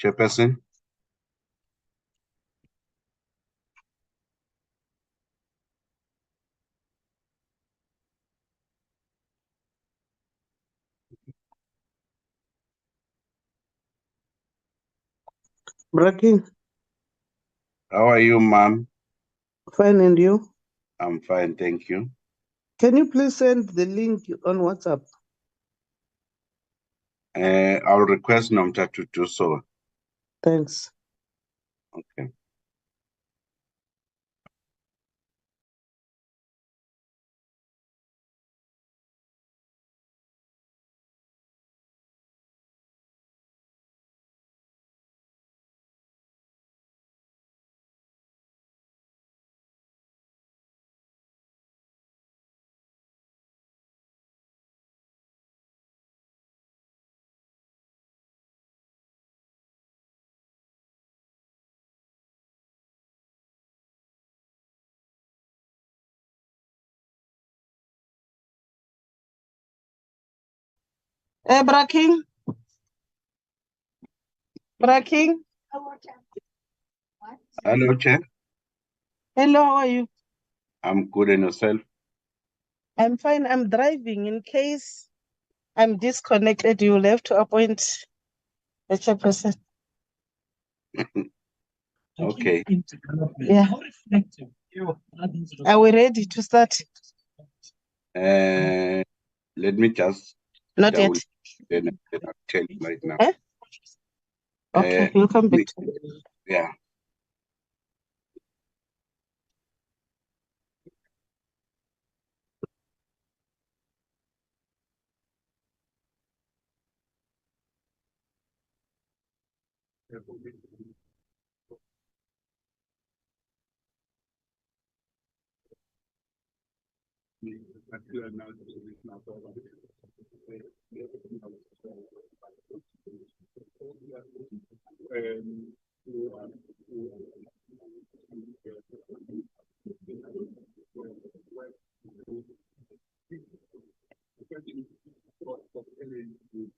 Chairperson. Braking. How are you, ma'am? Fine, and you? I'm fine, thank you. Can you please send the link on WhatsApp? I'll request Nomta to do so. Thanks. Okay. Braking. Braking. Hello, Chair. Hello, how are you? I'm good, and yourself? I'm fine. I'm driving. In case I'm disconnected, you'll have to appoint a chairperson. Okay. Yeah. Are we ready to start? Let me just Not yet. then I'll tell you right now. Eh? Okay, you'll come back. Yeah.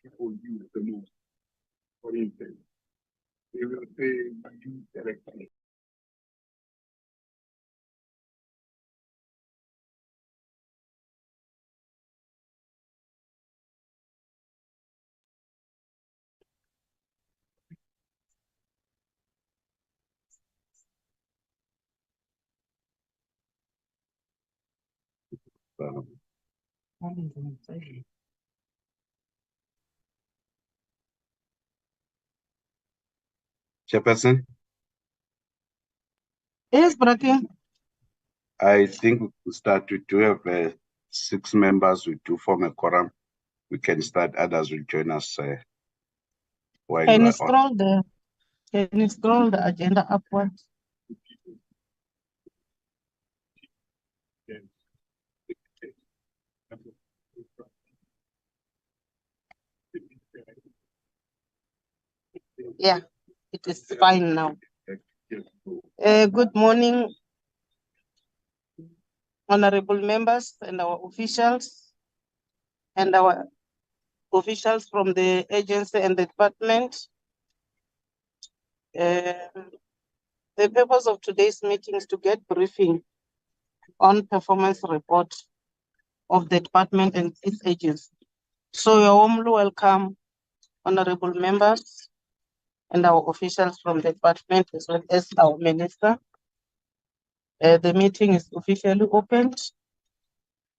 People use the most, for instance, they will say use directly. Chairperson, Yes, Braking. I think we could start. We do have 6 members. We do form a quorum. We can start. Others will join us while Can you you are on. scroll the agenda upwards? Yeah, it is fine now. Good morning, honorable members and our officials from the agency and the department. The purpose of today's meeting is to get briefing on performance report of the department and its agency. So you're warmly welcome, honorable members and our officials from the department, as well as our minister. The meeting is officially opened.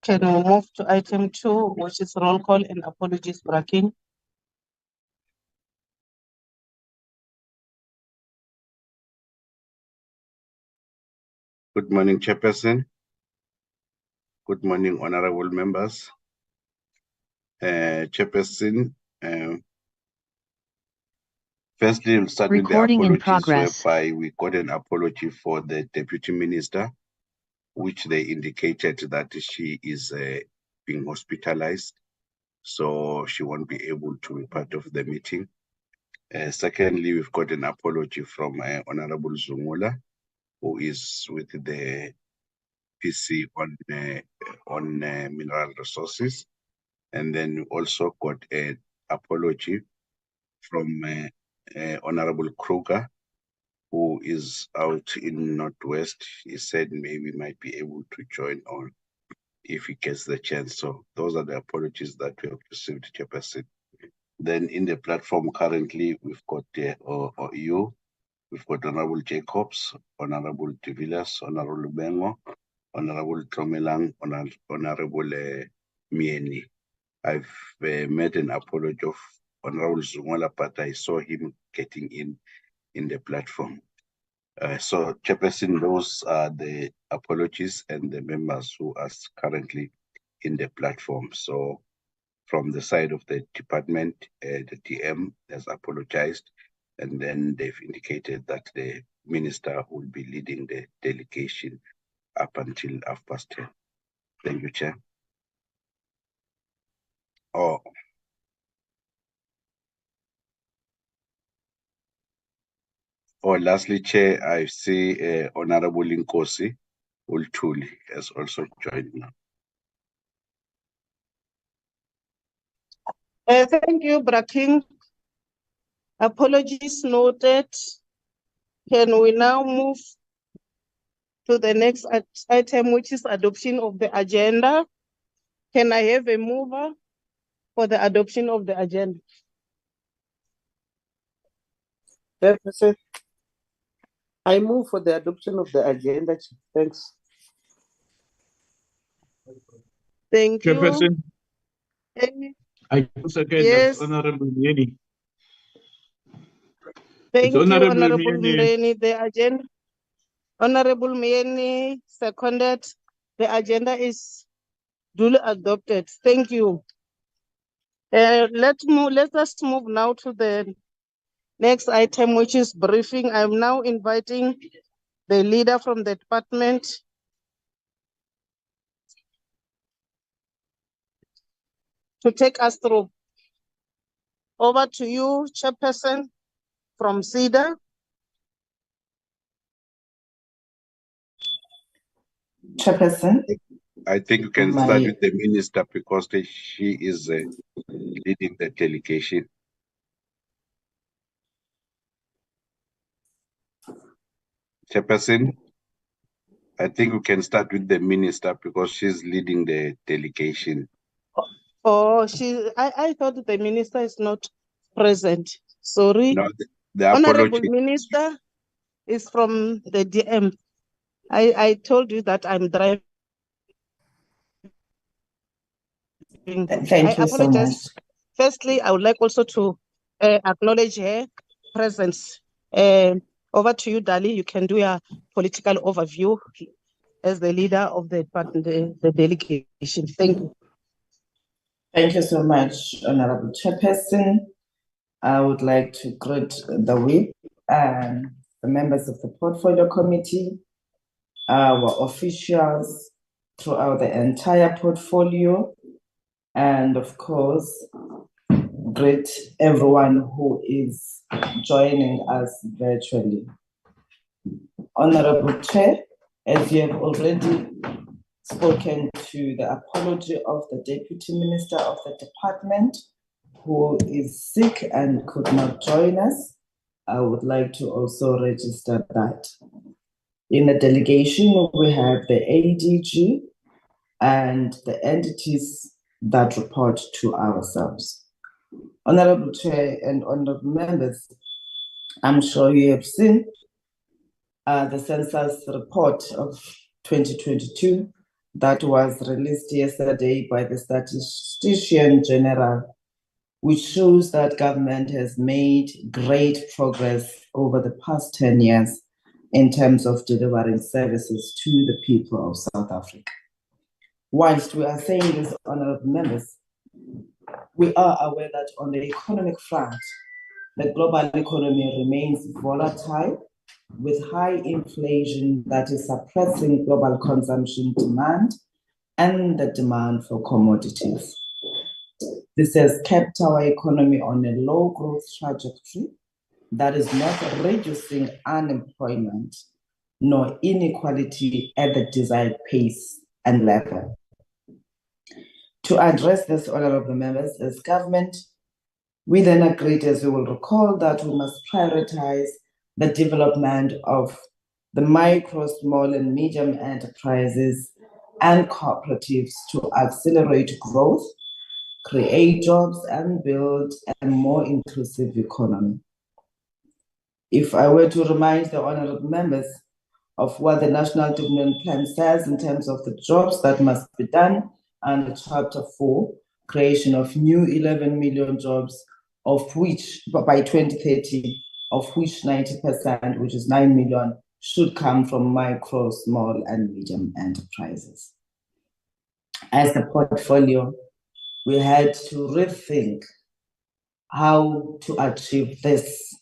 Can we move to item 2, which is roll call and apologies, Braking? Good morning, Chairperson. Good morning, honorable members. Chairperson, firstly, we'll start with the apologies, whereby we got an apology for the Deputy Minister, which they indicated that she is being hospitalized, so she won't be able to be part of the meeting. Secondly, we've got an apology from Honorable Zungula, who is with the PC on mineral resources. And then we also got an apology from Honorable Kruger, who is out in Northwest. He said maybe might be able to join on if he gets the chance. So those are the apologies that we have received, Chairperson. Then in the platform currently, we've got you, we've got Honorable Jacobs, Honorable De Villas, Honorable Bengo, Honorable Tromelang, Honorable Mieni. I've made an apology of Honorable Zungola, but I saw him getting in the platform. So, Chairperson, those are the apologies and the members who are currently in the platform. So, from the side of the department, the DM has apologized, and then they've indicated that the minister will be leading the delegation up until 10:30. Thank you, Chair. Lastly, Chair, I see Honorable Nkosi Ultuli has also joined now. Thank you, Braking. Apologies noted. Can we now move to the next item, which is adoption of the agenda? Can I have a mover for the adoption of the agenda? Chairperson, I move for the adoption of the agenda. Thanks. Thank you. Chairperson, I second yes. Honorable Mieni. Thank you, Honorable Mieni. Mieni. The agenda, Honorable Mieni, seconded. The agenda is duly adopted. Thank you. Let us move now to the next item, which is briefing. I'm now inviting the leader from the department to take us through. Over to you, Chairperson from CEDA. Chairperson. I think you can start with the minister because she is leading the delegation. Chairperson, I think we can start with the minister because she's leading the delegation. Oh, I thought the minister is not present. Sorry. No, the Honorable Minister is from the DM. I told you that I'm driving. Thank you so much. Firstly, I would like also to acknowledge her presence. Over to you, Dali. You can do your political overview as the leader of the delegation. Thank you. Thank you so much, Honorable Chairperson. I would like to greet the whip and the members of the Portfolio Committee, our officials throughout the entire portfolio, and of course, greet everyone who is joining us virtually. Honorable Chair, as you have already spoken to the apology of the Deputy Minister of the Department, who is sick and could not join us, I would like to also register that. In the delegation, we have the ADG and the entities that report to ourselves. Honorable Chair and honorable members, I'm sure you have seen the census report of 2022 that was released yesterday by the Statistician General, which shows that government has made great progress over the past 10 years in terms of delivering services to the people of South Africa. Whilst we are saying this, honorable members, we are aware that on the economic front, the global economy remains volatile with high inflation that is suppressing global consumption demand and the demand for commodities. This has kept our economy on a low growth trajectory that is not reducing unemployment nor inequality at the desired pace and level. To address this, honorable members, as government, We then agreed, as you will recall, that we must prioritize the development of the micro, small, and medium enterprises and cooperatives to accelerate growth, create jobs, and build a more inclusive economy. If I were to remind the honorable members of what the National Development Plan says in terms of the jobs that must be done under Chapter 4, creation of new 11 million jobs, of which, by 2030, of which 90%, which is 9 million, should come from micro, small, and medium enterprises. As a portfolio, we had to rethink how to achieve this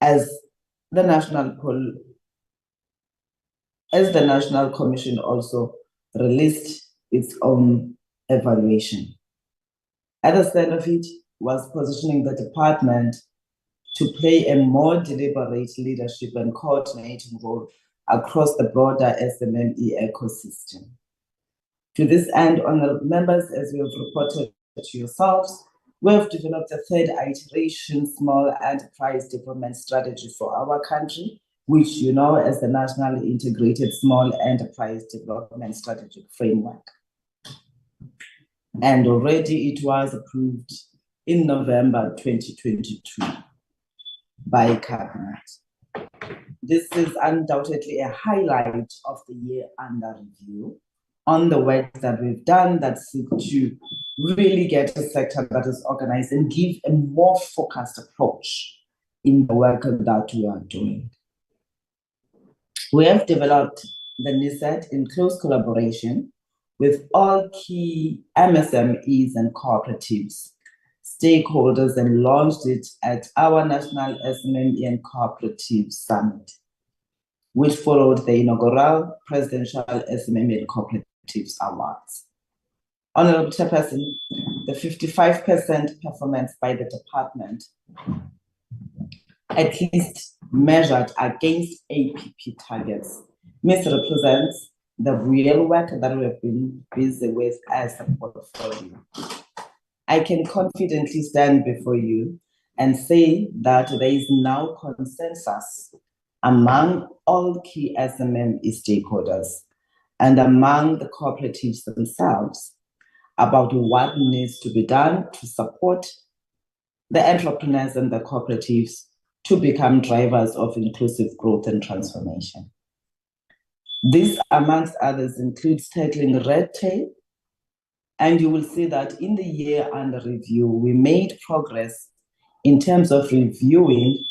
as the National Commission also released its own evaluation. At the center of it was positioning the department to play a more deliberate leadership and coordinating role across the broader SMME ecosystem. To this end, honorable members, as we have reported to yourselves, we have developed a third iteration small enterprise development strategy for our country, which you know as the National Integrated Small Enterprise Development Strategic Framework. And already it was approved in November 2022 by Cabinet. This is undoubtedly a highlight of the year under review on the work that we've done that seek to really get a sector that is organized and give a more focused approach in the work that we are doing. We have developed the NISET in close collaboration with all key MSMEs and cooperatives, stakeholders, and launched it at our National SMME and Cooperative Summit, which followed the inaugural Presidential SMME and Cooperatives Awards. Honorable Chairperson, the 55% performance by the department, at least measured against APP targets, misrepresents the real work that we have been busy with as a portfolio. I can confidently stand before you and say that there is now consensus among all key SMME stakeholders and among the cooperatives themselves about what needs to be done to support the entrepreneurs and the cooperatives to become drivers of inclusive growth and transformation. This, amongst others, includes tackling red tape, and you will see that in the year under review, we made progress in terms of reviewing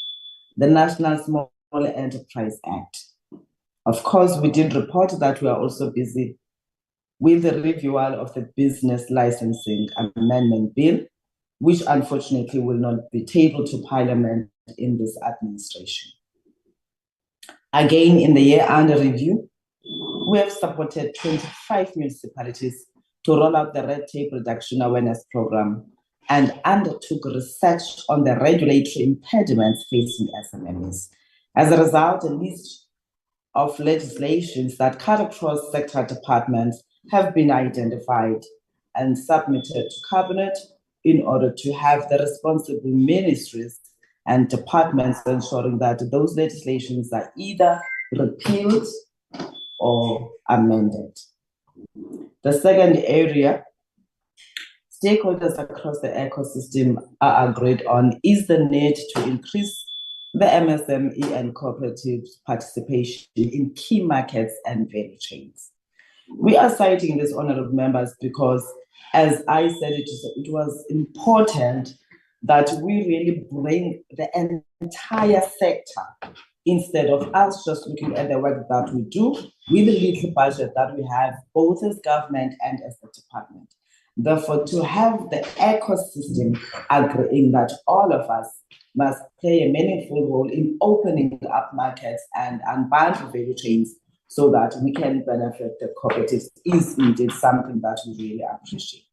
the National Small Enterprise Act. Of course, we did report that we are also busy with the review of the Business Licensing Amendment Bill, which unfortunately will not be tabled to Parliament in this administration. Again, in the year under review, we have supported 25 municipalities to roll out the Red Tape Reduction Awareness Program and undertook research on the regulatory impediments facing SMMEs. As a result, a list of legislations that cut across sector departments have been identified and submitted to Cabinet in order to have the responsible ministries and departments ensuring that those legislations are either repealed or amended. The second area stakeholders across the ecosystem are agreed on is the need to increase the MSME and cooperative participation in key markets and value chains. We are citing this, honorable members, because as I said, it was important that we really bring the entire sector instead of us just looking at the work that we do with the little budget that we have, both as government and as the department. Therefore, to have the ecosystem agreeing that all of us must play a meaningful role in opening up markets and unbound value chains so that we can benefit the cooperatives is indeed something that we really appreciate.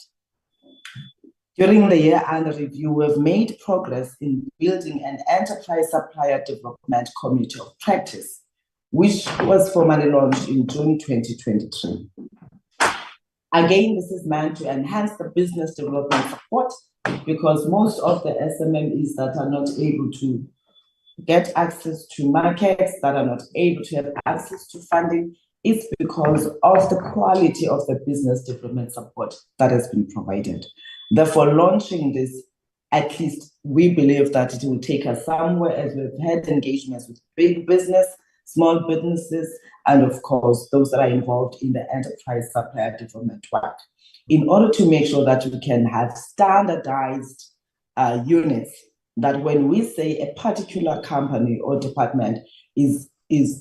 During the year under review, we've made progress in building an enterprise supplier development committee of practice, which was formally launched in June 2023. Again, this is meant to enhance the business development support because most of the SMMEs that are not able to get access to markets, that are not able to have access to funding, it's because of the quality of the business development support that has been provided. Therefore, launching this, at least we believe that it will take us somewhere, as we've had engagements with big business, small businesses, and of course, those that are involved in the enterprise supplier development work, in order to make sure that we can have standardized units, that when we say a particular company or department is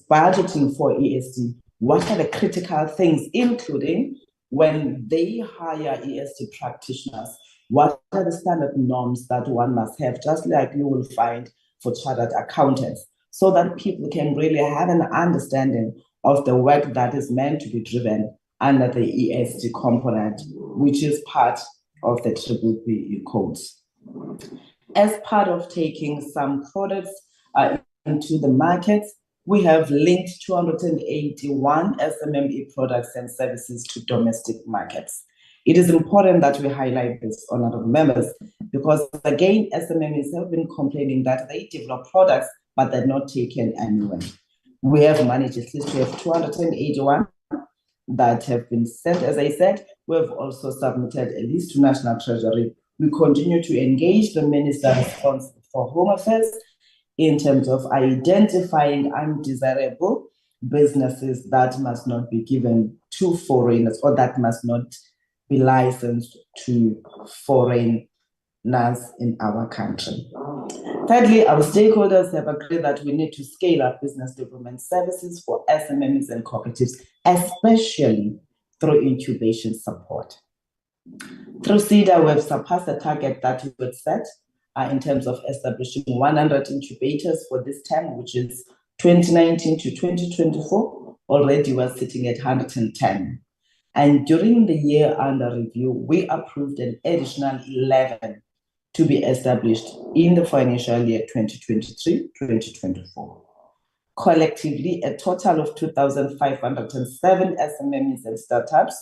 budgeting for ESD, what are the critical things, including when they hire ESD practitioners, what are the standard norms that one must have, just like you will find for chartered accountants, so that people can really have an understanding of the work that is meant to be driven under the ESD component, which is part of the BBBE codes. As part of taking some products into the markets, we have linked 281 SMME products and services to domestic markets. It is important that we highlight this, honorable members, because again, SMMEs have been complaining that they develop products, but they're not taken anywhere. We have managed at least to have 281 that have been sent. As I said, we have also submitted a list to National Treasury. We continue to engage the Minister responsible for Home Affairs in terms of identifying undesirable businesses that must not be given to foreigners, or that must not be licensed to foreigners in our country. Thirdly, our stakeholders have agreed that we need to scale up business development services for SMMEs and cooperatives, especially through incubation support. Through CEDA, we have surpassed the target that we had set in terms of establishing 100 incubators for this term, which is 2019 to 2024. Already we're sitting at 110. And during the year under review, we approved an additional 11 to be established in the financial year 2023-2024. Collectively, a total of 2,507 SMMEs and startups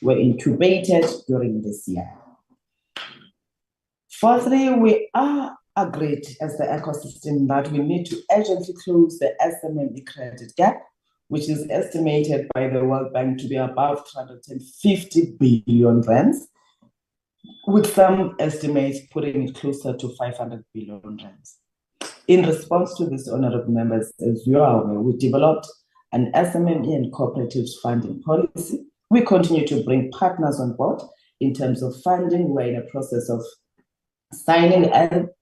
were incubated during this year. Fourthly, we are agreed as the ecosystem that we need to urgently close the SMME credit gap, which is estimated by the World Bank to be above 350 billion rands, with some estimates putting it closer to 500 billion rands. In response to this, honorable members, as you are aware, we developed an SMME and cooperatives funding policy. We continue to bring partners on board in terms of funding. We're in a process of signing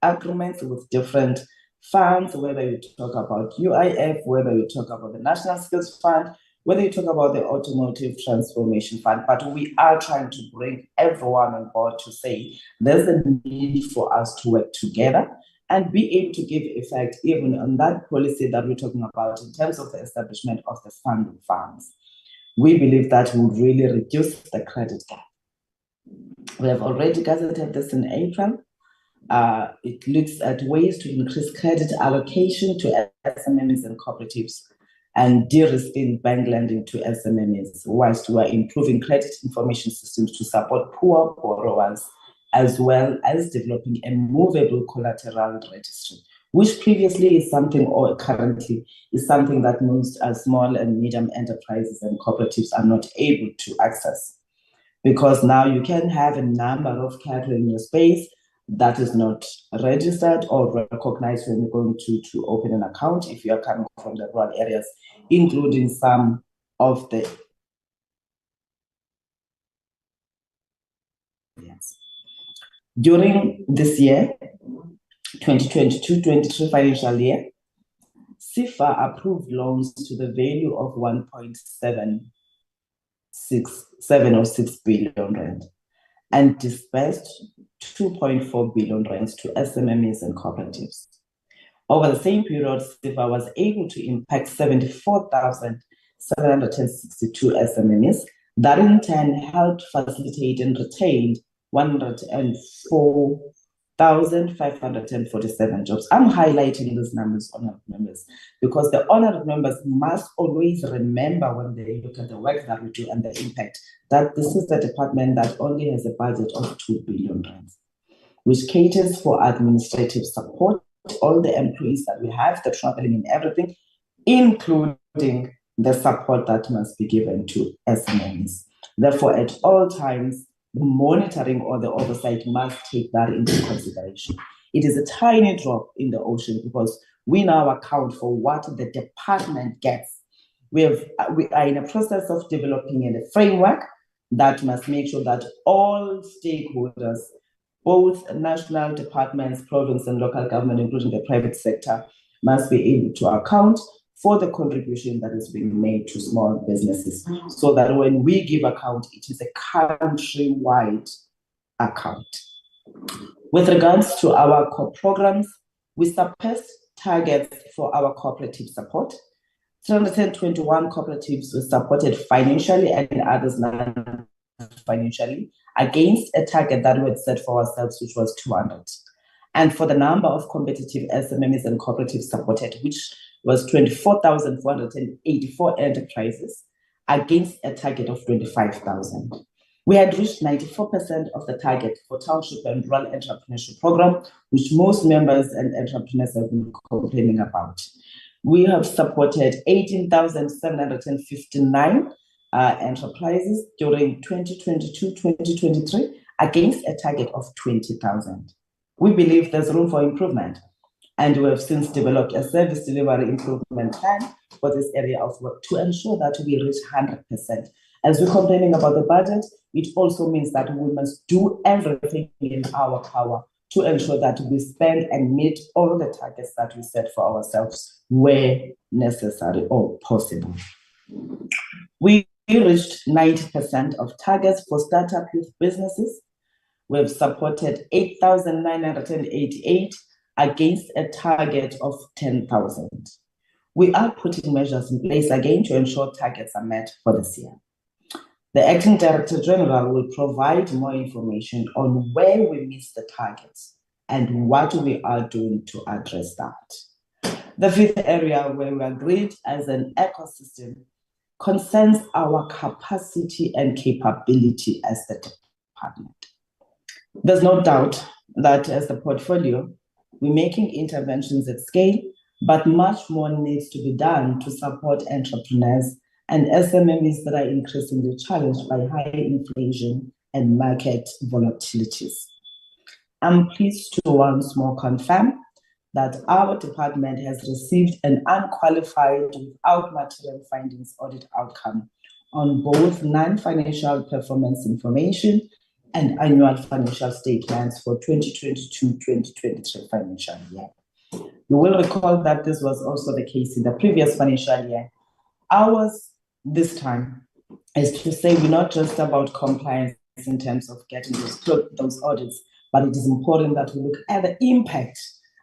agreements with different funds, whether you talk about UIF, whether you talk about the National Skills Fund, whether you talk about the Automotive Transformation Fund, but we are trying to bring everyone on board to say there's a need for us to work together and be able to give effect even on that policy that we're talking about in terms of the establishment of the funding funds. We believe that will really reduce the credit gap. We have already gazetted this in April. It looks at ways to increase credit allocation to SMMEs and cooperatives and de-risking bank lending to SMMEs, whilst we are improving credit information systems to support poor borrowers, as well as developing a movable collateral registry, which previously is something, or currently is something that most small and medium enterprises and cooperatives are not able to access. Because now you can have a number of cattle in your space that is not registered or recognized when you're going to open an account if you are coming from the rural areas, including some of the areas. During this year, 2022-23 financial year, CIFA approved loans to the value of 1.706 billion rand and dispersed 2.4 billion rands to SMMEs and cooperatives. Over the same period, CIFA was able to impact 74,762 SMMEs that in turn helped facilitate and retained 104,547 jobs. I'm highlighting these numbers, honored members, because the honored members must always remember when they look at the work that we do and the impact, that this is the department that only has a budget of 2 billion rands. which caters for administrative support, all the employees that we have, the traveling and everything, including the support that must be given to SMEs. Therefore, at all times, the monitoring or the oversight must take that into consideration. It is a tiny drop in the ocean because we now account for what the department gets. We are in a process of developing a framework that must make sure that all stakeholders, both national departments, province and local government, including the private sector, must be able to account for the contribution that is being made to small businesses, so that when we give account, it is a countrywide account. With regards to our core programs, we surpassed targets for our cooperative support. 321 cooperatives were supported financially and others non-financially against a target that we had set for ourselves, which was 200. And for the number of competitive SMEs and cooperatives supported, which was 24,484 enterprises against a target of 25,000. We had reached 94% of the target for Township and Rural Entrepreneurship Program, which most members and entrepreneurs have been complaining about. We have supported 18,759 enterprises during 2022-2023 against a target of 20,000. We believe there's room for improvement, and we have since developed a service delivery improvement plan for this area of work to ensure that we reach 100%. As we're complaining about the budget, it also means that we must do everything in our power to ensure that we spend and meet all the targets that we set for ourselves where necessary or possible. We reached 90% of targets for startup youth businesses. We have supported 8,988 against a target of 10,000. We are putting measures in place again to ensure targets are met for this year. The Acting Director General will provide more information on where we miss the targets and what we are doing to address that. The fifth area where we agreed as an ecosystem concerns our capacity and capability as the department. There's no doubt that as the portfolio, we're making interventions at scale, but much more needs to be done to support entrepreneurs and SMEs that are increasingly challenged by high inflation and market volatilities. I'm pleased to once more confirm that our department has received an unqualified without material findings audit outcome on both non-financial performance information and annual financial statements for 2022-2023 financial year. You will recall that this was also the case in the previous financial year. Ours this time is to say we're not just about compliance in terms of getting those audits, but it is important that we look at the impact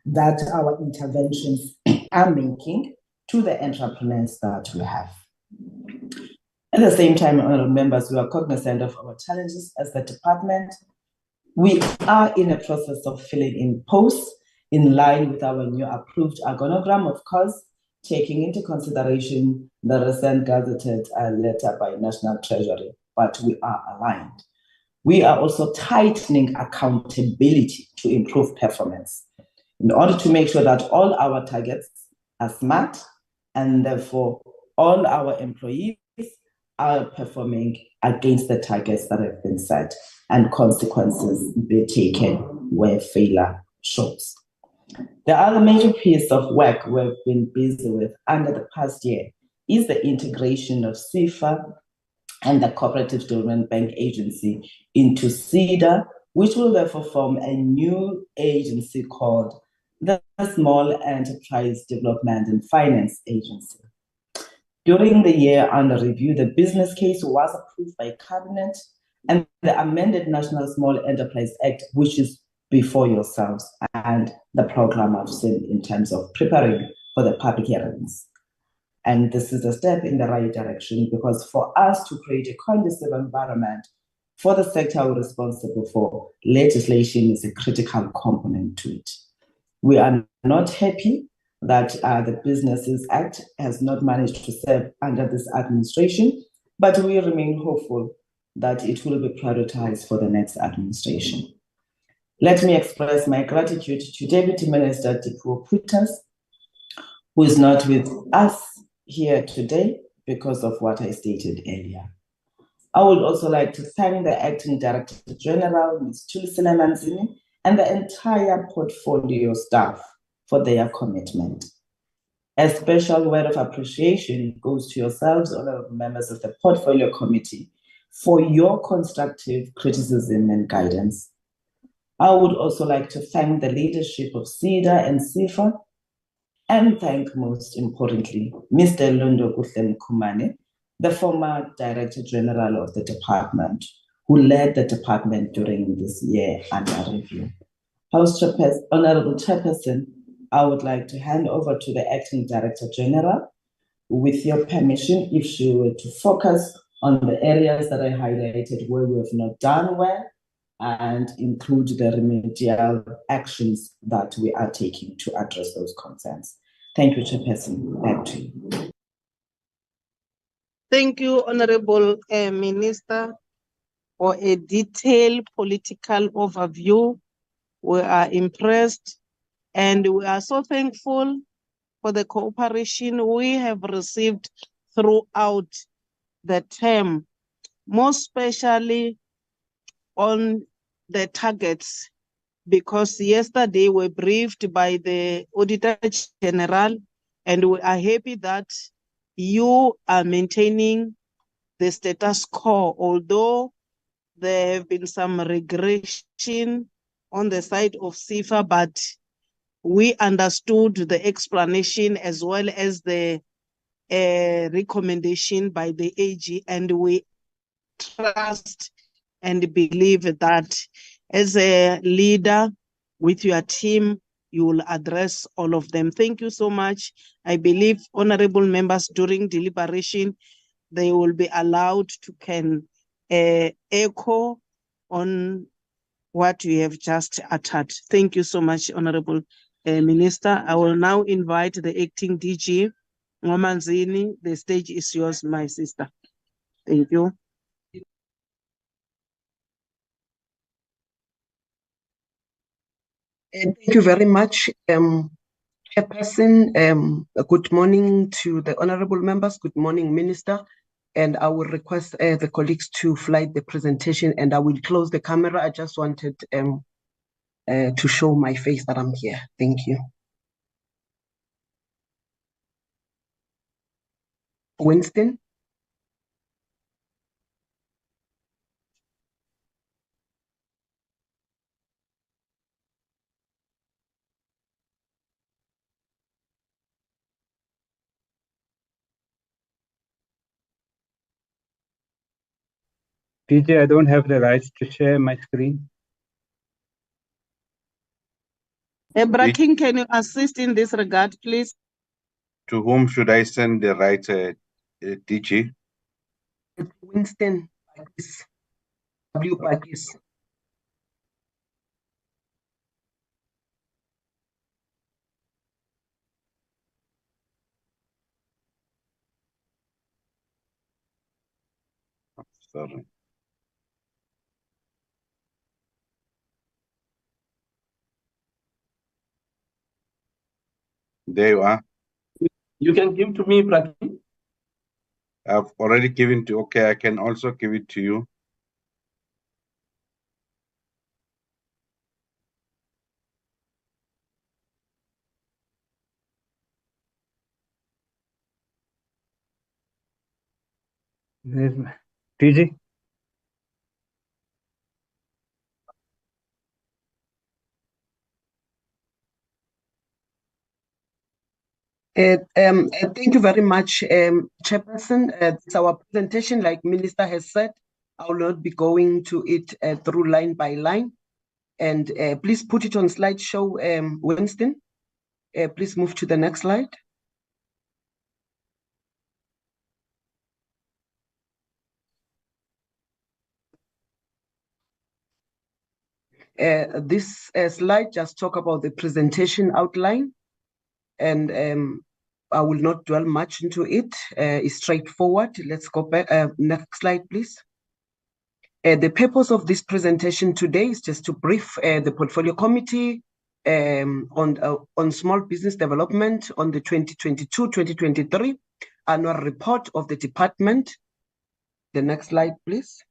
that our interventions are making to the entrepreneurs that we have. At the same time, honorable members, we are cognizant of our challenges as the department. We are in a process of filling in posts in line with our new approved organogram, of course, taking into consideration the recent gazetted letter by National Treasury, but we are aligned. We are also tightening accountability to improve performance in order to make sure that all our targets are smart and therefore all our employees are performing against the targets that have been set and consequences be taken where failure shows. The other major piece of work we've been busy with under the past year is the integration of CIFA and the Cooperative Development Bank Agency into CEDA, which will therefore form a new agency called the Small Enterprise Development and Finance Agency. During the year under review, the business case was approved by Cabinet and the amended National Small Enterprise Act, which is before yourselves, and the program I've seen in terms of preparing for the public hearings. And this is a step in the right direction because for us to create a conducive environment for the sector we're responsible for, legislation is a critical component to it. We are not happy that the Businesses Act has not managed to serve under this administration, but we remain hopeful that it will be prioritized for the next administration. Let me express my gratitude to Deputy Minister Dipuo Peters, who is not with us here today because of what I stated earlier. I would also like to thank the Acting Director General, Ms. Tulisile Manzini, and the entire portfolio staff for their commitment. A special word of appreciation goes to yourselves, honorable members of the Portfolio Committee, for your constructive criticism and guidance. I would also like to thank the leadership of SEDA and SIFA, and thank, most importantly, Mr. Londo Kutlem Kumane, the former Director General of the department, who led the department during this year under review. Honorable Chairperson, I would like to hand over to the Acting Director General, with your permission, if she were to focus on the areas that I highlighted where we have not done well, and include the remedial actions that we are taking to address those concerns. Thank you, Chairperson. Back to you. Thank you, Honorable Minister, for a detailed political overview. We are impressed and we are so thankful for the cooperation we have received throughout the term, most especially on the targets, because yesterday we were briefed by the Auditor General, and we are happy that you are maintaining the status quo, although there have been some regression on the side of SIFA, but we understood the explanation as well as the recommendation by the AG, and we trust and believe that as a leader with your team, you will address all of them. Thank you so much. I believe honorable members during deliberation, they will be allowed to can echo on what you have just uttered. Thank you so much, Honorable Minister. I will now invite the Acting DG, Mwamanzini. The stage is yours, my sister. Thank you. Thank you very much, Chairperson. Good morning to the honorable members. Good morning, Minister. And I will request the colleagues to fly the presentation, and I will close the camera. I just wanted to show my face that I'm here. Thank you. Winston. DJ, I don't have the rights to share my screen. Braking, can you assist in this regard, please? To whom should I send the right DG? Winston, W. Pakis. Sorry. There you are. You can give to me, Prati. I've already given to, okay, I can also give it to you. There's my TG. Thank you very much, Chairperson. It's our presentation, like Minister has said. I will not be going to it through line by line. And please put it on slideshow, Winston. Please move to the next slide. This slide just talk about the presentation outline, and I will not dwell much into it. It's straightforward. Let's go back. Next slide, please. The purpose of this presentation today is just to brief the Portfolio Committee on small business development on the 2022-2023 annual report of the department. The next slide, please.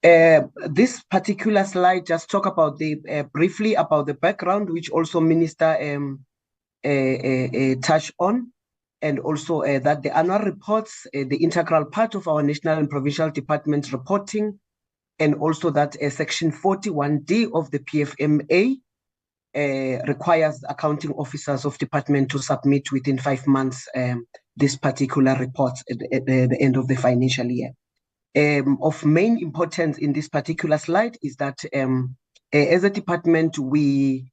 This particular slide just talk about the briefly about the background, which also Minister touched on, and also that the annual reports, the integral part of our national and provincial department reporting, and also that Section 41D of the PFMA requires accounting officers of department to submit within 5 months this particular report at the end of the financial year. Of main importance in this particular slide is that as a department, we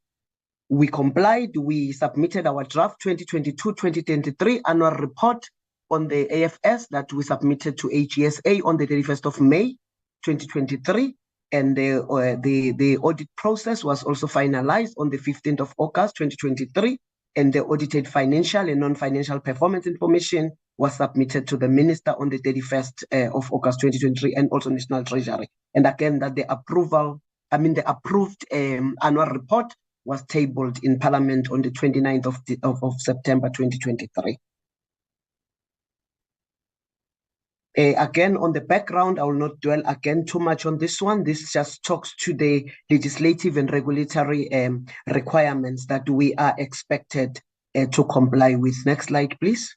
complied, we submitted our draft 2022-2023 annual report on the AFS that we submitted to HESA on the 31st of May 2023, and the audit process was also finalized on the 15th of August 2023, and the audited financial and non-financial performance information was submitted to the Minister on the 31st of August 2023, and also National Treasury. And again, that the approved annual report was tabled in Parliament on the 29th of September 2023. Again, on the background, I will not dwell again too much on this one. This just talks to the legislative and regulatory requirements that we are expected to comply with. Next slide, please.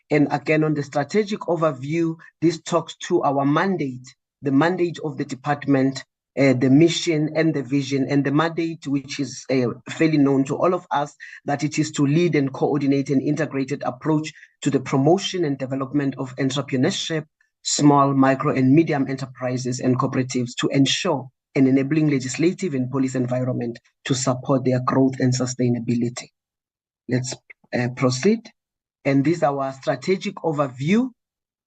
And again, on the strategic overview, this talks to our mandate, the mandate of the department, the mission and the vision, and the mandate, which is fairly known to all of us, that it is to lead and coordinate an integrated approach to the promotion and development of entrepreneurship, small, micro, and medium enterprises and cooperatives to ensure an enabling legislative and policy environment to support their growth and sustainability. Let's proceed. And this is our strategic overview.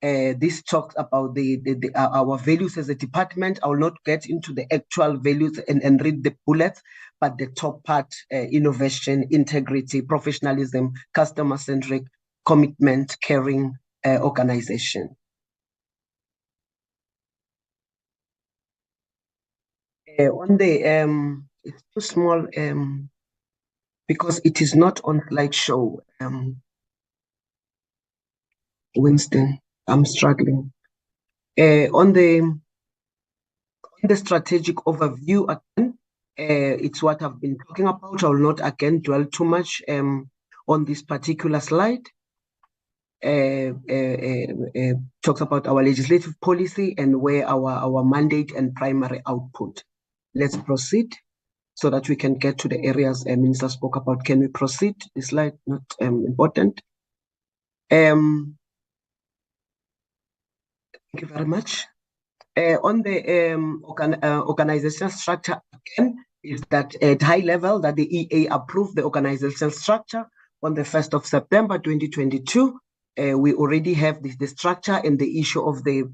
This talks about our values as a department. I will not get into the actual values and read the bullets, but the top part, innovation, integrity, professionalism, customer-centric, commitment, caring, organization. On the, it's too small because it is not on slideshow. Winston, I'm struggling. On the strategic overview, again, it's what I've been talking about. I will not again dwell too much on this particular slide. Talks about our legislative policy and where our mandate and primary output. Let's proceed so that we can get to the areas Minister spoke about. Can we proceed? This slide not important. Thank you very much. On the organizational structure, again, is that at high level that the EA approved the organizational structure on the 1st of September 2022. We already have the structure, and the issue of the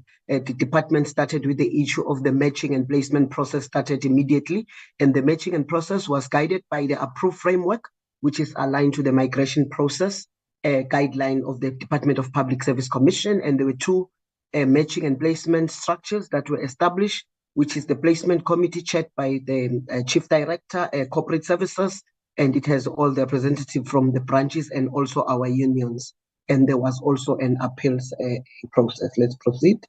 department started with the issue of the matching and placement process started immediately. And the matching and process was guided by the approved framework, which is aligned to the migration process guideline of the Department of Public Service Commission. And there were two matching and placement structures that were established, which is the placement committee chaired by the Chief Director, Corporate Services, and it has all the representatives from the branches and also our unions. And there was also an appeals process. Let's proceed.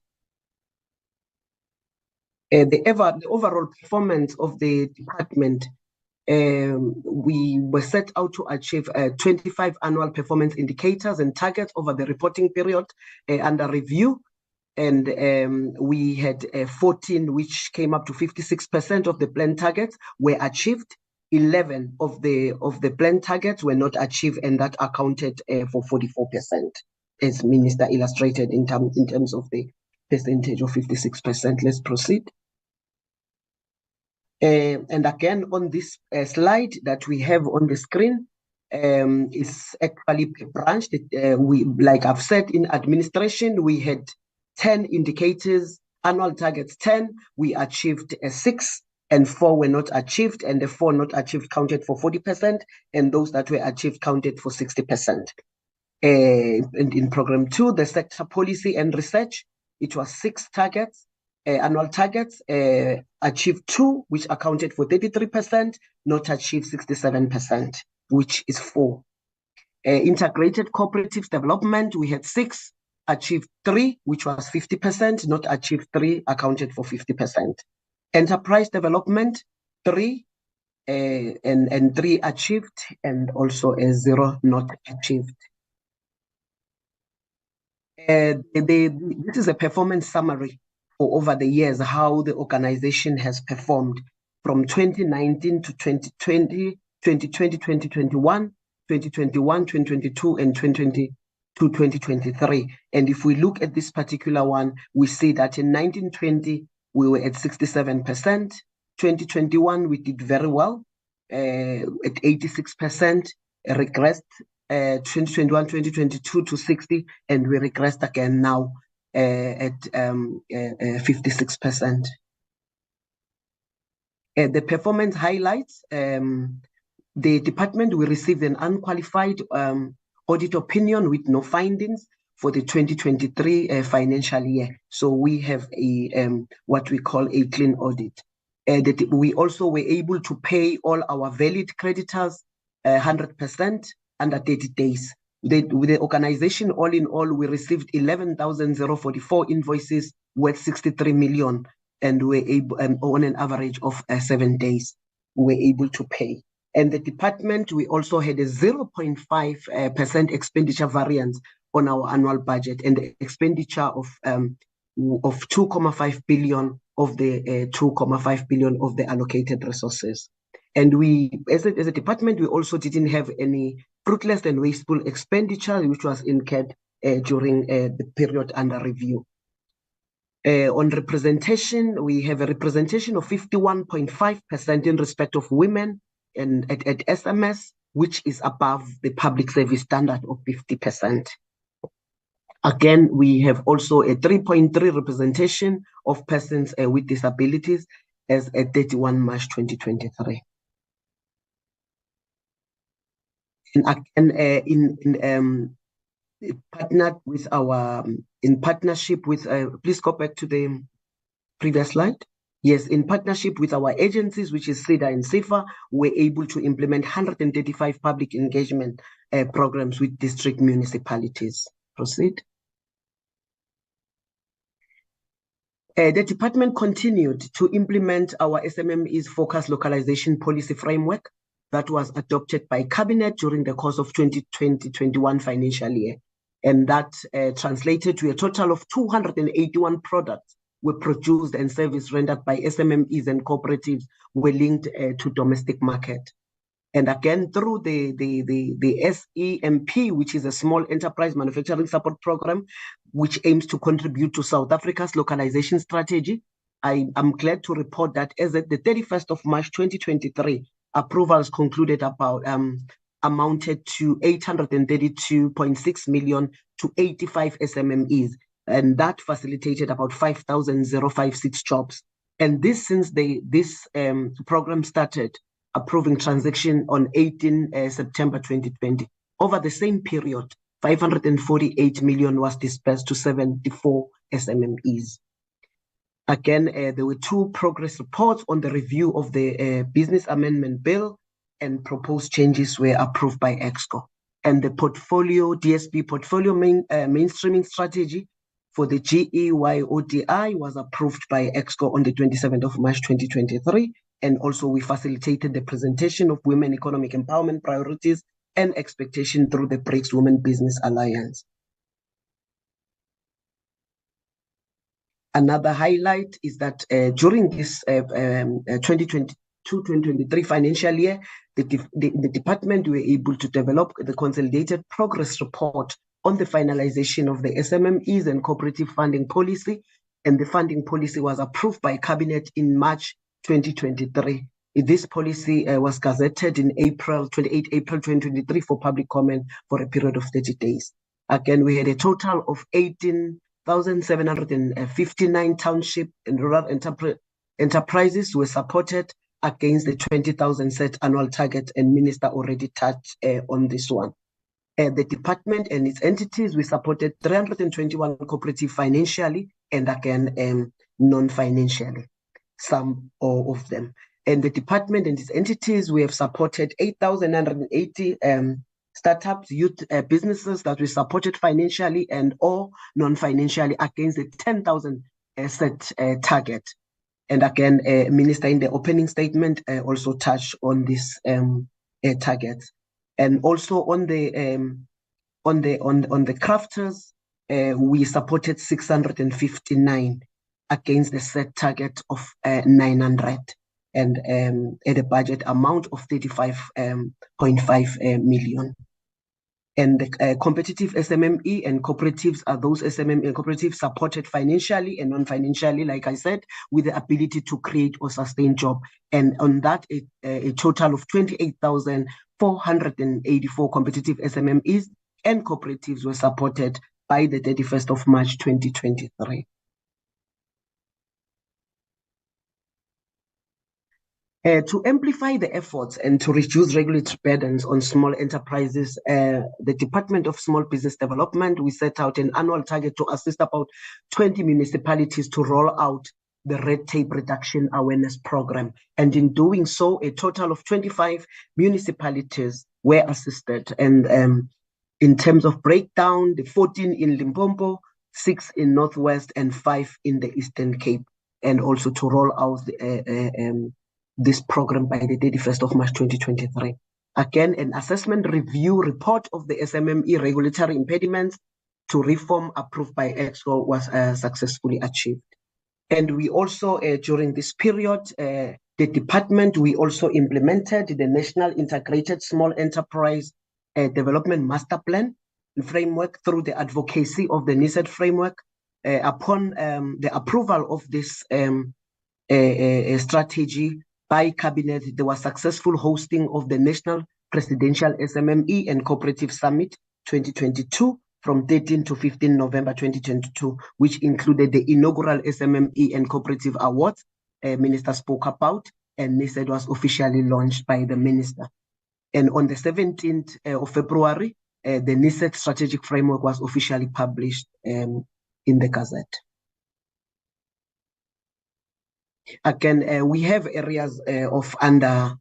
The overall performance of the department, we were set out to achieve 25 annual performance indicators and targets over the reporting period under review. And we had 14, which came up to 56% of the planned targets were achieved. 11 of the planned targets were not achieved, and that accounted for 44%, as Minister illustrated in terms of the percentage of 56%. Let's proceed. And again, on this slide that we have on the screen, is actually branched. We, like I've said, in administration, we had 10 indicators, annual targets 10, we achieved 6, and 4 were not achieved, and the 4 not achieved counted for 40%, and those that were achieved counted for 60%. And in program 2, the sector policy and research, it was 6 targets, annual targets, achieved 2, which accounted for 33%, not achieved 67%, which is 4. Integrated cooperatives development, we had 6, achieved 3, which was 50%, not achieved 3, accounted for 50%. Enterprise development, 3, and 3 achieved, and also a 0 not achieved. This is a performance summary for over the years, how the organization has performed from 2019 to 2020, 2020, 2021, 2021, 2022, and 2022, 2023. And if we look at this particular one, we see that in 1920, we were at 67%. 2021, we did very well, at 86%, regressed 2021, 2022 to 60, and we regressed again now at 56%. The performance highlights, the department, we received an unqualified audit opinion with no findings for the 2023 financial year. So we have a what we call a clean audit. We also were able to pay all our valid creditors 100% under 30 days. With the organization, all in all, we received 11,044 invoices worth 63 million, and we're able, on an average of 7 days, we were able to pay. And the department, we also had a 0.5% expenditure variance on our annual budget, and the expenditure of 2.5 billion of the 2.5 billion of the allocated resources. And we, as a department, we also didn't have any fruitless and wasteful expenditure, which was incurred during the period under review. On representation, we have a representation of 51.5% in respect of women and at SMS, which is above the public service standard of 50%. Again, we have also a 3.3 representation of persons with disabilities as at 31 March 2023. And again, in partnership with, please go back to the previous slide. Yes, in partnership with our agencies, which is SEDA and SEFA, we're able to implement 135 public engagement programs with district municipalities. Proceed. The department continued to implement our SMME's focused localization policy framework that was adopted by Cabinet during the course of 2020-21 financial year. And that translated to a total of 281 products were produced and service rendered by SMMEs and cooperatives were linked to domestic market. And again, through the SEMP, which is a Small Enterprise Manufacturing Support Program, which aims to contribute to South Africa's localization strategy, I am glad to report that as at the 31st of March 2023, approvals concluded about amounted to 832.6 million to 85 SMMEs, and that facilitated about 5,056 jobs. And this since this program started approving transaction on 18 September 2020. Over the same period, 548 million was dispersed to 74 SMMEs. Again, there were 2 progress reports on the review of the business amendment bill, and proposed changes were approved by EXCO. And the portfolio, DSP portfolio mainstreaming strategy for the GEYODI was approved by EXCO on the 27th of March 2023. And also we facilitated the presentation of women economic empowerment priorities and expectation through the BRICS Women Business Alliance. Another highlight is that during this 2022-2023 financial year, the department were able to develop the consolidated progress report on the finalization of the SMMEs and cooperative funding policy, and the funding policy was approved by Cabinet in March 2023. This policy was gazetted in 28 April 2023 for public comment for a period of 30 days. Again, we had a total of 18,759 township and rural enterprises were supported against the 20,000 set annual target, and Minister already touched on this one. The department and its entities, we supported 321 cooperatives financially and again non-financially, some of them. And the department and its entities, we have supported 8,980 startups, youth businesses that we supported financially and or non-financially against the 10,000 set target. And again, Minister in the opening statement also touched on this target. And also on the crafters, we supported 659 against the set target of 900 and at a budget amount of 35.5 million. And the competitive SMME and cooperatives are those SMME and cooperatives supported financially and non-financially, like I said, with the ability to create or sustain jobs. And on that, a total of 28,484 competitive SMMEs and cooperatives were supported by the 31st of March 2023. To amplify the efforts and to reduce regulatory burdens on small enterprises, the Department of Small Business Development, we set out an annual target to assist about 20 municipalities to roll out the red tape reduction awareness program. And in doing so, a total of 25 municipalities were assisted. And in terms of breakdown, the 14 in Limpopo, 6 in Northwest, and 5 in the Eastern Cape, and also to roll out this program by the 31st of March 2023. Again, an assessment review report of the SMME regulatory impediments to reform approved by EXCO was successfully achieved. And we also, during this period, the department, we also implemented the National Integrated Small Enterprise Development Master Plan framework through the advocacy of the NISET framework. Upon the approval of this strategy by Cabinet, there was successful hosting of the National Presidential SMME and Cooperative Summit 2022 from 13 to 15 November 2022, which included the inaugural SMME and Cooperative Awards Minister spoke about, and NISET was officially launched by the Minister. And on the 17th of February, the NISET Strategic Framework was officially published in the Gazette. Again, we have areas of under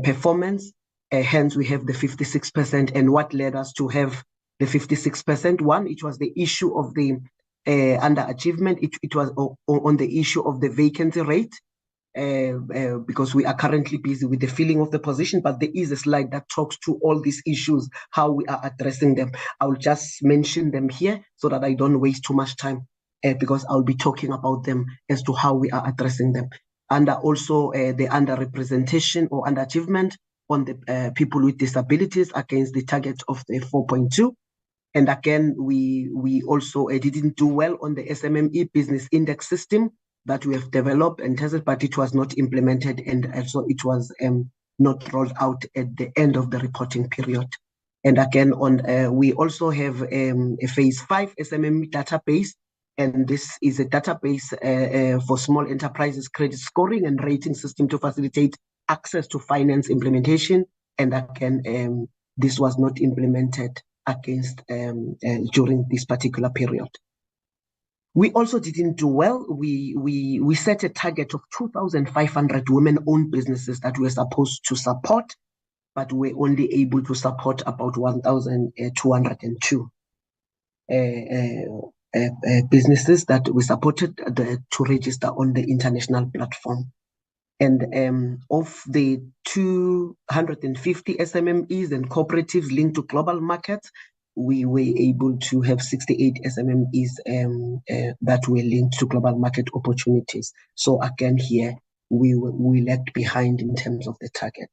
performance, hence we have the 56%, and what led us to have the 56%. One, it was the issue of the underachievement. It was on the issue of the vacancy rate, because we are currently busy with the filling of the position, but there is a slide that talks to all these issues, how we are addressing them. I will just mention them here so that I don't waste too much time, because I'll be talking about them as to how we are addressing them. And also the underrepresentation or underachievement on the people with disabilities against the target of the 4.2. And again, we also didn't do well on the SMME business index system that we have developed and tested, but it was not implemented, and also it was not rolled out at the end of the reporting period. And again, we also have a phase 5 SMME database, and this is a database for small enterprises credit scoring and rating system to facilitate access to finance implementation. And again, this was not implemented against during this particular period. We also didn't do well. We set a target of 2,500 women-owned businesses that we were supposed to support, but we're only able to support about 1,202 businesses that we supported to register on the international platform. And of the 250 SMMEs and cooperatives linked to global markets, we were able to have 68 SMMEs that were linked to global market opportunities. So again, here we lagged behind in terms of the target,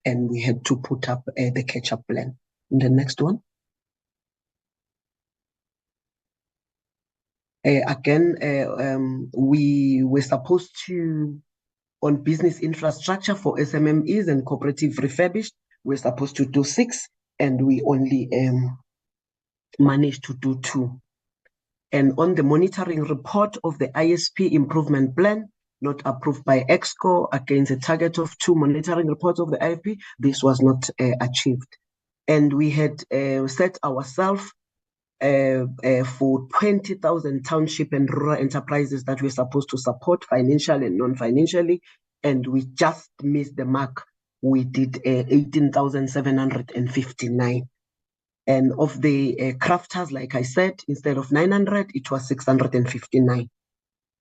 and we had to put up the catch-up plan. And the next one. Again, we were supposed to, on business infrastructure for SMMEs and cooperative refurbished, we're supposed to do 6, and we only managed to do 2. And on the monitoring report of the ISP improvement plan, not approved by EXCO, against a target of 2 monitoring reports of the ISP, this was not achieved. And we had set ourselves for 20,000 township and rural enterprises that we're supposed to support financially and non-financially, and we just missed the mark. We did 18,759. And of the crafters, like I said, instead of 900, it was 659.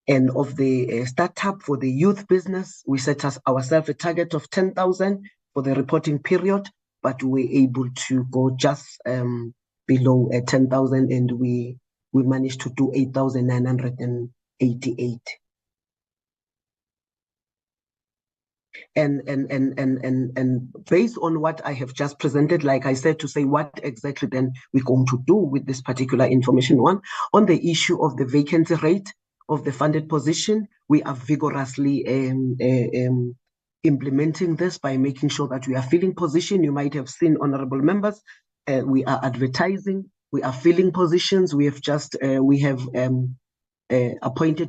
And of the startup for the youth business, we set ourselves a target of 10,000 for the reporting period, but we were able to go just below 10,000, and we managed to do 8,988. And based on what I have just presented, like I said, to say what exactly then we're going to do with this particular information one, on the issue of the vacancy rate of the funded position, we are vigorously implementing this by making sure that we are filling position. You might have seen, honorable members, we are advertising, we are filling positions. We have just appointed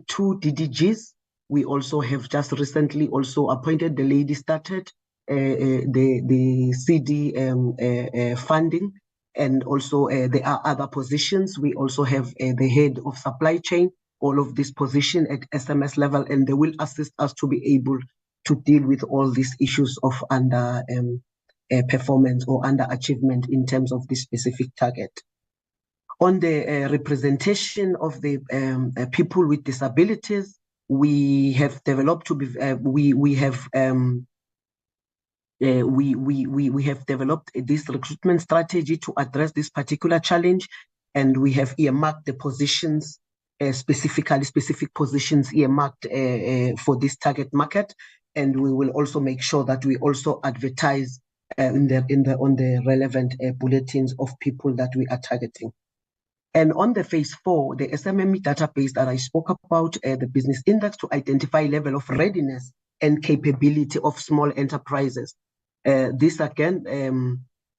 2 DDGs. We also have just recently also appointed, the lady started the CD funding, and also there are other positions. We also have the head of supply chain, all of this position at SMS level, and they will assist us to be able to deal with all these issues of under performance or under achievement in terms of this specific target. On the representation of the people with disabilities, we have developed to be we have developed this recruitment strategy to address this particular challenge, and we have earmarked the positions, specific positions earmarked for this target market, and we will also make sure that we also advertise on the relevant bulletins of people that we are targeting. And on the phase 4, the SMME database that I spoke about, the business index to identify level of readiness and capability of small enterprises. This again,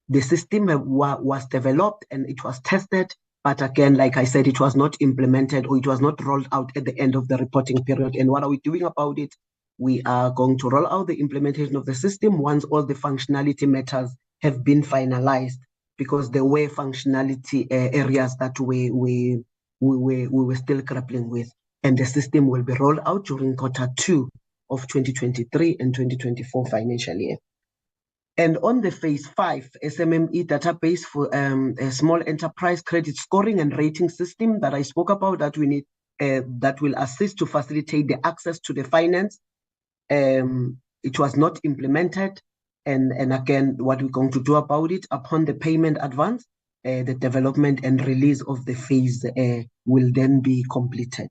the system was developed and it was tested, but again, like I said, it was not implemented, or it was not rolled out at the end of the reporting period. And what are we doing about it? We are going to roll out the implementation of the system once all the functionality matters have been finalized, because there were functionality areas that we were still grappling with. And the system will be rolled out during Q2 of 2023 and 2024 financial year. And on the phase 5, SMME database for a small enterprise credit scoring and rating system that I spoke about, that we need, that will assist to facilitate the access to the finance. It was not implemented. And again, what we're going to do about it, upon the payment advance, the development and release of the phase will then be completed.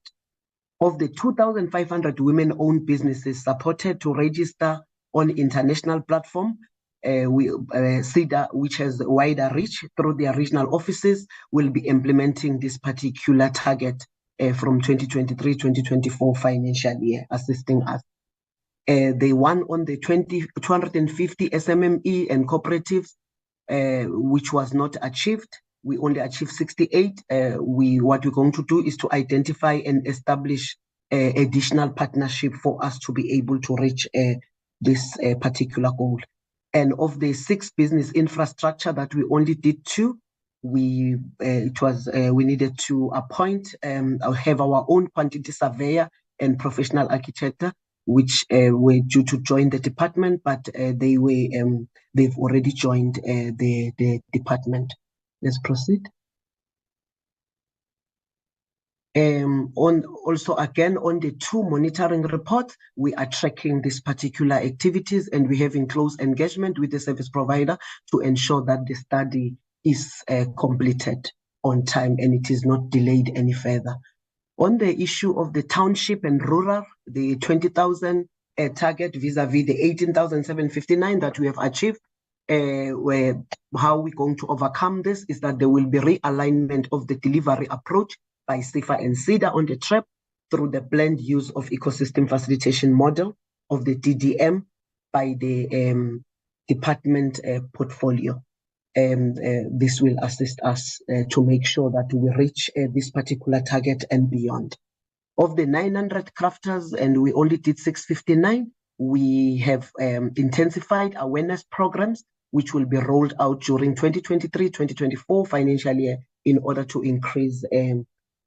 Of the 2,500 women-owned businesses supported to register on international platform, CEDA, which has wider reach through their regional offices, will be implementing this particular target from 2023-2024 financial year, assisting us. The one on the 250 SMME and cooperatives, which was not achieved. We only achieved 68. What we're going to do is to identify and establish additional partnership for us to be able to reach this particular goal. And of the 6 business infrastructure that we only did 2, we needed to appoint have our own quantity surveyor and professional architect, which were due to join the department, but they've already joined the department. Let's proceed. Also again on the 2 monitoring reports, we are tracking these particular activities, and we're having close engagement with the service provider to ensure that the study is completed on time and it is not delayed any further. On the issue of the township and rural, the 20,000 target vis-a-vis the 18,759 that we have achieved, how we're going to overcome this is that there will be realignment of the delivery approach by CIFA and CEDA on the TREP through the blend use of ecosystem facilitation model of the DDM by the department portfolio. This will assist us to make sure that we reach this particular target and beyond. Of the 900 crafters, and we only did 659, we have intensified awareness programs which will be rolled out during 2023-2024 financial year in order to increase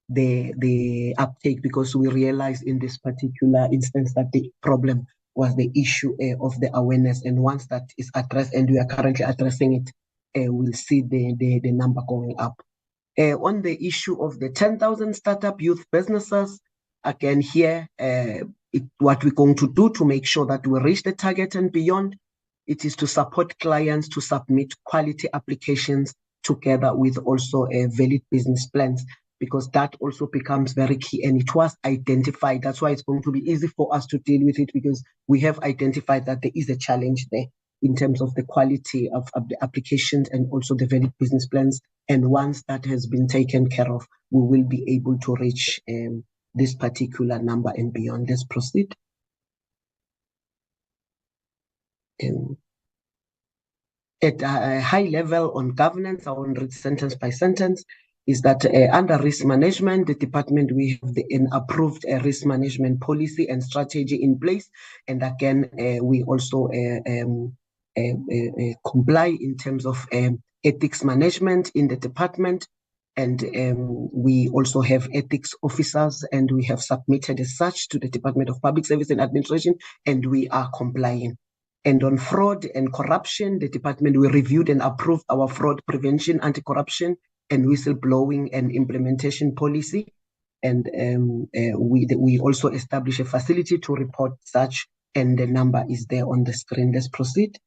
the uptake, because we realized in this particular instance that the problem was the issue of the awareness. And once that is addressed, and we are currently addressing it, we'll see the number going up. On the issue of the 10,000 startup youth businesses, again here, what we're going to do to make sure that we reach the target and beyond, it is to support clients to submit quality applications together with also valid business plans, because that also becomes very key, and it was identified. That's why it's going to be easy for us to deal with it, because we have identified that there is a challenge there in terms of the quality of the applications and also the valid business plans. And once that has been taken care of, we will be able to reach this particular number and beyond. Let's proceed. At a high level on governance, I won't read sentence by sentence, is that under risk management, the department, we have an approved risk management policy and strategy in place. And again, we also comply in terms of ethics management in the department. And we also have ethics officers, and we have submitted as such to the Department of Public Service and Administration, and we are complying. And on fraud and corruption, the department, we reviewed and approved our fraud prevention, anti-corruption, and whistleblowing and implementation policy. And we also established a facility to report such, and the number is there on the screen. Let's proceed.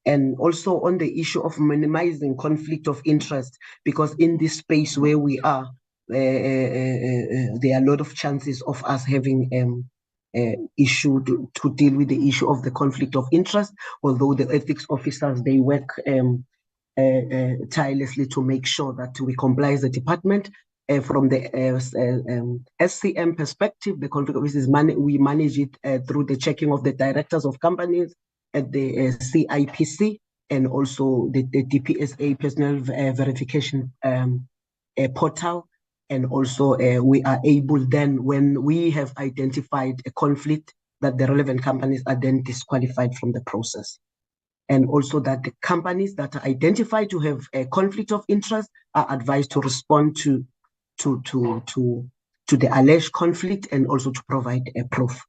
And also on the issue of minimizing conflict of interest, because in this space where we are, there are a lot of chances of us having issue to deal with the issue of the conflict of interest, although the ethics officers, they work tirelessly to make sure that we comply as a department. From the SCM perspective, the conflict of interest we manage it through the checking of the directors of companies at the CIPC, and also the DPSA personal verification portal. And also we are able then, when we have identified a conflict, that the relevant companies are then disqualified from the process. And also that the companies that are identified to have a conflict of interest are advised to respond to the alleged conflict, and also to provide a proof.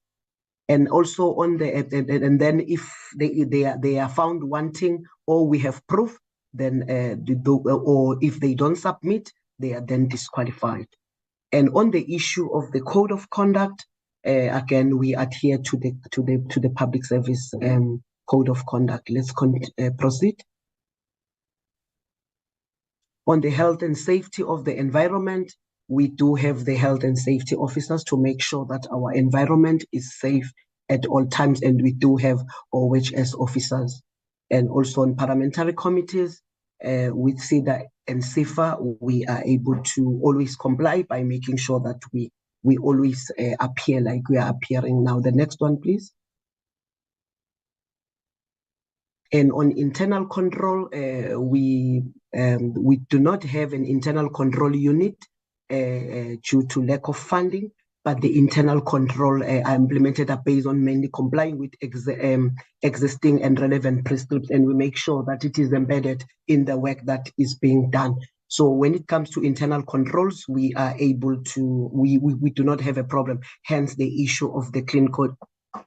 And also on the and then if they are found wanting, or we have proof, then or if they don't submit, they are then disqualified. And on the issue of the code of conduct, again, we adhere to the public service code of conduct. Let's proceed. On the health and safety of the environment, we do have the health and safety officers to make sure that our environment is safe at all times, and we do have OHS officers. And also on parliamentary committees, with SIDA and CIFA, we are able to always comply by making sure that we always appear like we are appearing now. The next one, please. And on internal control, we do not have an internal control unit due to lack of funding, but the internal control are implemented are based on mainly complying with existing and relevant prescripts, and we make sure that it is embedded in the work that is being done. So when it comes to internal controls, we are able to, we do not have a problem, hence the issue of the clean code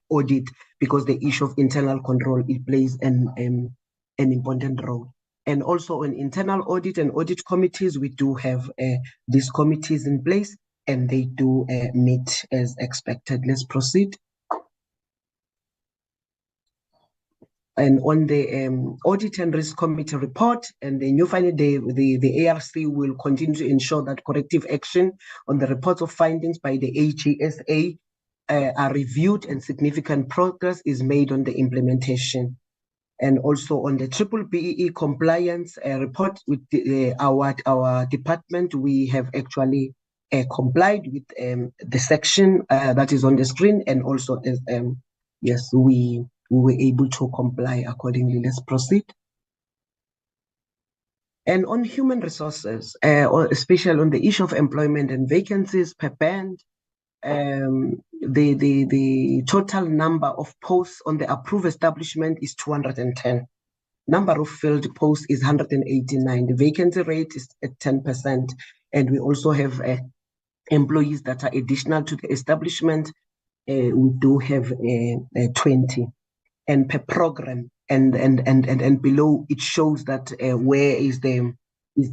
audit, because the issue of internal control, it plays an important role. And also on internal audit and audit committees, we do have these committees in place, and they do meet as expected. Let's proceed. And on the audit and risk committee report and the new finding, the ARC will continue to ensure that corrective action on the reports of findings by the AGSA are reviewed and significant progress is made on the implementation. And also on the BRRR compliance report with our department, we have actually complied with the section that is on the screen, and also yes, we were able to comply accordingly. Let's proceed. And on human resources, especially on the issue of employment and vacancies per band, the total number of posts on the approved establishment is 210. Number of filled posts is 189. The vacancy rate is at 10%. And we also have employees that are additional to the establishment. We do have 20. And per program, and below it shows that where is the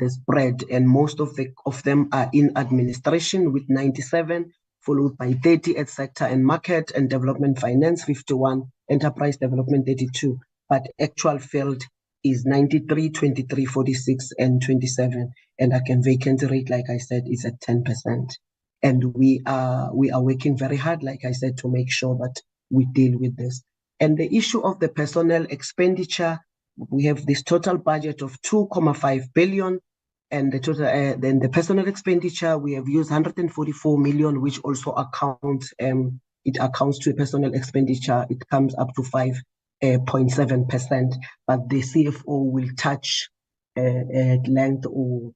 spread, and most of them are in administration with 97, followed by 30 at sector and market and development finance 51, enterprise development 32, but actual field is 93, 23, 46, and 27. And again, vacancy rate, like I said, is at 10%. And we are working very hard, like I said, to make sure that we deal with this. And the issue of the personnel expenditure, we have this total budget of 2.5 billion, and the total then the personnel expenditure, we have used 144 million, which also accounts to a personnel expenditure. It comes up to 5.7%, but the CFO will touch at length or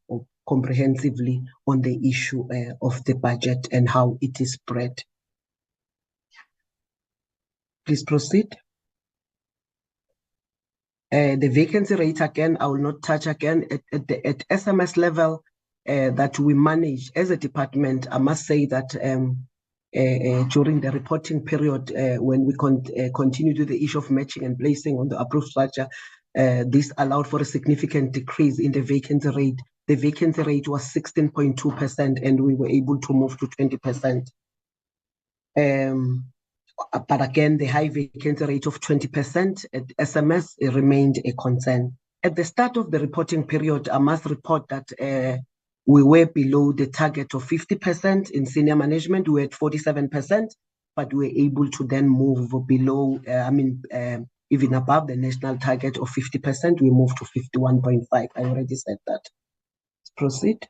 comprehensively on the issue of the budget and how it is spread. Please proceed. The vacancy rate, again, I will not touch again. At SMS level that we manage as a department, I must say that during the reporting period, when we continue to the issue of matching and placing on the approved structure, this allowed for a significant decrease in the vacancy rate. The vacancy rate was 16.2%, and we were able to move to 20%. But again, the high vacancy rate of 20% at SMS remained a concern. At the start of the reporting period, I must report that we were below the target of 50% in senior management. We were at 47%, but we were able to then move below, even above the national target of 50%. We moved to 51.5. I already said that. Let's proceed.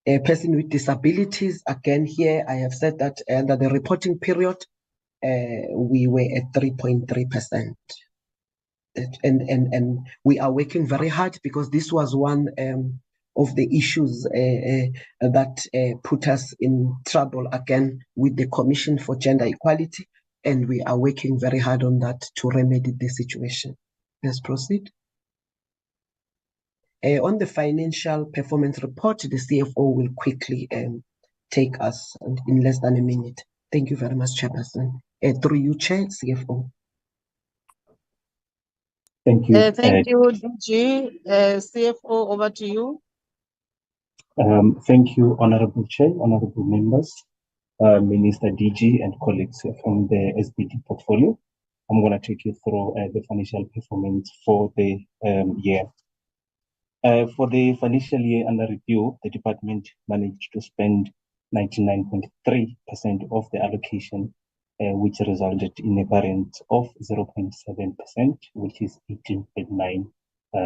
A person with disabilities, again, here I have said that under the reporting period, we were at 3.3%. And we are working very hard, because this was one of the issues that put us in trouble again with the Commission for Gender Equality, and we are working very hard on that to remedy the situation. Let's proceed. On the financial performance report, the CFO will quickly take us in less than a minute. Thank you very much, Chairperson. Through you, Chair, CFO. Thank you. Thank you, DG. CFO, over to you. Thank you, Honorable Chair, Honorable Members, Minister, DG, and colleagues from the SBD portfolio. I'm going to take you through the financial performance for the year. For the financial year under review, the department managed to spend 99.3% of the allocation, which resulted in a variance of 0.7%, which is 18.9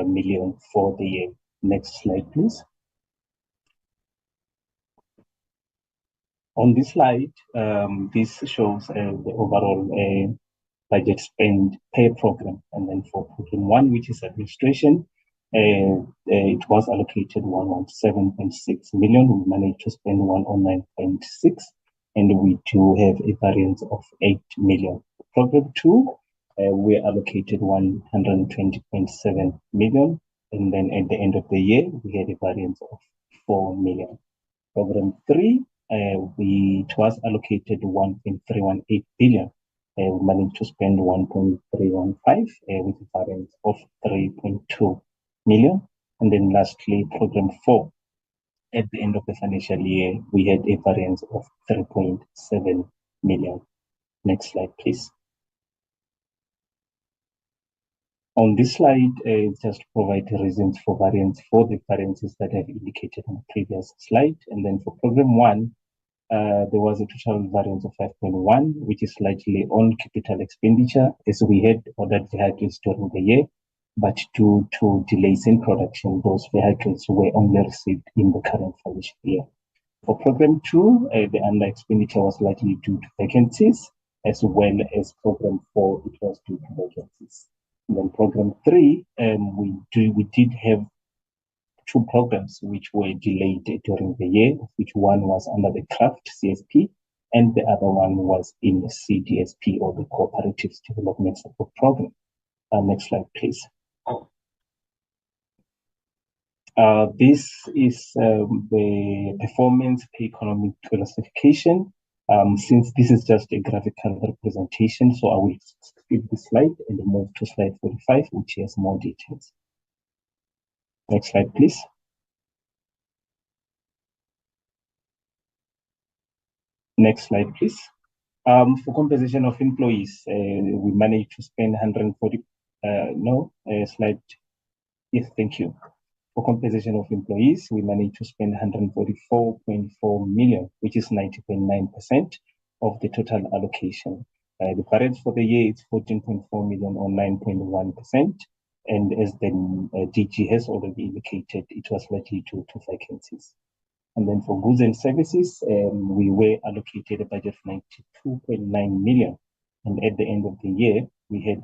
million for the year. Next slide, please. On this slide, this shows the overall budget spend per program. And then for program 1, which is administration, it was allocated 117.6 million. We managed to spend 109.6, and we do have a variance of 8 million. Program 2, we allocated 120.7 million, and then at the end of the year, we had a variance of 4 million. Program 3, it was allocated 1.318 billion. We managed to spend 1.315 with a variance of 3.2 million. And then lastly, program 4, at the end of the financial year, we had a variance of 3.7 million. Next slide, please. On this slide, just provide the reasons for variance for the variances that I've indicated on the previous slide. And then for program 1, there was a total variance of 5.1, which is slightly on capital expenditure, as we had ordered vehicles during the year, but due to delays in production, those vehicles were only received in the current financial year. For program 2, the under expenditure was likely due to vacancies, as well as program 4, it was due to vacancies. And then program 3, we did have 2 programs which were delayed during the year, which one was under the craft CSP, and the other one was in the CDSP, or the Cooperatives Development Support Program. Next slide, please. This is the performance per economic classification. Since this is just a graphical representation, so I will skip this slide and move to slide 45, which has more details. Next slide, please. Next slide, please. For compensation of employees, we managed to spend 140, slide, yes, thank you. For compensation of employees, we managed to spend 144.4 million, which is 90.9% of the total allocation. The variance for the year is 14.4 million, or 9.1%. And as the DG has already indicated, it was likely due to vacancies. And then for goods and services, we were allocated a budget of 92.9 million. And at the end of the year, we had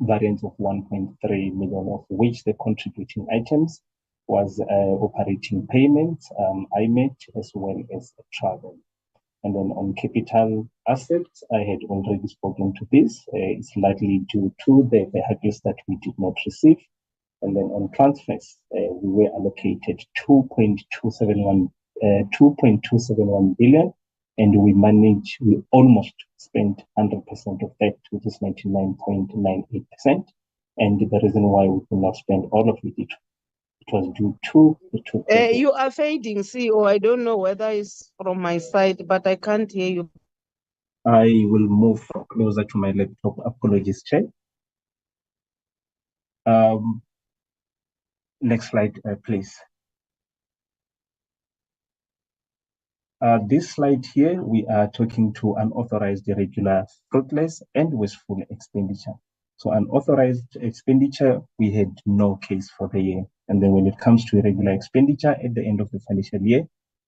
variance of 1.3 million, of which the contributing items was operating payments, IMET, as well as travel. And then on capital assets, I had already spoken to this. It's likely due to the vehicles that we did not receive. And then on transfers, we were allocated 2.271 billion, and we almost spent 100% of that, which is 99.98%. And the reason why we could not spend all of it, it was due to the two. You are fading, CEO. I don't know whether it's from my side, but I can't hear you. I will move closer to my laptop. Apologies, Chair. Next slide, please. This slide here, we are talking to unauthorized, irregular, fruitless, and wasteful expenditure. So unauthorized expenditure, we had no case for the year. And then when it comes to irregular expenditure, at the end of the financial year,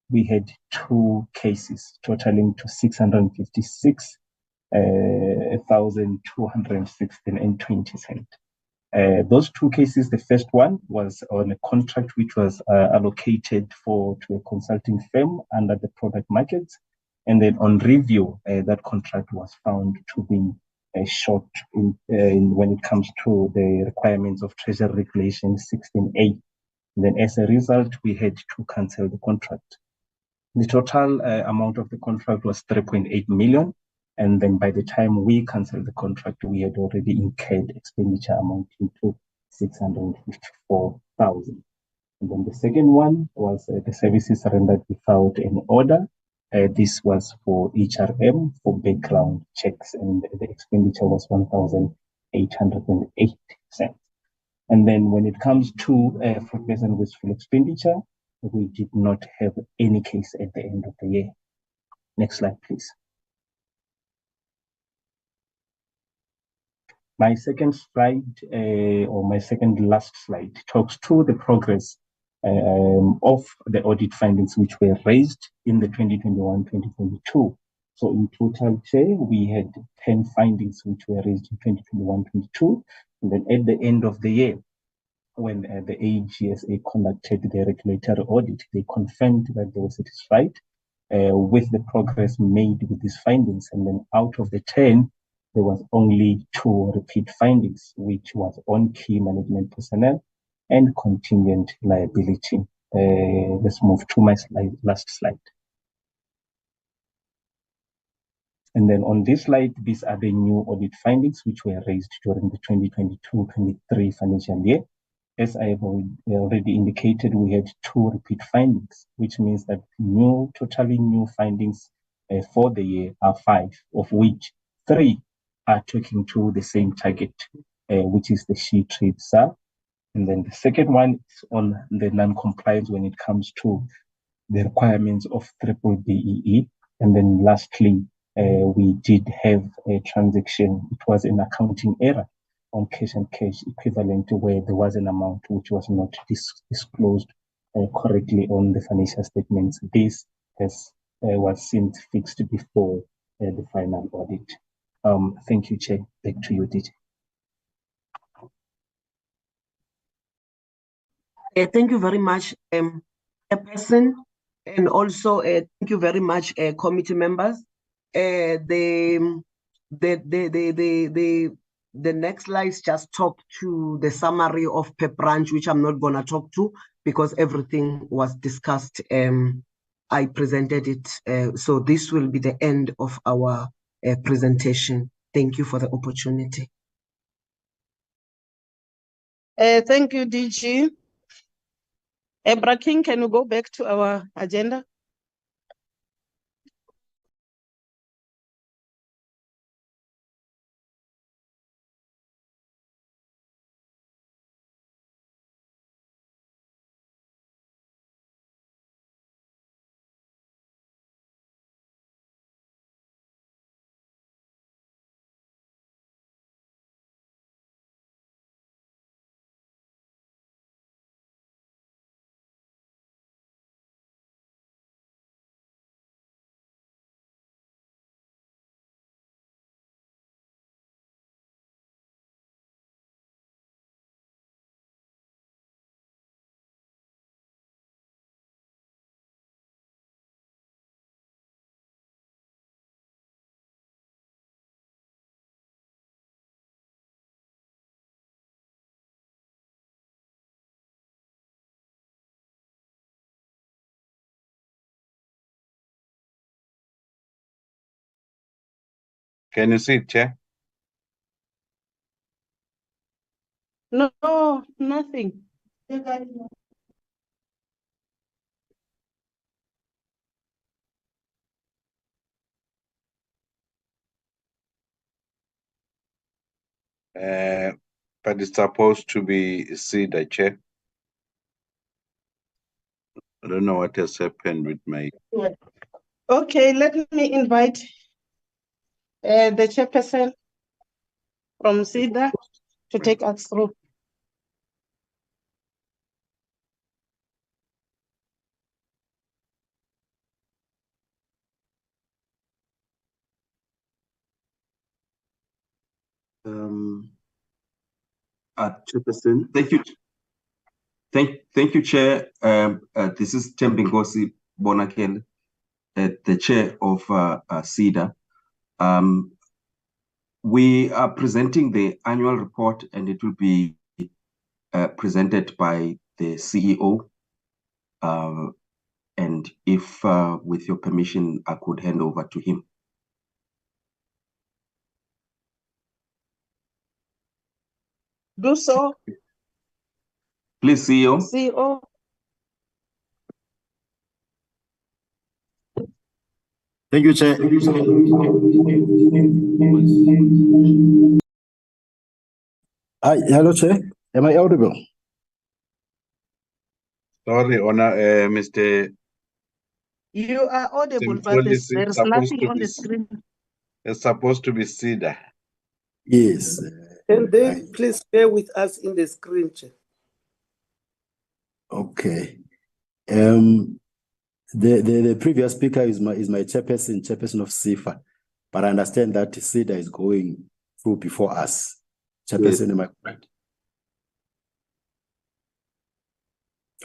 we had 2 cases totaling to 656,216.20 cents. Those 2 cases, the first one was on a contract which was allocated to a consulting firm under the product markets. And then on review, that contract was found to be short when it comes to the requirements of Treasury Regulation 16A. And then as a result, we had to cancel the contract. The total amount of the contract was 3.8 million. And then by the time we canceled the contract, we had already incurred expenditure amounting to 654,000. And then the second one was the services surrendered without an order. This was for HRM, for background checks, and the expenditure was 1,808 cents. And then when it comes to fruitless and wasteful expenditure, we did not have any case at the end of the year. Next slide, please. My second slide, or my second last slide, talks to the progress of the audit findings which were raised in the 2021-2022. So in total, we had 10 findings which were raised in 2021-22. And then at the end of the year, when the AGSA conducted the regulatory audit, they confirmed that they were satisfied with the progress made with these findings. And then out of the 10, there was only 2 repeat findings, which was on key management personnel and contingent liability. Let's move to my last slide. And then on this slide, these are the new audit findings which were raised during the 2022-23 financial year. As I have already indicated, we had 2 repeat findings, which means that totally new findings for the year are 5, of which 3 are talking to the same target, which is the She Trade SAR. And then the second one is on the non-compliance when it comes to the requirements of BRRR. And then lastly, we did have a transaction. It was an accounting error on cash and cash equivalent, where there was an amount which was not disclosed correctly on the financial statements. This was since fixed before the final audit. Thank you, Chair. Back to you, DJ. Thank you very much, Chairperson. And also, thank you very much, committee members. The next slides just talk to the summary per branch, which I'm not gonna talk to because everything was discussed. I presented it. So this will be the end of our presentation. Thank you for the opportunity. Thank you, DG. King, can we go back to our agenda? Can you see it, Chair? No, nothing. But it's supposed to be Sida, Chair. I don't know what has happened with my... Okay, let me invite the chairperson from SIDA to take us through. Chairperson, thank you. Thank you, Chair. This is Tembingosi Bonakel, the Chair of SIDA. We are presenting the annual report, and it will be presented by the CEO. And if, with your permission, I could hand over to him. Do so. Please, CEO. CEO. Thank you, Chair. Hi, hello, Chair. Am I audible? Sorry, Honor, Mr. You are audible, but there's nothing on the screen. It's supposed to be Sida. Yes. Can they please bear with us in the screen, Chair? Okay. The previous speaker is my chairperson of SIFA, but I understand that SIDA is going through before us. Chairperson, am I correct?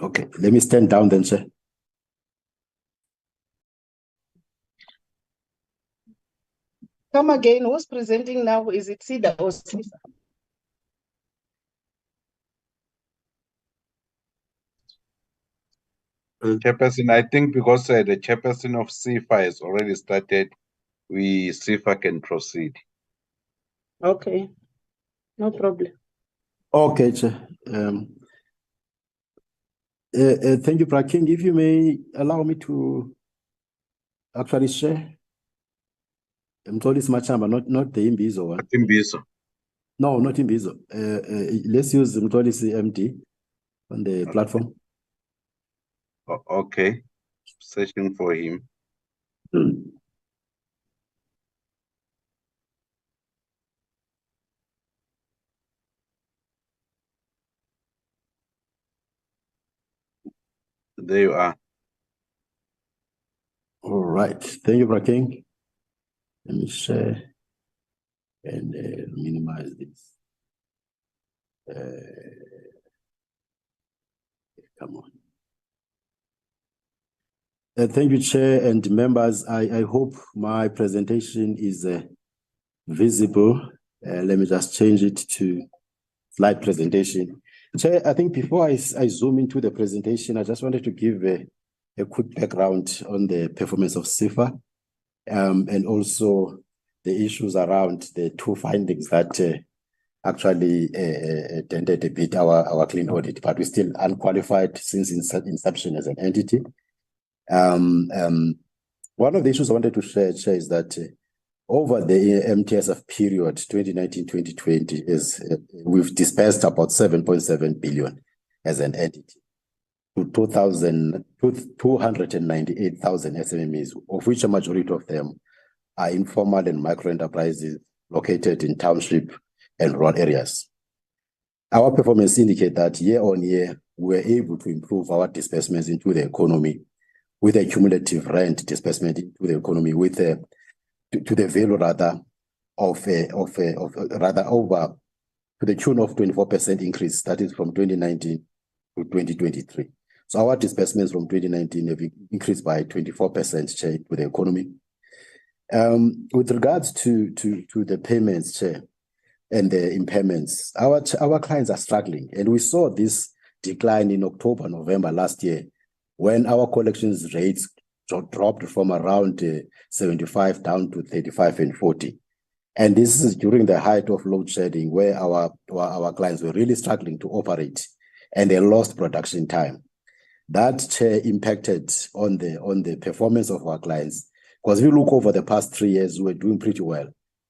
Okay, let me stand down then, Chair. Come again, who's presenting now? Is it SIDA or SIFA? Chairperson, I think because the chairperson of SIFA has already started, SIFA can proceed. Okay, no problem. Okay, Chair. Thank you, King. If you may allow me to actually share. I'm told it's Machamba, not the Imbizo one. Imbizo. No, not Imbizo. Let's use Mtolisi MD on the platform. Okay. Searching for him. There you are. All right. Thank you, King. Let me share and minimize this. Come on. Thank you, Chair and members. I hope my presentation is visible. Let me just change it to slide presentation. Chair, I think before I zoom into the presentation, I just wanted to give a quick background on the performance of CIFA and also the issues around the two findings that actually dented a bit our clean audit, but we're still unqualified since inception as an entity. One of the issues I wanted to share is that over the MTSF period, 2019-2020, we've dispersed about 7.7 billion as an entity to 298,000 SMEs, of which a majority of them are informal and micro enterprises located in township and rural areas. Our performance indicates that year on year, we were able to improve our disbursements into the economy with a cumulative rent disbursement into the economy with to the value rather of rather over to the tune of 24% increase, that is from 2019 to 2023. So our disbursements from 2019 have increased by 24% Chair, to the economy. With regards to the payments, Chair, and the impairments, our clients are struggling, and we saw this decline in October, November last year, when our collections rates dropped from around 75 down to 35 and 40. And this is during the height of load shedding, where our clients were really struggling to operate, and they lost production time. That, Chair, impacted on the performance of our clients. Because if you look over the past 3 years, we were doing pretty well.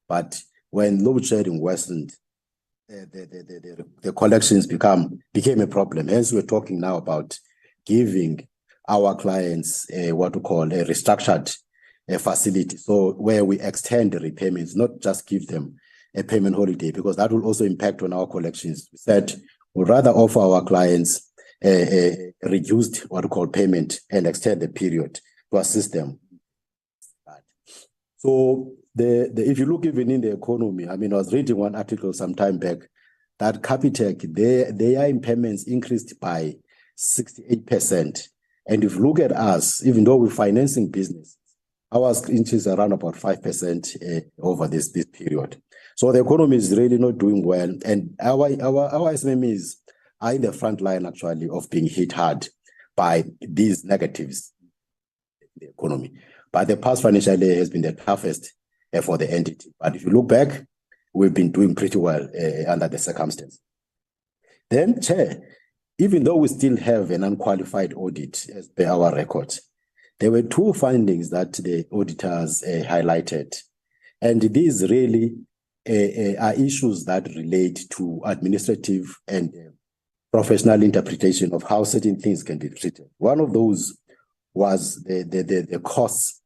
But when load shedding worsened, the collections became a problem. Hence, we're talking now about giving our clients what we call a restructured facility. So where we extend the repayments, not just give them a payment holiday, because that will also impact on our collections. We said we'd rather offer our clients a reduced what we call payment and extend the period to assist them. So if you look even in the economy, I mean, I was reading one article some time back that Capitec, their impairments increased by 68%. And if you look at us, even though we're financing business, ours increased around about 5% over this period. So the economy is really not doing well. And our SMEs are in the front line actually of being hit hard by these negatives in the economy. But the past financial year has been the toughest for the entity. But if you look back, we've been doing pretty well under the circumstances. Then, Chair, even though we still have an unqualified audit as per our records, there were two findings that the auditors highlighted. And these really are issues that relate to administrative and professional interpretation of how certain things can be treated. One of those was the costs.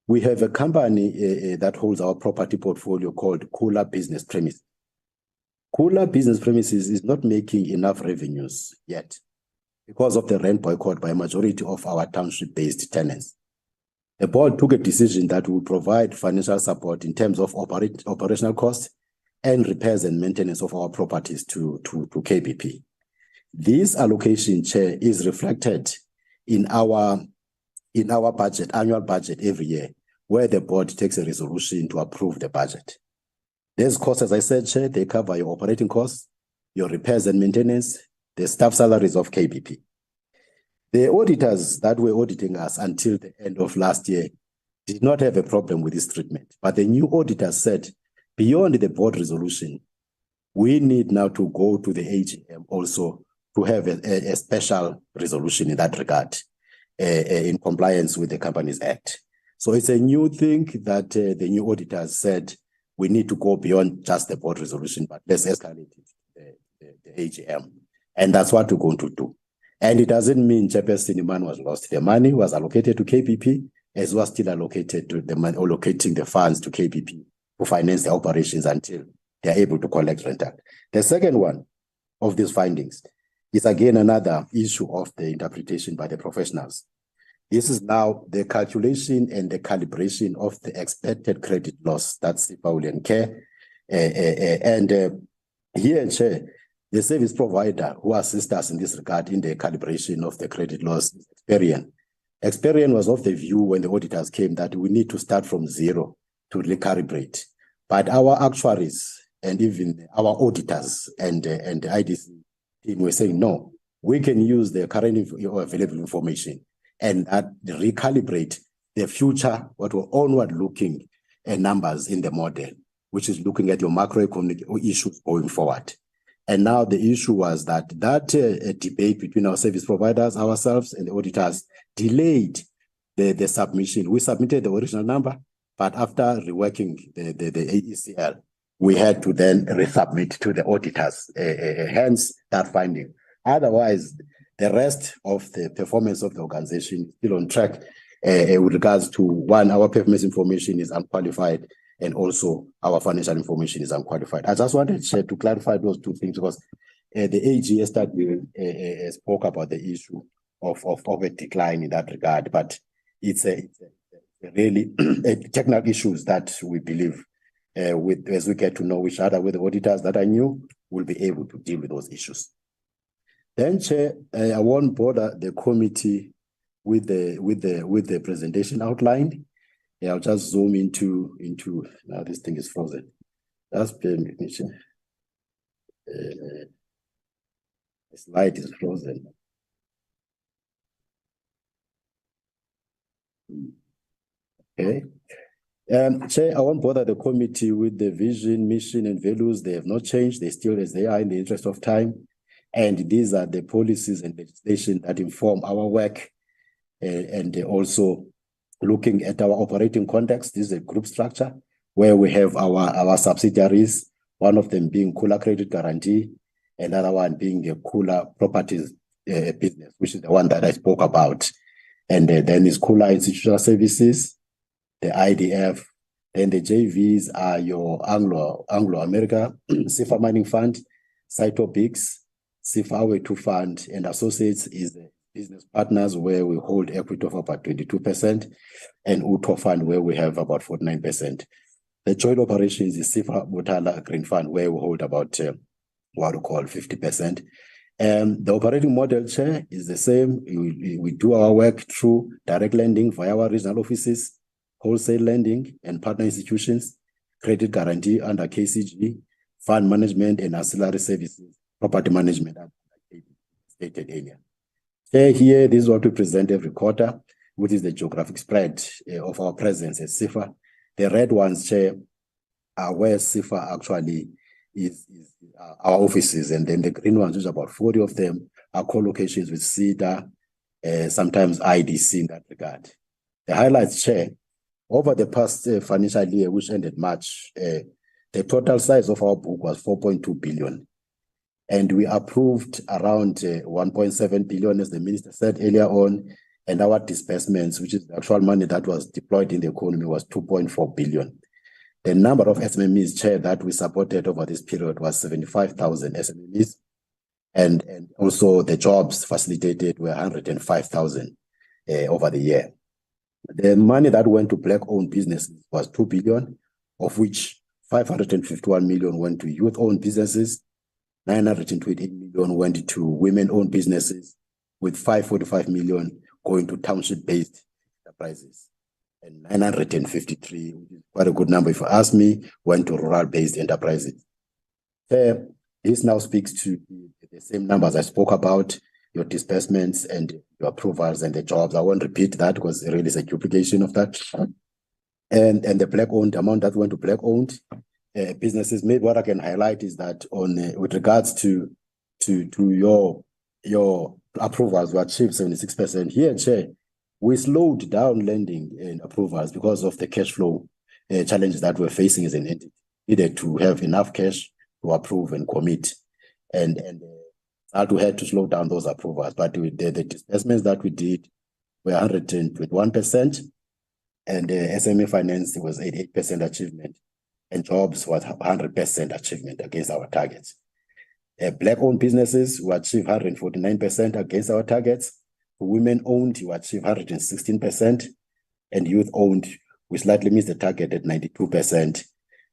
We have a company that holds our property portfolio called Kula Business Premises. Kula Business Premises is not making enough revenues yet because of the rent boycott by a majority of our township-based tenants. The board took a decision that will provide financial support in terms of operational costs and repairs and maintenance of our properties to KBP. This allocation, Chair, is reflected in our budget, annual budget every year, where the board takes a resolution to approve the budget. These costs, as I said, Chair, they cover your operating costs, your repairs and maintenance, the staff salaries of KBP. The auditors that were auditing us until the end of last year did not have a problem with this treatment. But the new auditors said, beyond the board resolution, we need now to go to the AGM also to have a special resolution in that regard, in compliance with the Companies Act. So it's a new thing that the new auditors said we need to go beyond just the board resolution, but let's escalate it to the AGM. And that's what we're going to do. And it doesn't mean Chairperson Iman was lost. The money was allocated to KBP, as was still allocated to the money, allocating the funds to KBP to finance the operations until they're able to collect rental. The second one of these findings is again another issue of the interpretation by the professionals. This is now the calculation and the calibration of the expected credit loss. That's the Paulian care. Here, Chair, the service provider who assists us in this regard in the calibration of the credit loss is Experian. Experian was of the view when the auditors came that we need to start from zero to recalibrate. But our actuaries and even our auditors and the IDC team were saying, no, we can use the current available information and that recalibrate the future, what were onward-looking numbers in the model, which is looking at your macroeconomic issues going forward. And now the issue was that debate between our service providers, ourselves, and the auditors delayed the submission. We submitted the original number, but after reworking the AECL, we had to then resubmit to the auditors, hence that finding. Otherwise, the rest of the performance of the organization is still on track with regards to, one, our performance information is unqualified, and also our financial information is unqualified. I just wanted to clarify those two things because the AG yesterday spoke about the issue of a decline in that regard, but it's a really technical issues that we believe as we get to know each other with the auditors that I knew, we'll be able to deal with those issues. Then, Chair, I won't bother the committee with the presentation outline. Yeah, I'll just zoom into now this thing is frozen. Just bear with me, Chair. The slide is frozen. Okay. Chair, I won't bother the committee with the vision, mission, and values. They have not changed. They still as they are in the interest of time. And these are the policies and legislation that inform our work. And also looking at our operating context, this is a group structure where we have our subsidiaries, one of them being Kula Credit Guarantee, another one being the Kula Properties business, which is the one that I spoke about. And then is Kula Institutional Services, the IDF, then the JVs are your Anglo-America, Sifa Mining Fund, Cytopix, Sifa 2 Fund, and Associates is the business partners where we hold equity of about 22%, and Uto Fund where we have about 49%. The joint operations is Sifa Butala Green Fund where we hold about what we call 50%. The operating model, Chair, is the same. We do our work through direct lending via our regional offices, wholesale lending and partner institutions, credit guarantee under KCG, fund management and ancillary services, property management at stated area. Here, this is what we present every quarter, which is the geographic spread of our presence at Sifa. The red ones, Chair, are where Sifa actually is our offices, and then the green ones, which is about 40 of them, are co-locations with CEDA, sometimes IDC in that regard. The highlights, Chair, over the past financial year, which ended March, the total size of our book was 4.2 billion. And we approved around 1.7 billion, as the minister said earlier on, and our disbursements, which is the actual money that was deployed in the economy, was 2.4 billion. The number of SMMEs, Chair, that we supported over this period was 75,000 SMMEs, and also the jobs facilitated were 105,000 over the year. The money that went to black-owned businesses was 2 billion, of which 551 million went to youth-owned businesses, 928 million went to women-owned businesses, with 545 million going to township-based enterprises, and 953, which is quite a good number if you ask me, went to rural-based enterprises. This now speaks to the same numbers I spoke about, your disbursements and your approvals and the jobs. I won't repeat that because it really is a duplication of that. And the black-owned amount that went to black-owned businesses. Maybe what I can highlight is that with regards to your approvals, we achieved 76%. Here, Chair, we slowed down lending and approvals because of the cash flow challenges that we're facing as an entity. Needed to have enough cash to approve and commit, and we had to slow down those approvals. But the disbursements that we did were 121%, and SME finance was 88% achievement, and jobs was 100% achievement against our targets. Black-owned businesses, we achieved 149% against our targets. Women-owned, we achieved 116%, and youth-owned, we slightly missed the target at 92%.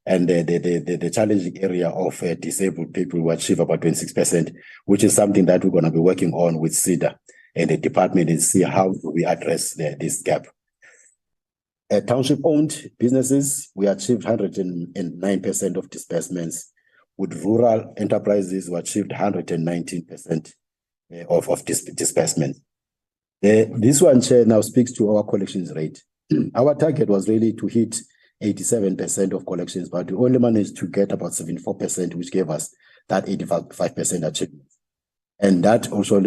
And the challenging area of disabled people, we achieve about 26%, which is something that we're going to be working on with CEDA and the department and see how we address this gap. Township-owned businesses, we achieved 109% of disbursements. With rural enterprises, we achieved 119% of disbursement. This one, Chair, now speaks to our collections rate. Our target was really to hit 87% of collections, but we only managed to get about 74%, which gave us that 85% achievement. And that also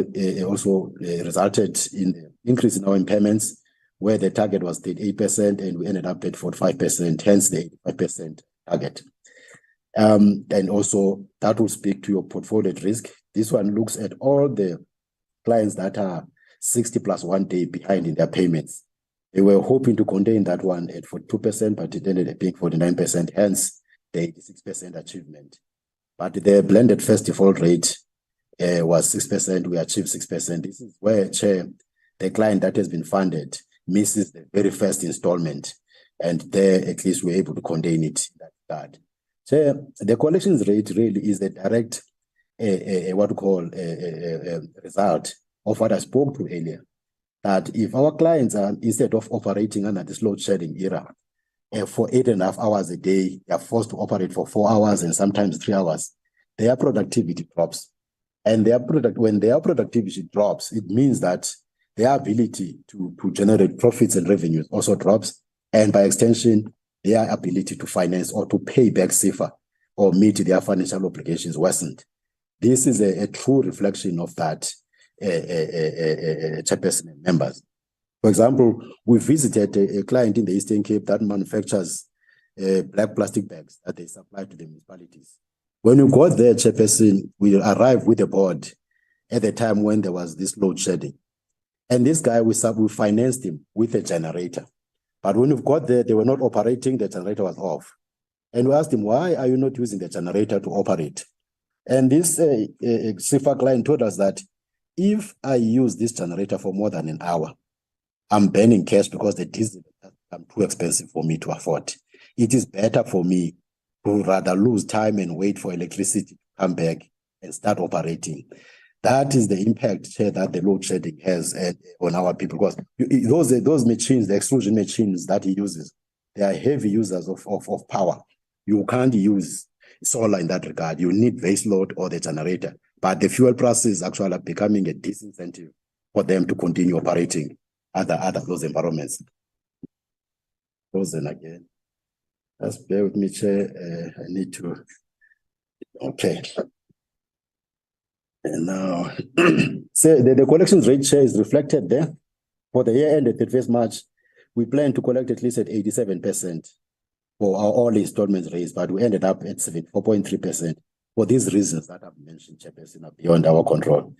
resulted in an increase in our impairments, where the target was 38% and we ended up at 45%, hence the 85% target. And also that will speak to your portfolio at risk. This one looks at all the clients that are 60 plus 1 day behind in their payments. They were hoping to contain that one at 42%, but it ended up being 49%, hence the 86% achievement. But the blended first default rate was 6%, we achieved 6%. This is where, Chair, the client that has been funded misses the very first installment, and there at least we're able to contain it in that regard. Chair, the collections rate really is a direct, what we call a result of what I spoke to earlier, that if our clients are, instead of operating under this load shedding era, for 8.5 hours a day, they are forced to operate for 4 hours and sometimes 3 hours, their productivity drops. And when their productivity drops, it means that their ability to generate profits and revenues also drops, and by extension, their ability to finance or to pay back safer or meet their financial obligations worsened. This is a true reflection of that, chairperson and members. For example, we visited a client in the Eastern Cape that manufactures black plastic bags that they supply to the municipalities. When we got there, chairperson, we arrived with the board at the time when there was this load shedding. And this guy, we financed him with a generator. But when we got there, they were not operating, the generator was off. And we asked him, why are you not using the generator to operate? And this CIFA client told us that if I use this generator for more than an hour, I'm burning cash because the diesel has become too expensive for me to afford. It is better for me to rather lose time and wait for electricity to come back and start operating. That is the impact, Chair, that the load shedding has on our people, because those machines, the extrusion machines that he uses, they are heavy users of power. You can't use solar in that regard. You need base load or the generator. But the fuel price is actually becoming a disincentive for them to continue operating other those environments. Frozen again. Just bear with me, Chair. I need to. Okay. And now, so the collections rate, Chair, is reflected there. For the year ended 31st March, we plan to collect at least at 87% for our all installments raised, but we ended up at 74.3%. For these reasons that I've mentioned, Chairperson, are beyond our control.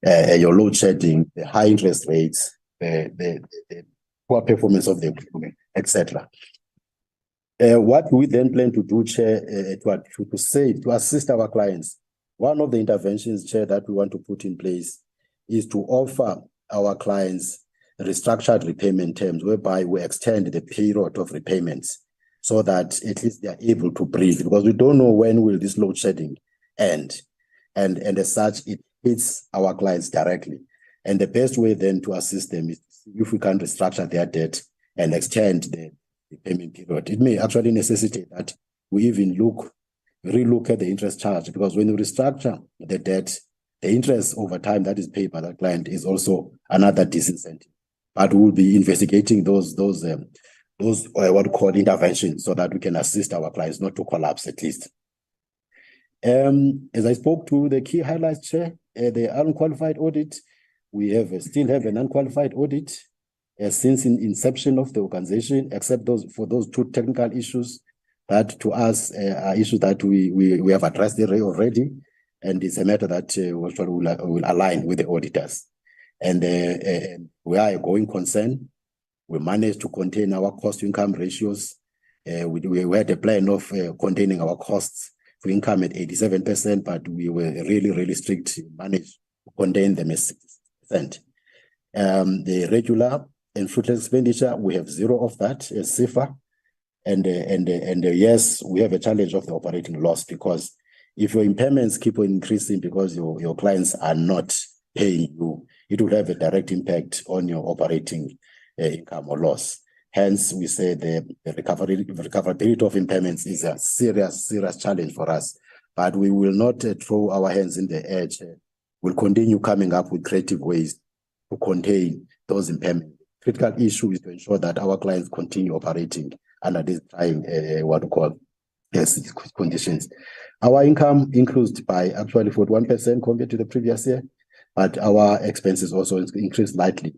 Your load shedding, the high interest rates, the poor performance of the economy, etc. What we then plan to do, Chair, to assist our clients. One of the interventions, Chair, that we want to put in place is to offer our clients restructured repayment terms, whereby we extend the period of repayments so that at least they are able to breathe, because we don't know when will this load shedding end. And as such, it hits our clients directly. And the best way then to assist them is if we can restructure their debt and extend the payment period. It may actually necessitate that we even relook at the interest charge, because when you restructure the debt, the interest over time that is paid by the client is also another disincentive. But we'll be investigating those what we call interventions so that we can assist our clients not to collapse at least. As I spoke to the key highlights, Chair, the unqualified audit, we still have an unqualified audit since inception of the organization, except for those two technical issues that to us are issues that we have addressed already, and it's a matter that will align with the auditors. And we are a going concern. We managed to contain our cost-to-income ratios. We had a plan of containing our costs to income at 87%, but we were really, really strict to manage to contain them at 6%. The regular and fruitless expenditure, we have zero of that as CIFA. And yes, we have a challenge of the operating loss, because if your impairments keep on increasing because your clients are not paying you, it will have a direct impact on your operating income or loss. Hence, we say the recoverability of impairments is a serious challenge for us. But we will not throw our hands in the air. We'll continue coming up with creative ways to contain those impairments. Critical issue is to ensure that our clients continue operating under these trying conditions. Our income increased by actually 41% compared to the previous year, but our expenses also increased slightly.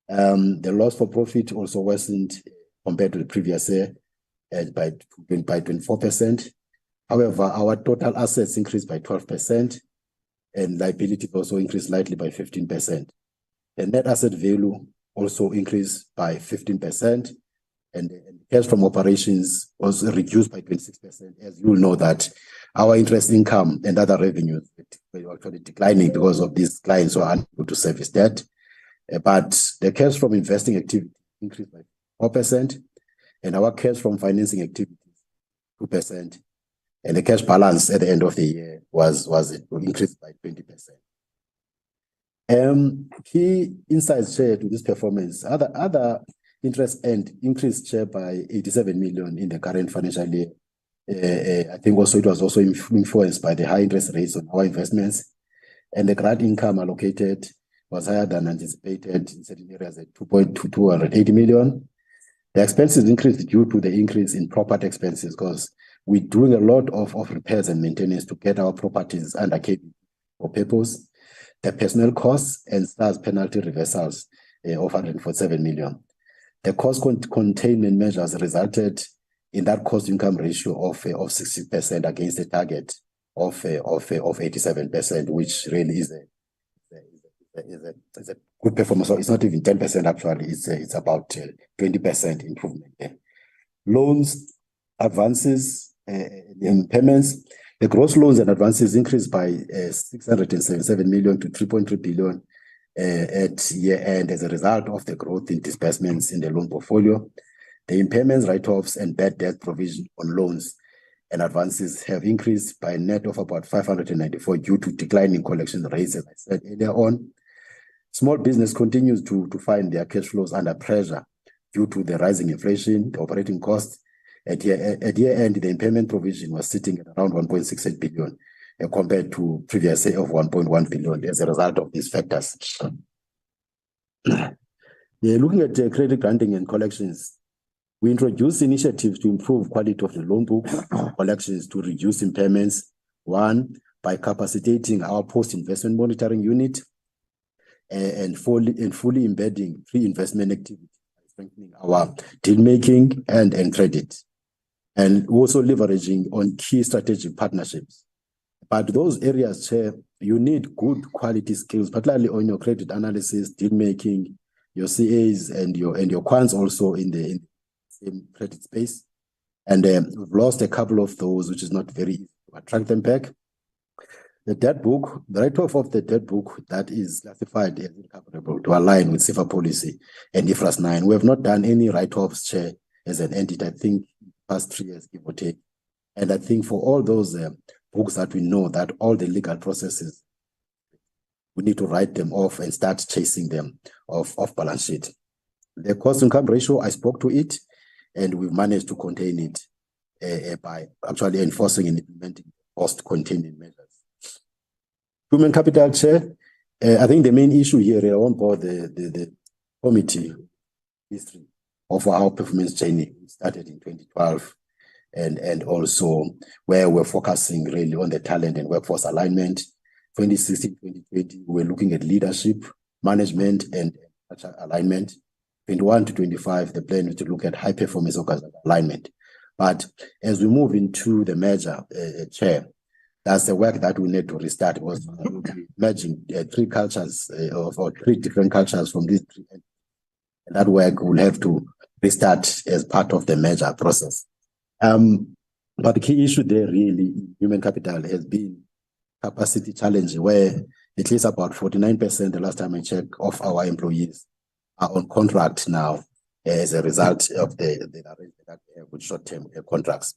The loss for profit also worsened compared to the previous year by 24%. However, our total assets increased by 12% and liability also increased slightly by 15%. The net asset value also increased by 15%, and cash from operations was reduced by 26%. As you know that our interest income and other revenues were actually declining because of these clients who are unable to service debt. But the cash from investing activity increased by 4%, and our cash from financing activities 2%, and the cash balance at the end of the year was increased by 20%. Key insights shared to this performance. Other interest earned increased share by 87 million in the current financial year. I think also it was also influenced by the high interest rates on our investments, and the grant income allocated was higher than anticipated in certain areas at 280 million. The expenses increased due to the increase in property expenses because we're doing a lot of repairs and maintenance to get our properties under KP for purpose. The personnel costs and SARS penalty reversals of 147 million. The cost containment measures resulted in that cost-income ratio of 60% against the target of 87%, which really is a good performance. So it's not even 10% actually. It's about 20% improvement there. Loans, advances, and payments. The gross loans and advances increased by 677 million to 3.3 billion at year end as a result of the growth in disbursements in the loan portfolio. The impairments, write-offs, and bad debt provision on loans and advances have increased by a net of about 594 due to declining collection rates, as I said earlier on. Small business continues to find their cash flows under pressure due to the rising inflation, the operating costs. At year end, the impairment provision was sitting at around 1.68 billion compared to previous year of 1.1 billion as a result of these factors. Looking at credit granting and collections, we introduced initiatives to improve quality of the loan book, collections to reduce impairments. One, by capacitating our post-investment monitoring unit and fully embedding pre-investment activity, strengthening our deal making and credit, and also leveraging on key strategic partnerships. But those areas, Chair, you need good quality skills, particularly on your credit analysis, deal making, your CAs and your quants also in the same credit space. And we've lost a couple of those, which is not very easy to attract them back. The debt book, the write-off of the debt book that is classified as recoverable to align with CIFA policy and IFRS 9. We have not done any write-offs, Chair, as an entity, I think, past 3 years, give or take. And I think for all those books that we know that all the legal processes, we need to write them off and start chasing them off balance sheet. The cost-income ratio, I spoke to it, and we've managed to contain it by actually enforcing and implementing cost-containing measures. Human capital, Chair, I think the main issue here, I won't bore the committee history of our performance journey. We started in 2012, and also where we're focusing really on the talent and workforce alignment. 2016, 2020, we're looking at leadership, management, and alignment. 21 to 25, the plan is to look at high performance alignment. But as we move into the merger, Chair, that's the work that we need to restart. Was merging 3 cultures or 3 different cultures from these 3. And that work will have to restart as part of the merger process. But the key issue there really in human capital has been capacity challenge, where at least about 49%, the last time I checked, of our employees are on contract now as a result of the arrangement with short-term contracts.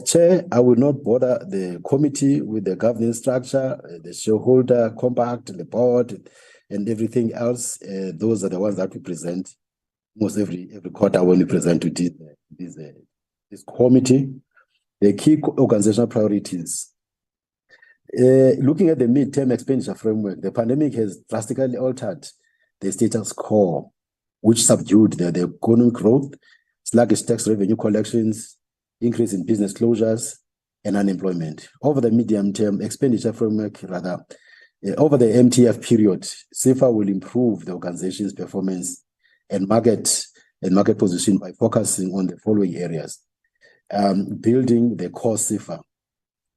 Chair, I will not bother the committee with the governance structure, the shareholder compact, the board, and everything else. Those are the ones that we present almost every quarter when we present to this committee. The key organizational priorities. Looking at the midterm expenditure framework, the pandemic has drastically altered the status quo, which subdued the economic growth, sluggish tax revenue collections, increase in business closures, and unemployment. Over the medium-term expenditure framework, over the MTF period, CIFA will improve the organization's performance and market position by focusing on the following areas. Building the core CIFA.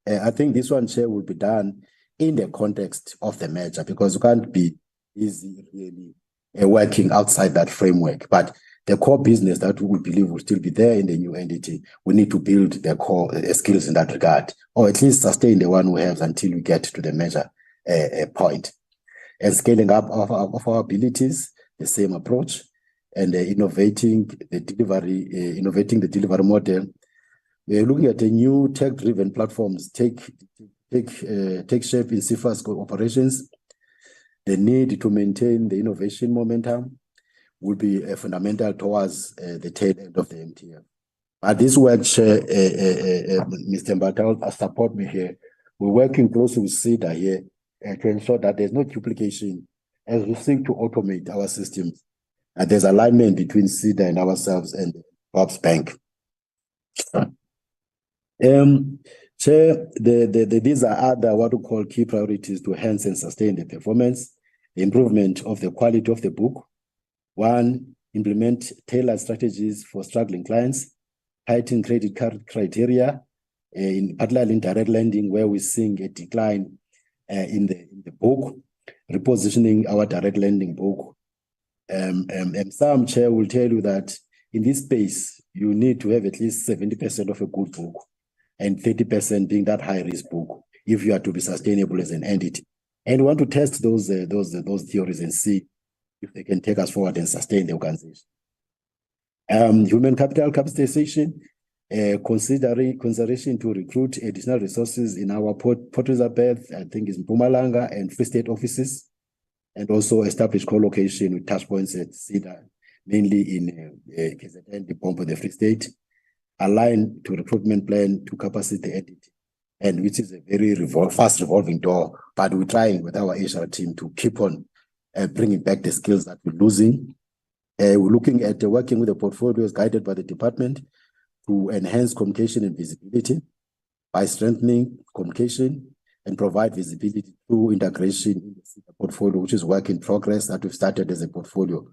I think this one, Chair, will be done in the context of the merger, because you can't be easy really working outside that framework. But the core business that we believe will still be there in the new entity, we need to build the core skills in that regard, or at least sustain the one we have until we get to the merger point. And scaling up of our abilities, the same approach, and innovating the delivery model. We're looking at the new tech-driven platforms take shape in CIFA's operations. The need to maintain the innovation momentum will be fundamental towards the tail end of the MTF. At this work, Mr. Mbatha, support me here. We're working closely with SIDA here to ensure that there's no duplication as we seek to automate our systems. And there's alignment between SIDA and ourselves and Bob's Bank. Chair, these are other what we call key priorities to enhance and sustain the performance, the improvement of the quality of the book. One, implement tailored strategies for struggling clients, tighten credit card criteria, particularly in direct lending, where we're seeing a decline in the book, repositioning our direct lending book. And some, Chair, will tell you that in this space, you need to have at least 70% of a good book and 30% being that high-risk book if you are to be sustainable as an entity. And we want to test those theories and see if they can take us forward and sustain the organization. Human capital capitalization, consideration to recruit additional resources in our Port Elizabeth, I think is Mpumalanga and Free State offices, and also establish co-location with touch points at SIDA, mainly in KZN, the Pompo, the Free State, align to recruitment plan to capacity entity, and which is a very fast revolving door, but we're trying with our HR team to keep on bringing back the skills that we're losing. We're looking at working with the portfolios guided by the department to enhance communication and visibility by strengthening communication and provide visibility through integration in the portfolio, which is work in progress that we've started as a portfolio.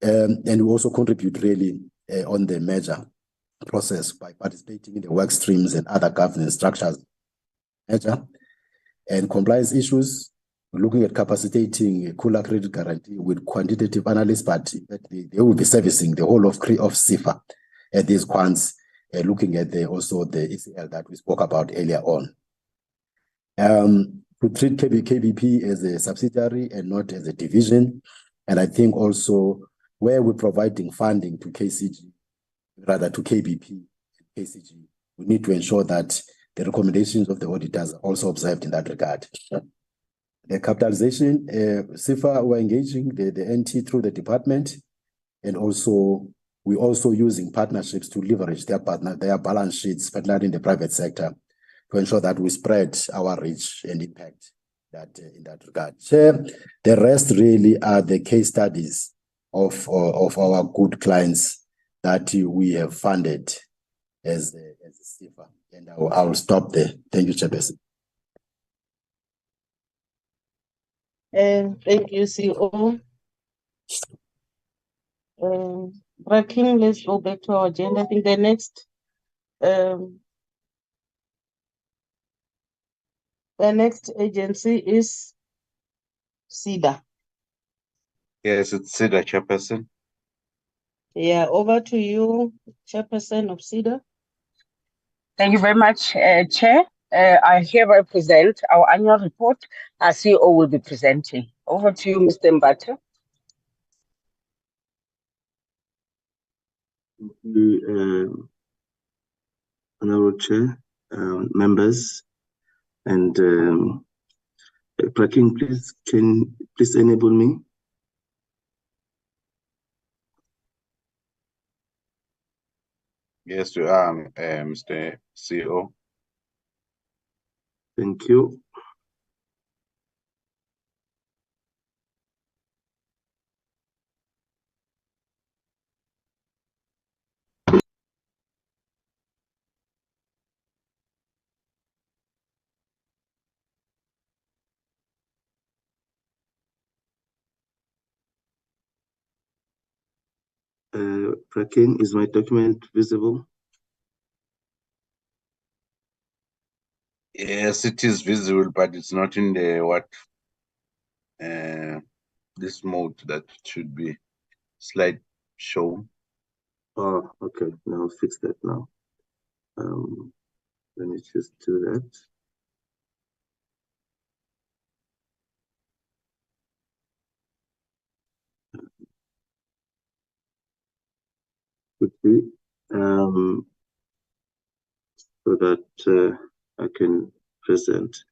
And we also contribute really on the merger process by participating in the work streams and other governance structures. Merger and compliance issues, we're looking at capacitating a cooler credit guarantee with quantitative analysts, but they will be servicing the whole of CIFA at these quants, looking at also the ECL that we spoke about earlier on. To treat KBP as a subsidiary and not as a division. And I think also where we're providing funding to KCG, rather to KBP and KCG, we need to ensure that the recommendations of the auditors are also observed in that regard. The capitalization, CIFA, we're engaging the NT through the department, and also we're also using partnerships to leverage their balance sheets, particularly in the private sector, to ensure that we spread our reach and impact in that regard. Chair, the rest really are the case studies of our good clients that we have funded as CIFA. And I will stop there. Thank you, Chairperson. Thank you, CEO. Rakim, let's go back to our agenda. I think the next agency is SIDA. Yes, it's SIDA, Chairperson. Yeah, over to you, Chairperson of SIDA. Thank you very much, Chair. I hereby present our annual report. Our CEO will be presenting. Over to you, Mr. Mbatha. Honorable Chair, members, and Praking, please, please enable me? Yes, you are, Mr. CEO. Thank you. Praking, is my document visible? Yes, it is visible, but it's not in the this mode that should be slide show. Oh, okay. Now I'll fix that now. Let me just do that. Quickly, so that I can present.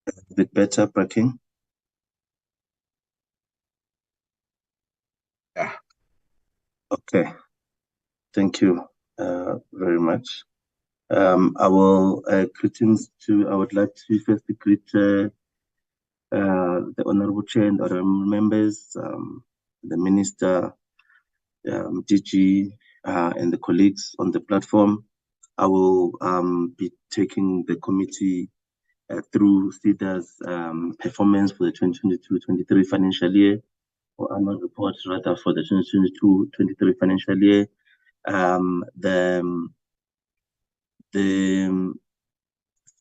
A bit better, Praking? Yeah. Okay. Thank you very much. I will greetings to. I would like to first greet the Honorable Chair and other members, the Minister, DG, and the colleagues on the platform. I will be taking the committee through SEDA's performance for the 2022-23 financial year, or annual report rather for the 2022-23 financial year.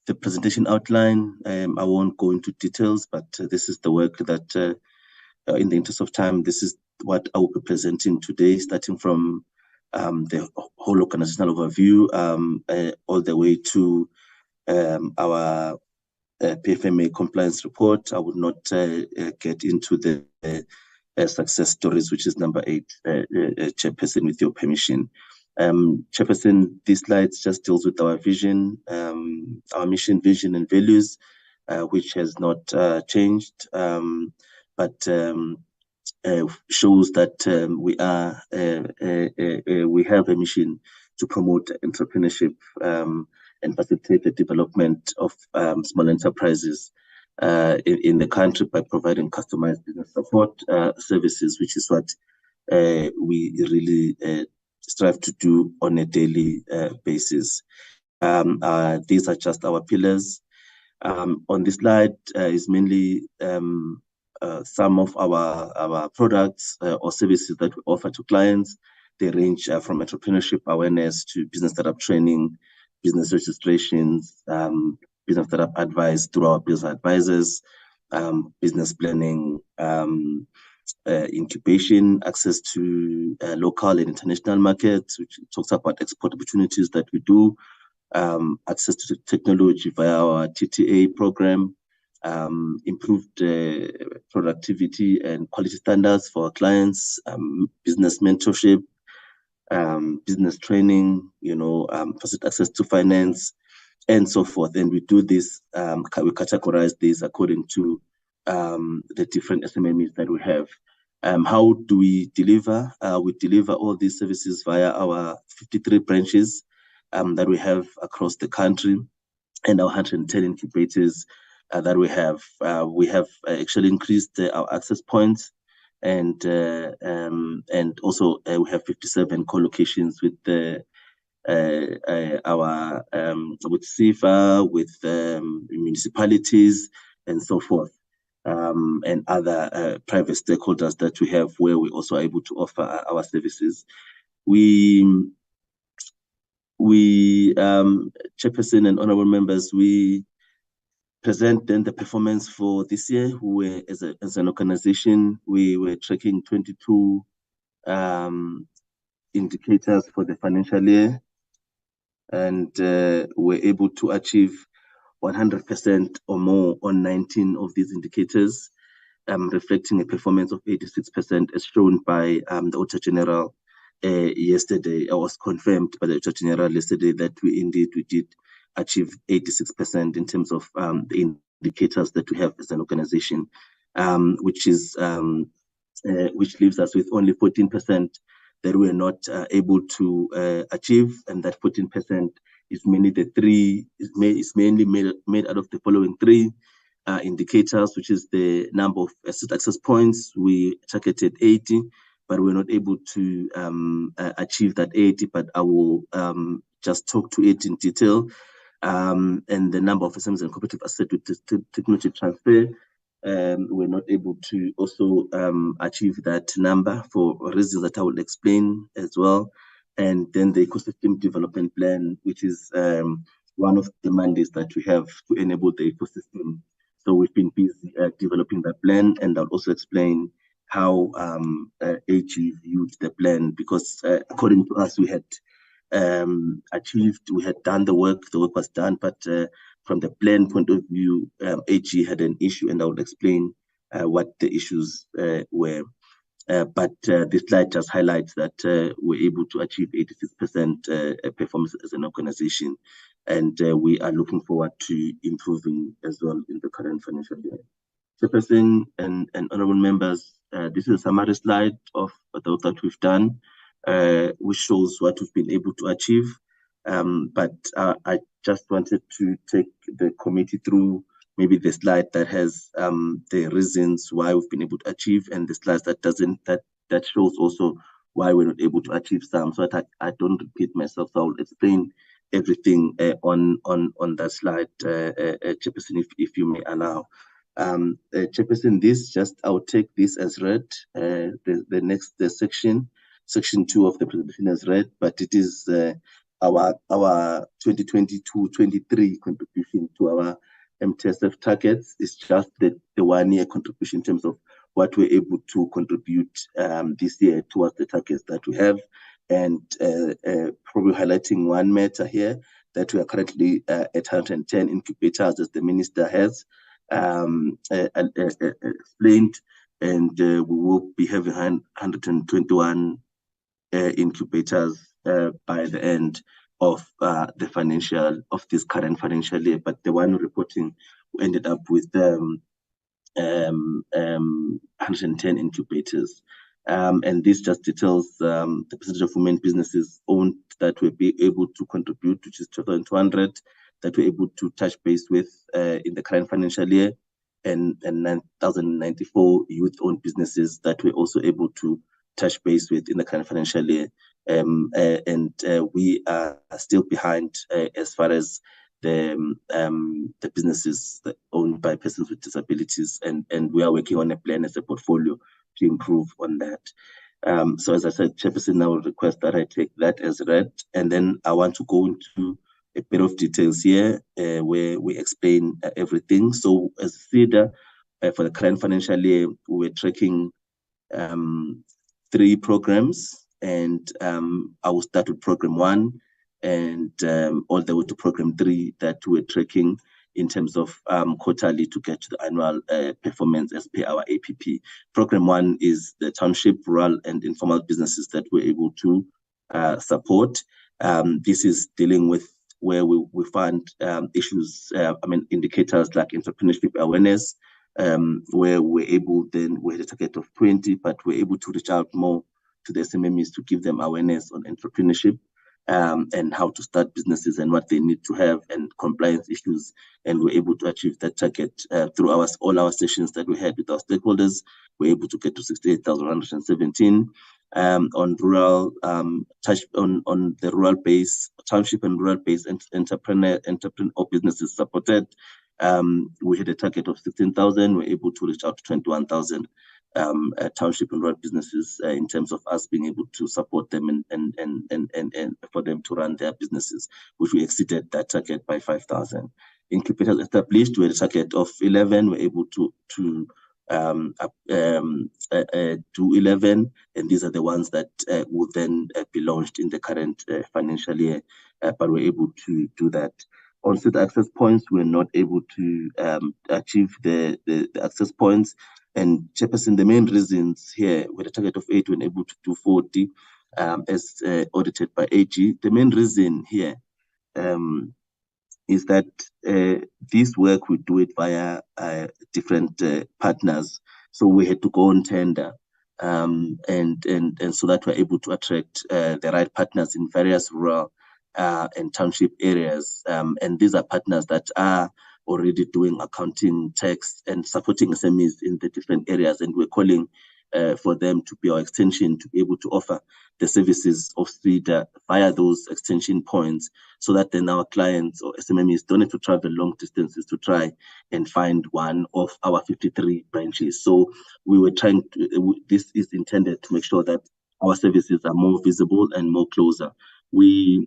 The presentation outline, I won't go into details, but this is the work that, in the interest of time, this is what I will be presenting today, starting from the whole organizational overview all the way to our PFMA compliance report. I would not get into the success stories, which is number 8, Chairperson, with your permission. Chairperson, these slides just deals with our vision, our mission, vision, and values, which has not changed, but shows that we have a mission to promote entrepreneurship and facilitate the development of small enterprises in the country by providing customized business support services, which is what we really strive to do on a daily basis. These are just our pillars. On this slide is mainly some of our products or services that we offer to clients. They range from entrepreneurship awareness to business startup training, business registrations, business startup advice through our business advisors, business planning, incubation, access to local and international markets, which talks about export opportunities that we do, access to technology via our TTA program, improved productivity and quality standards for our clients, business mentorship, business training, facilitate access to finance, and so forth. And we do this, we categorize these according to the different SMMEs that we have. How do we deliver? We deliver all these services via our 53 branches that we have across the country and our 110 incubators that we have. We have actually increased our access points, and also we have 57 co-locations with with SIFA, with municipalities, and so forth, and other private stakeholders that we have, where we also are able to offer our services. We We, Chairperson and honorable members, we present then the performance for this year. We were, as an organization, we were tracking 22 indicators for the financial year, and were able to achieve 100% or more on 19 of these indicators, reflecting a performance of 86% as shown by the Auditor General yesterday. It was confirmed by the Auditor General yesterday that we did achieve 86% in terms of the indicators that we have as an organization, which leaves us with only 14% that we are not able to achieve, and that 14% is mainly made out of the following three indicators, which is the number of asset access points. We targeted 80, but we're not able to achieve that 80, but I will just talk to it in detail. And the number of SMEs and cooperative assets with technology transfer, we're not able to also achieve that number for reasons that I will explain as well. And then the ecosystem development plan, which is one of the mandates that we have to enable the ecosystem. So we've been busy developing that plan, and I'll also explain how AG viewed the plan, because according to us, we had we had done the work was done, but from the plan point of view, AG had an issue, and I will explain what the issues were. But this slide just highlights that we're able to achieve 86% performance as an organization, and we are looking forward to improving as well in the current financial year. Chairperson and honorable members, this is a summary slide of the that we've done, which shows what we've been able to achieve. But I just wanted to take the committee through maybe the slide that has the reasons why we've been able to achieve, and the slides that shows also why we're not able to achieve some, so that I don't repeat myself. So I'll explain everything on that slide, Chairperson, if you may allow. Chairperson, I'll take this as read. The next section 2 of the presentation as read, but it is our 2022-23 contribution to our MTSF targets. Is just the 1 year contribution in terms of what we're able to contribute this year towards the targets that we have, and probably highlighting one matter here, that we are currently at 110 incubators, as the minister has explained, and we will be having 121 incubators by the end of this current financial year. But the one reporting, we ended up with 110 incubators. And this just details the percentage of women businesses owned that will be able to contribute, which is 2,200, that we're able to touch base with in the current financial year, and 9,094 youth-owned businesses that we're also able to touch base with in the current financial year. And we are still behind as far as the businesses that owned by persons with disabilities, and we are working on a plan as a portfolio to improve on that. So as I said, Chairperson, now will request that I take that as read, and then I want to go into a bit of details here where we explain everything. So as CEDA, for the current financial year, we're tracking 3 programs, and I will start with program 1 and all the way to program 3 that we're tracking in terms of quarterly to get to the annual performance as per our APP. Program 1 is the township, rural and informal businesses that we're able to support. This is dealing with where we find issues, indicators like entrepreneurship awareness, where we had a target of 20, but we're able to reach out more to the SMMEs to give them awareness on entrepreneurship and how to start businesses and what they need to have, and compliance issues. And we're able to achieve that target through all our sessions that we had with our stakeholders. We're able to get to 68,117 on rural on the rural base, township and rural base entrepreneur businesses supported. We had a target of 16,000. We're able to reach out to 21,000. township and rural businesses in terms of us being able to support them and for them to run their businesses, which we exceeded that target by 5,000. Incubators established, we had a target of 11. We're able to do 11, and these are the ones that will then be launched in the current financial year, but we're able to do that. On set access points, we're not able to achieve the access points. And Chairperson, the main reasons here, with a target of 8, we're able to do 40 as audited by AG. The main reason here is that this work, we do it via different partners. So we had to go on tender, and so that we're able to attract the right partners in various rural and township areas. And these are partners that are already doing accounting, tax, and supporting SMEs in the different areas. And we're calling for them to be our extension, to be able to offer the services of SEDA via those extension points, so that then our clients or SMEs don't have to travel long distances to try and find one of our 53 branches. So we were trying to, this is intended to make sure that our services are more visible and more closer. We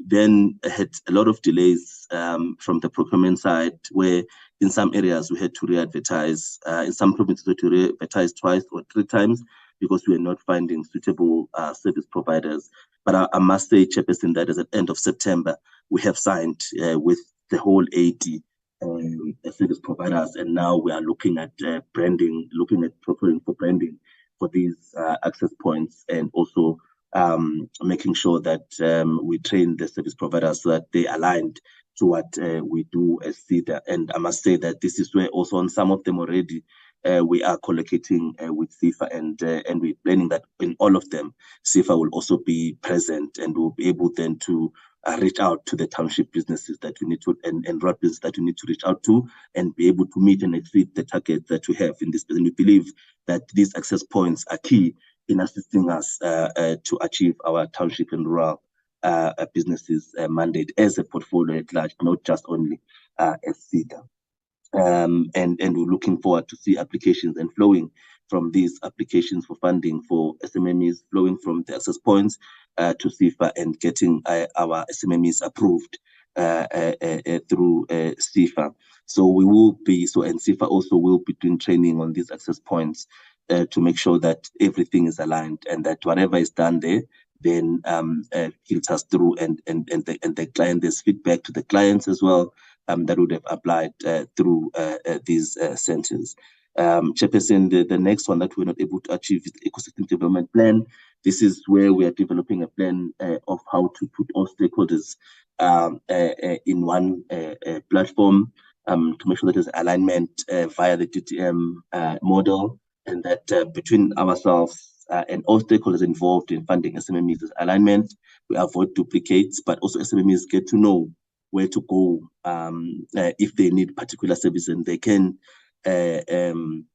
then had a lot of delays from the procurement side, where in some areas we had to re-advertise. In some provinces we had to re-advertise twice or 3 times because we are not finding suitable service providers. But I must say, Chairperson, that as at the end of September, we have signed with the whole 80 service providers, and now we are looking at branding, looking at preparing for branding for these access points, and also making sure that we train the service providers so that they aligned to what we do as SEDA. And I must say that this is where also on some of them already we are collocating with SEFA, and we're planning that in all of them, SEFA will also be present, and we'll be able then to reach out to the township businesses that we need to, and rural businesses that we need to reach out to, and be able to meet and exceed the target that we have in this. And we believe that these access points are key in assisting us to achieve our township and rural businesses mandate as a portfolio at large, not just only as SEDA. And we're looking forward to see applications and flowing from these applications for funding for SMMEs, flowing from the access points to SEFA, and getting our SMMEs approved through SEFA. So we will be, and SEFA also will be doing training on these access points to make sure that everything is aligned, and that whatever is done there then filters through, and the client, there's feedback to the clients as well that would have applied through these centers. Chairperson, the next one that we're not able to achieve is the ecosystem development plan. This is where we are developing a plan of how to put all stakeholders in one platform to make sure that there's alignment via the DTM model, and that between ourselves and all stakeholders involved in funding SMMEs, there's alignment. We avoid duplicates, but also SMMEs get to know where to go if they need particular services, and they can then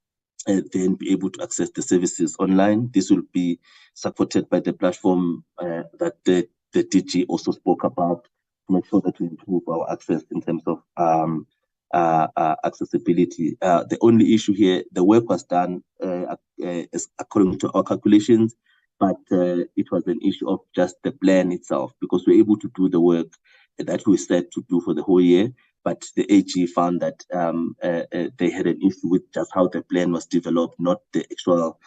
be able to access the services online. This will be supported by the platform that the DG also spoke about, to make sure that we improve our access in terms of accessibility. The only issue here, the work was done according to our calculations, but it was an issue of just the plan itself, because we're able to do the work that we set to do for the whole year, but the AG found that they had an issue with just how the plan was developed, not the actual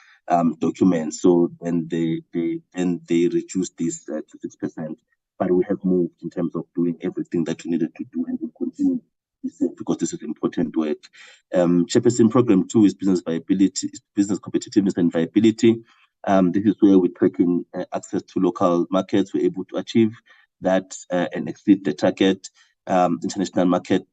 document. So then they reduced this to 6%. But we have moved in terms of doing everything that we needed to do, and we'll continue because this is important work. Chairperson, Program 2 is business viability, business competitiveness and viability. This is where we're tracking access to local markets. We're able to achieve that and exceed the target. International market,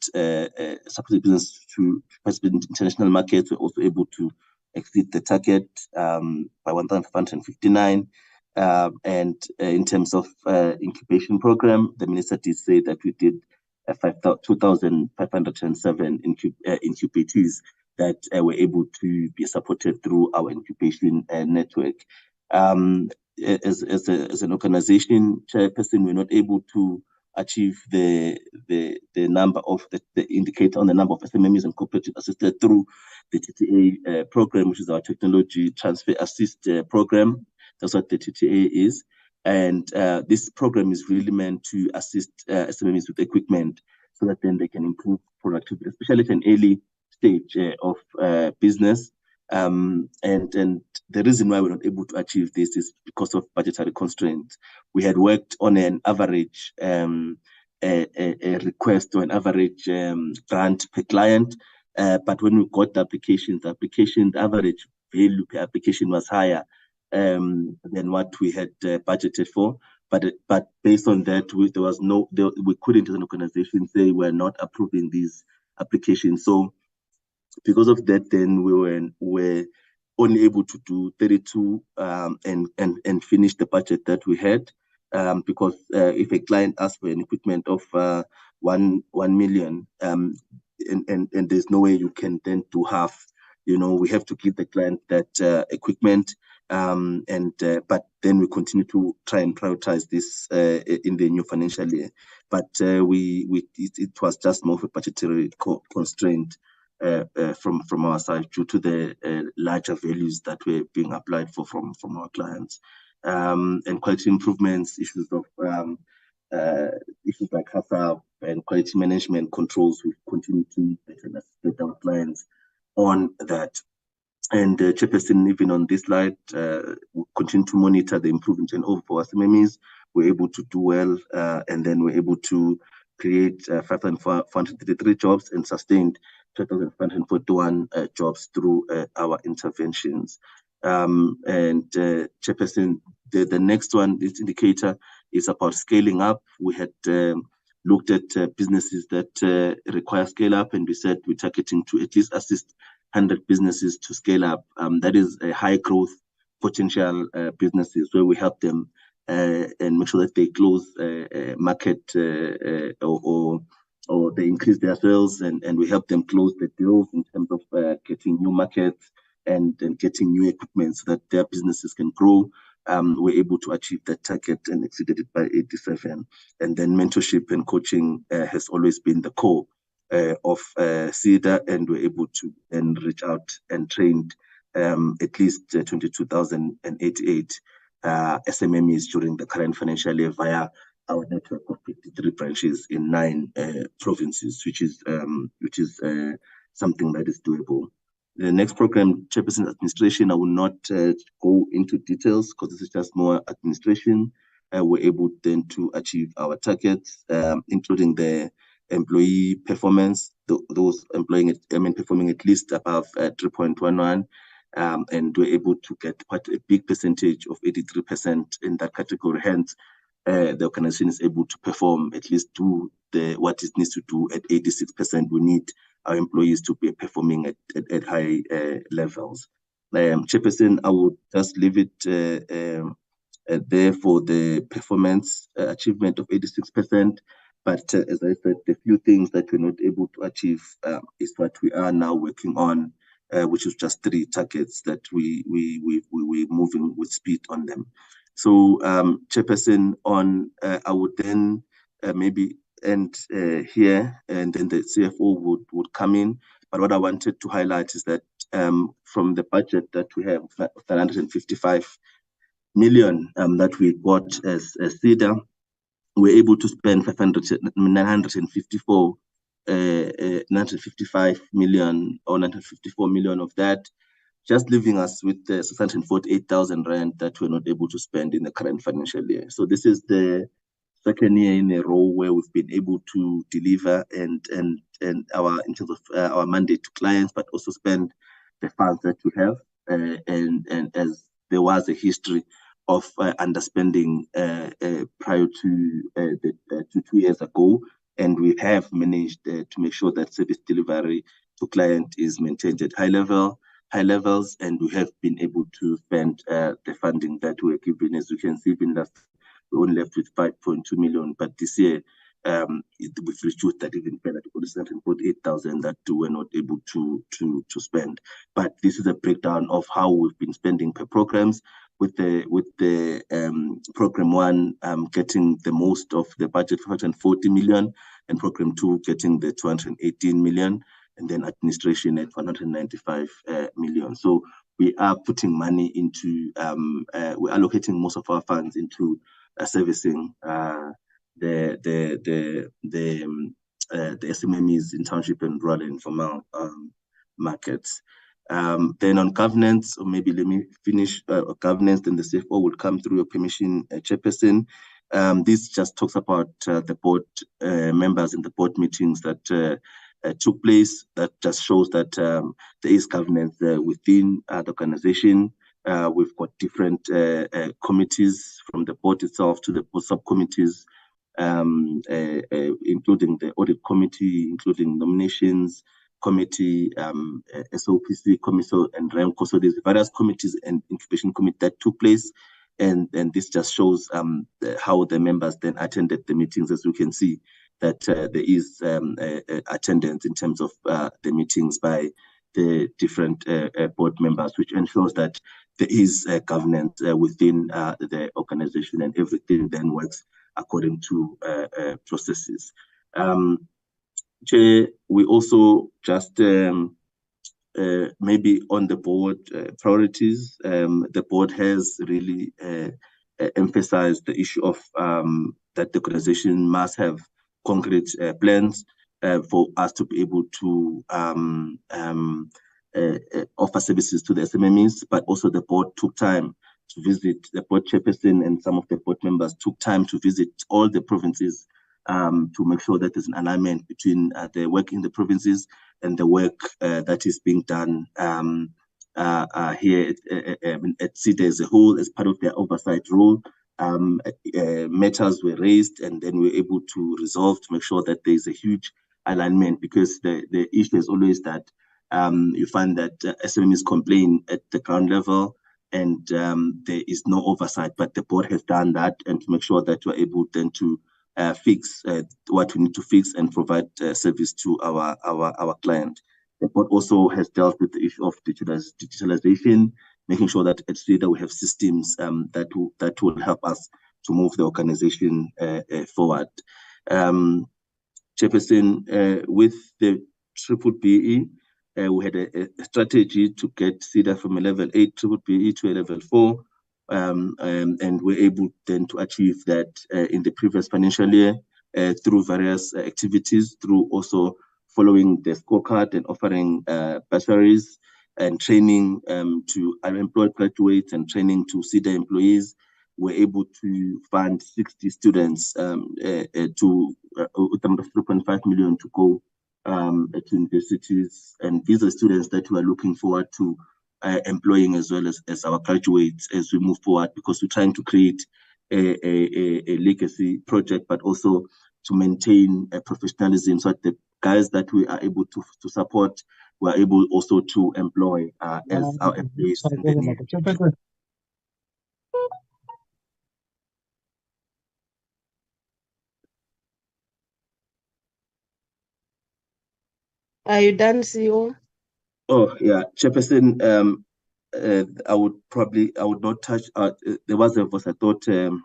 supporting business to participate in international markets, we're also able to exceed the target by 1,559. And in terms of incubation program, the minister did say that we did 2,507 incubatees that were able to be supported through our incubation network. As an organization, Chairperson, we're not able to achieve the number of the indicator on the number of SMMEs and cooperative assisted through the TTA program, which is our technology transfer assist program. That's what the TTA is. And this program is really meant to assist SMMEs with equipment so that then they can improve productivity, especially at an early stage of business. And the reason why we're not able to achieve this is because of budgetary constraints. We had worked on an average a request or an average grant per client, but when we got the average value per application was higher than what we had budgeted for. But based on that, we couldn't as an organization say we're not approving these applications. So because of that, then we were only able to do 32 and finish the budget that we had. Because if a client asks for an equipment of 1 million, and there's no way you can then do half, we have to give the client that equipment. But then we continue to try and prioritize this in the new financial year. But it was just more of a budgetary constraint from our side due to the larger values that were being applied for from our clients. And quality improvements, issues like HACCP and quality management controls, we continue to assist our clients on that. And Chairperson, even on this slide, we continue to monitor the improvement in overall SMMEs. We're able to do well, and then we're able to create 533 jobs and sustained 2,541 jobs through our interventions. And Chairperson, the next one, this indicator, is about scaling up. We had looked at businesses that require scale up, and we said we're targeting to at least assist 100 businesses to scale up. That is a high growth potential businesses where we help them and make sure that they close market or they increase their sales, and we help them close the deals in terms of getting new markets and getting new equipment so that their businesses can grow. We're able to achieve that target and exceeded it by 87. And then mentorship and coaching has always been the core of CEDA, and we're able to then reach out and trained at least 22,088 SMMEs during the current financial year via our network of 53 branches in 9 provinces, which is something that is doable. The next program, Chairperson Administration, I will not go into details because this is just more administration. We're able then to achieve our targets, including the employee performance, those performing at least above 3.11, and we're able to get quite a big percentage of 83% in that category. Hence, the organization is able to perform at least do what it needs to do at 86%. We need our employees to be performing at high levels. Chairperson, I would just leave it there for the performance achievement of 86%. But as I said, the few things that we're not able to achieve is what we are now working on, which is just 3 targets that we're moving with speed on them. So, Chairperson, I would then maybe end here, and then the CFO would come in. But what I wanted to highlight is that from the budget that we have, 155 million that we got as CEDA, we're able to spend 955 million or 954 million of that, just leaving us with 648,000 rand that we're not able to spend in the current financial year. So this is the second year in a row where we've been able to deliver and in terms of our mandate to clients, but also spend the funds that we have. And as there was a history of underspending prior to 2 years ago, and we have managed to make sure that service delivery to client is maintained at high levels, and we have been able to spend the funding that we're given. As you can see, in last we only left with 5.2 million, but this year we've reduced that even further to 748,000 that we were not able to spend. But this is a breakdown of how we've been spending per programs. with the program 1 getting the most of the budget, 440 million, and program 2 getting the 218 million, and then administration at 195 million. So we are putting money into, we're allocating most of our funds into servicing the SMMEs in township and rural and informal markets. Then on governance, or maybe let me finish governance, then the CFO will come through your permission, Chairperson. This just talks about the board members in the board meetings that took place. That just shows that there is governance within the organization. We've got different committees from the board itself to the board subcommittees, including the audit committee, including nominations committee, SOPC committee, and REMCO. So there's various committees and incubation committee that took place. And this just shows how the members then attended the meetings. As you can see, that there is attendance in terms of the meetings by the different board members, which ensures that there is governance within the organization, and everything then works according to processes. Chair, we also just maybe on the board priorities, the board has really emphasized the issue of that the organization must have concrete plans for us to be able to offer services to the SMMEs, but also the board took time to visit, the board chairperson and some of the board members took time to visit all the provinces to make sure that there's an alignment between the work in the provinces and the work that is being done here at SEDA as a whole as part of their oversight role. Matters were raised, and then we were able to resolve to make sure that there is a huge alignment, because the issue is always that you find that SMEs complain at the ground level, and there is no oversight, but the board has done that, and to make sure that we're able then to fix what we need to fix and provide service to our client. The board also has dealt with the issue of digitalization, making sure that at SEDA we have systems that will help us to move the organization forward. Chairperson, with the BRRR, we had a strategy to get SEDA from a level 8 BRRR to a level 4. And we're able then to achieve that in the previous financial year through various activities, through also following the scorecard and offering bursaries and training to unemployed graduates and training to SEDA employees. We're able to fund 60 students to with of 3.5 million to go to universities. And these are students that we are looking forward to employing as well as our graduates as we move forward, because we're trying to create a legacy project, but also to maintain professionalism, so that the guys that we are able to support, we are able also to employ as our employees in the near future. Are you done, CEO? Oh yeah, Chairperson. I would not touch. There was a voice. I thought the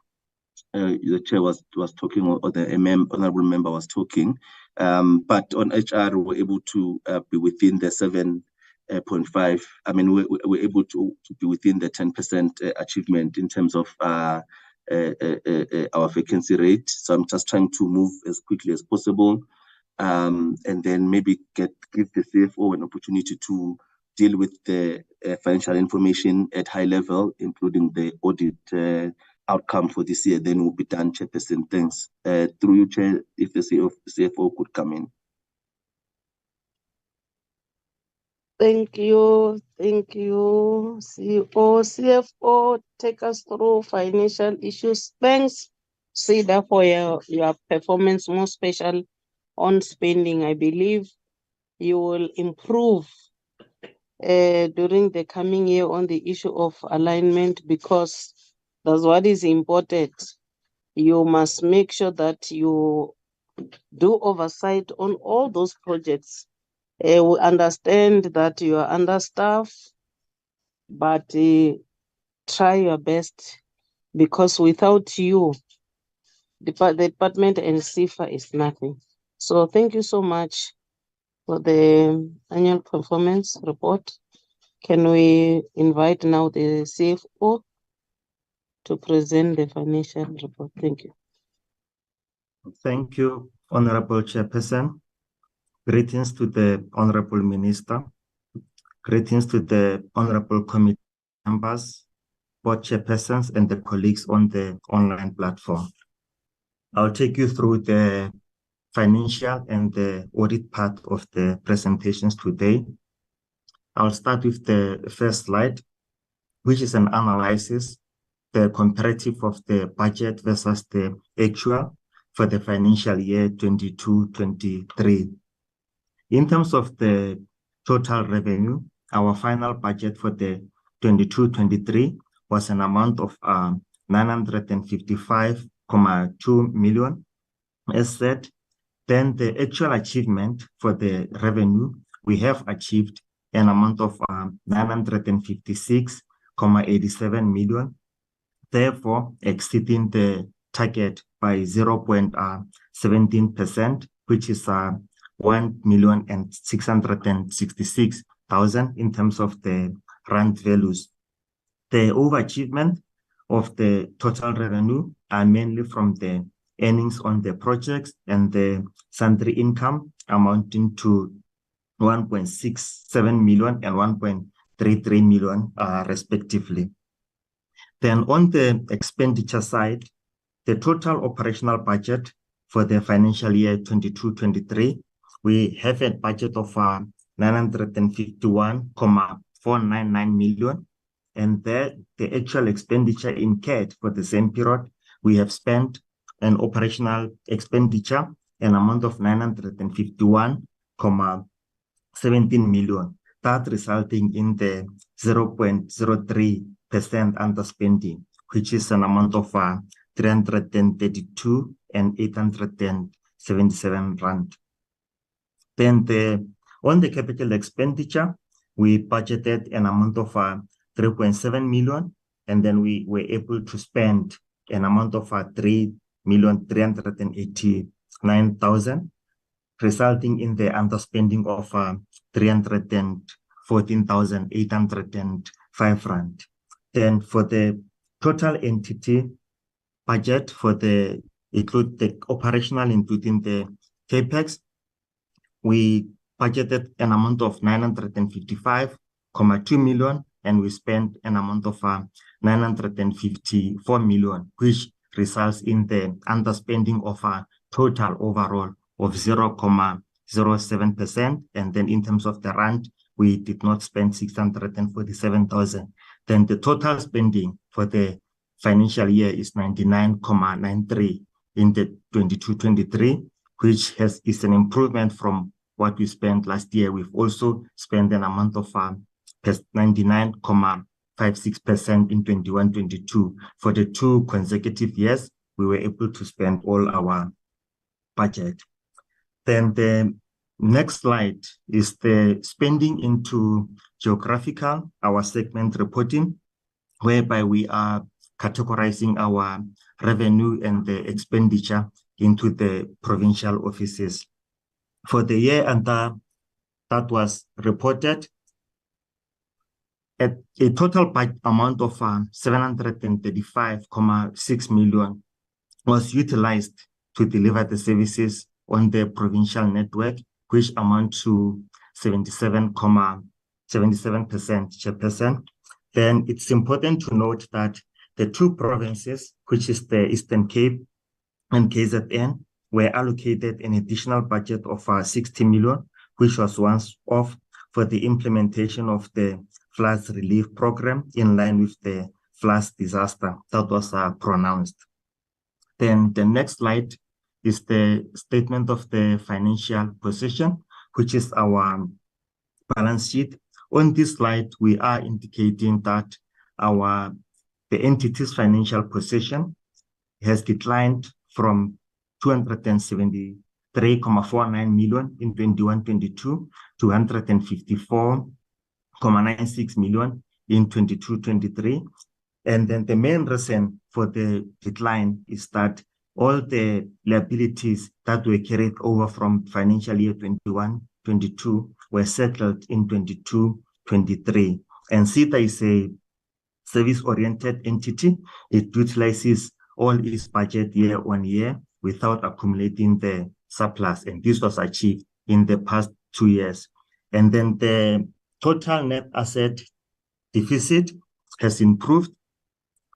chair was talking, or the honorable member was talking. But on HR, we were able to be within the 7.5. I mean, we're able to be within the 10% achievement in terms of our vacancy rate. So I'm just trying to move as quickly as possible, and then maybe give the CFO an opportunity to deal with the financial information at high level, including the audit outcome for this year. Then we'll be done, Chairperson. Thanks. Through you, Chair, if the CFO could come in. Thank you. Thank you, CEO. CFO, take us through financial issues. Thanks, SEDA, for your performance, more special on spending. I believe you will improve during the coming year on the issue of alignment, because that's what is important. You must make sure that you do oversight on all those projects. We understand that you are understaffed, but try your best, because without you, the department and CIFA is nothing. So thank you so much for the annual performance report. Can we invite now the CFO to present the financial report? Thank you. Thank you, Honorable Chairperson. Greetings to the Honorable Minister. Greetings to the Honorable Committee members, board chairpersons, and the colleagues on the online platform. I'll take you through the financial and the audit part of the presentations today. I'll start with the first slide, which is an analysis, the comparative of the budget versus the actual for the financial year 22-23. In terms of the total revenue, our final budget for the 22-23 was an amount of 955.2 million. As said, then the actual achievement for the revenue, we have achieved an amount of 956.87 million, therefore exceeding the target by 0.17%, which is 1,666,000 in terms of the rand values. The overachievement of the total revenue are mainly from the earnings on the projects and the sundry income amounting to 1.67 million and 1.33 million respectively. Then on the expenditure side, the total operational budget for the financial year 22-23, we have a budget of 951.499 million, and the actual expenditure incurred for the same period, we have spent an operational expenditure, an amount of 951.17 million, that resulting in the 0.03% underspending, which is an amount of 332,877 rand. Then on the capital expenditure, we budgeted an amount of 3.7 million, and then we were able to spend an amount of 3,389,000, resulting in the underspending of 314,805 rand. Then for the total entity budget for the operational, including the capex, we budgeted an amount of 955.2 million, and we spent an amount of 954 million, which results in the underspending of a total overall of 0.07%. And then in terms of the rand, we did not spend 647,000. Then the total spending for the financial year is 99.93 in the 22-23, which is an improvement from what we spent last year. We've also spent an amount of 99.56% in 21-22. For the 2 consecutive years, we were able to spend all our budget. Then the next slide is the spending into geographical, our segment reporting, whereby we are categorizing our revenue and the expenditure into the provincial offices. For the year under that was reported, a total amount of 735.6 million was utilized to deliver the services on the provincial network, which amount to 77%, Chairperson. Then it's important to note that the 2 provinces, which is the Eastern Cape and KZN, were allocated an additional budget of 60 million, which was once off for the implementation of the floods relief program in line with the floods disaster that was pronounced. Then the next slide is the statement of the financial position, which is our balance sheet. On this slide, we are indicating that the entity's financial position has declined from 273.49 million in 21-22 to 154.96 million in 22-23. And then the main reason for the decline is that all the liabilities that were carried over from financial year 21-22 were settled in 22-23. And SETA is a service-oriented entity. It utilizes all its budget year on year without accumulating the surplus. And this was achieved in the past 2 years. And then the total net asset deficit has improved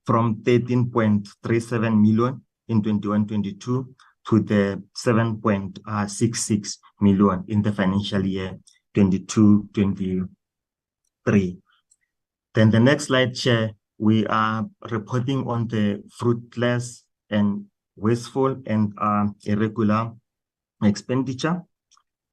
from 13.37 million in 21-22 to the 7.66 million in the financial year 22-23. Then the next slide, Chair, we are reporting on the fruitless and wasteful and irregular expenditure.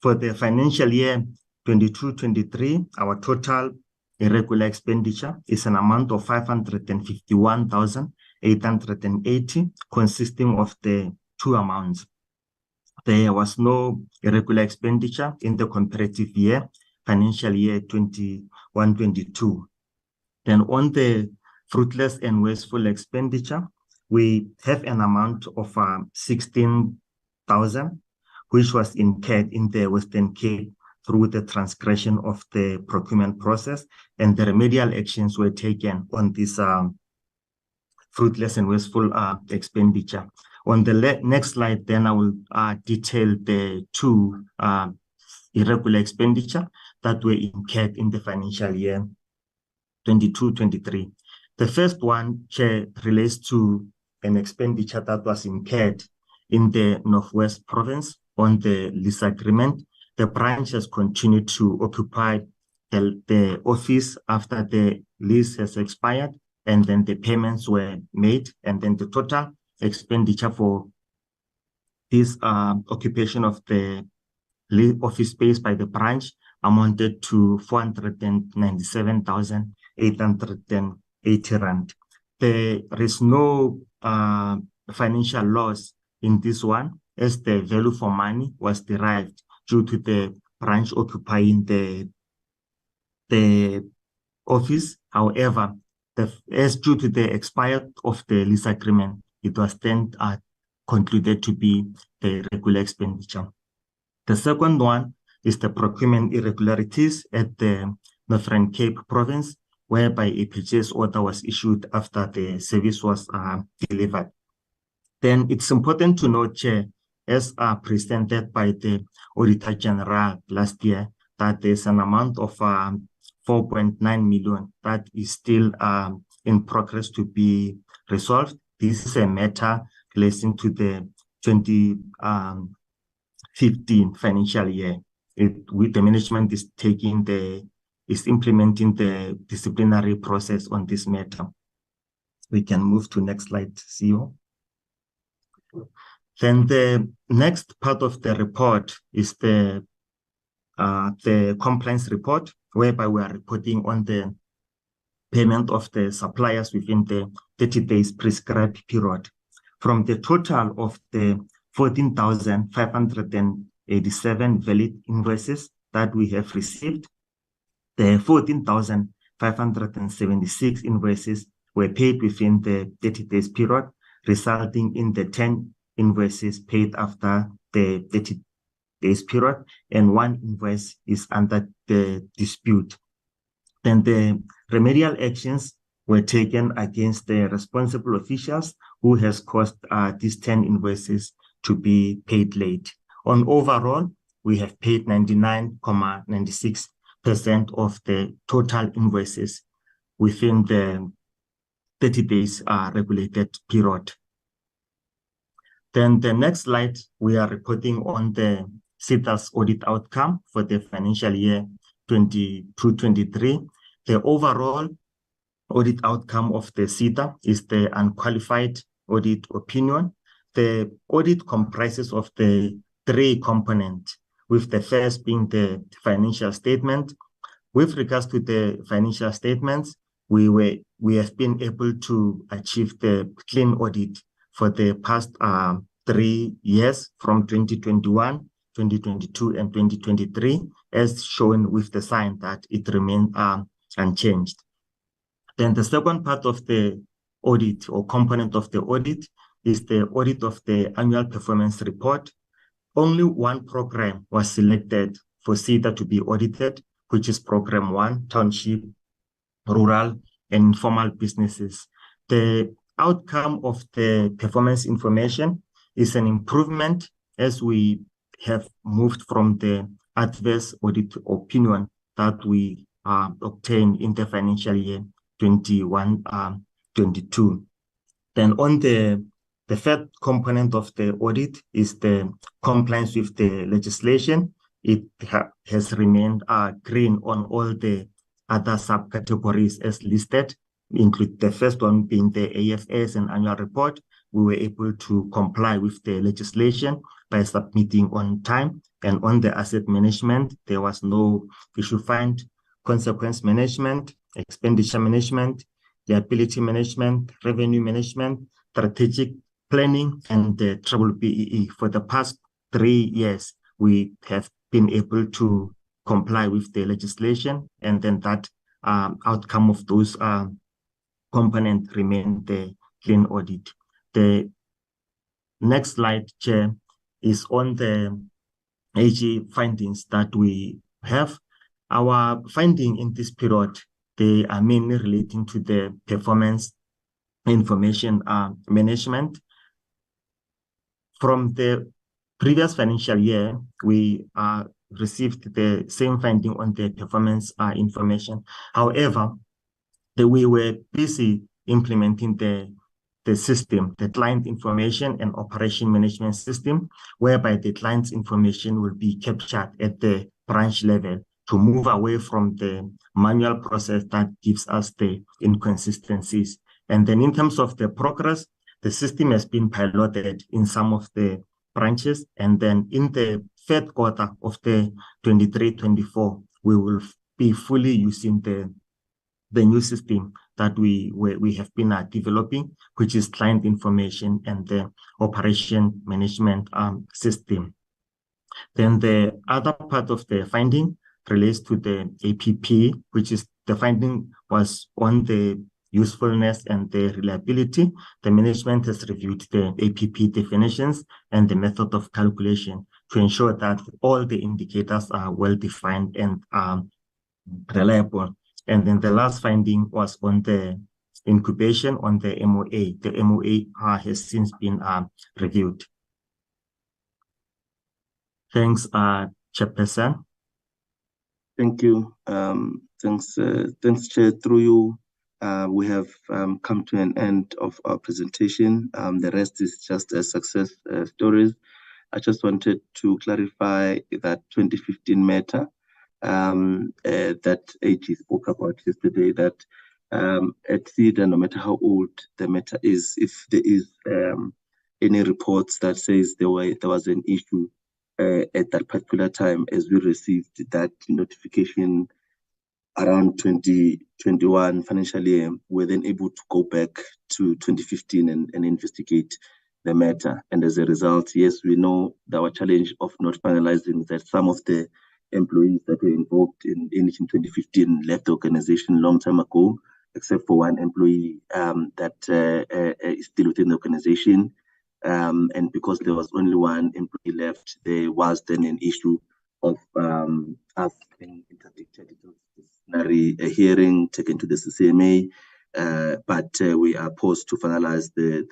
For the financial year 22-23, our total irregular expenditure is an amount of 551,880, consisting of the two amounts. There was no irregular expenditure in the comparative year, financial year 21-22. Then on the fruitless and wasteful expenditure, we have an amount of 16,000, which was incurred in the Western Cape through the transgression of the procurement process, and the remedial actions were taken on this fruitless and wasteful expenditure. On the next slide, then I will detail the two irregular expenditure that were incurred in the financial year 22-23. The first one, Chair, relates to an expenditure that was incurred in the Northwest Province on the lease agreement. The branch has continued to occupy the office after the lease has expired, and then the payments were made, and then the total expenditure for this occupation of the office space by the branch amounted to 497,880 rand. There is no financial loss in this one, as the value for money was derived due to the branch occupying the office. However, as due to the expired of the lease agreement, it was then concluded to be the regular expenditure. The second one is the procurement irregularities at the Northern Cape Province, whereby a purchase order was issued after the service was delivered. Then it's important to note, Chair, as presented by the Auditor General last year, that there's an amount of 4.9 million that is still in progress to be resolved. This is a matter relating to the 2015 financial year. The management is implementing the disciplinary process on this matter. We can move to next slide, CEO. Then the next part of the report is the compliance report, whereby we are reporting on the payment of the suppliers within the 30 days prescribed period. From the total of the 14,587 valid invoices that we have received, the 14,576 invoices were paid within the 30 days period, resulting in the 10 invoices paid after the 30 days period, and one invoice is under the dispute. Then the remedial actions were taken against the responsible officials who has caused these 10 invoices to be paid late. On overall, we have paid 99.96% of the total invoices within the 30 days regulated period. Then the next slide, we are reporting on the SETA's audit outcome for the financial year 22-23. The overall audit outcome of the SETA is the unqualified audit opinion. The audit comprises of the three components, with the first being the financial statement. With regards to the financial statements, we have been able to achieve the clean audit for the past 3 years, from 2021, 2022, and 2023, as shown with the sign that it remained unchanged. Then the second part of the audit or component of the audit is the audit of the annual performance report. Only one program was selected for SEDA to be audited, which is Program 1, Township, Rural, and Informal Businesses. The outcome of the performance information is an improvement as we have moved from the adverse audit opinion that we obtained in the financial year 21-22. Then on the third component of the audit is the compliance with the legislation. It has remained green on all the other subcategories as listed, include the first one being the AFS and annual report. We were able to comply with the legislation by submitting on time. And on the asset management, there was no issue find. Consequence management, expenditure management, liability management, revenue management, strategic planning, and the BRRR. For the past 3 years, we have been able to comply with the legislation, and then that outcome of those components remain the clean audit. The next slide, Chair, is on the AG findings that we have. Our finding in this period, they are mainly relating to the performance information management. From the previous financial year, we received the same finding on the performance information. However, we were busy implementing the system, the client information and operation management system, whereby the client's information will be captured at the branch level to move away from the manual process that gives us the inconsistencies. And then in terms of the progress, the system has been piloted in some of the branches. And then in the third quarter of the 23-24, we will be fully using the new system that we have been developing, which is client information and the operation management system. Then the other part of the finding relates to the APP, which is the finding was on the usefulness and the reliability. The management has reviewed the APP definitions and the method of calculation to ensure that all the indicators are well defined and reliable. And then the last finding was on the incubation on the MOA. The MOA has since been reviewed. Thanks, Chairperson. Thank you. Thanks, Chair. Through you, we have come to an end of our presentation. The rest is just success stories. I just wanted to clarify that 2015 matter that AG spoke about yesterday, that at SEDA, no matter how old the matter is, if there is any reports that says there was an issue at that particular time, as we received that notification around 2021 financial year, we're then able to go back to 2015 and investigate the matter. And as a result, yes, we know our challenge of not finalizing that some of the employees that were involved in 2015 left the organization a long time ago, except for one employee that is still within the organization. And because there was only one employee left, there was then an issue of us being interdicted into disciplinary hearing taken to the CCMA. But we are poised to finalize the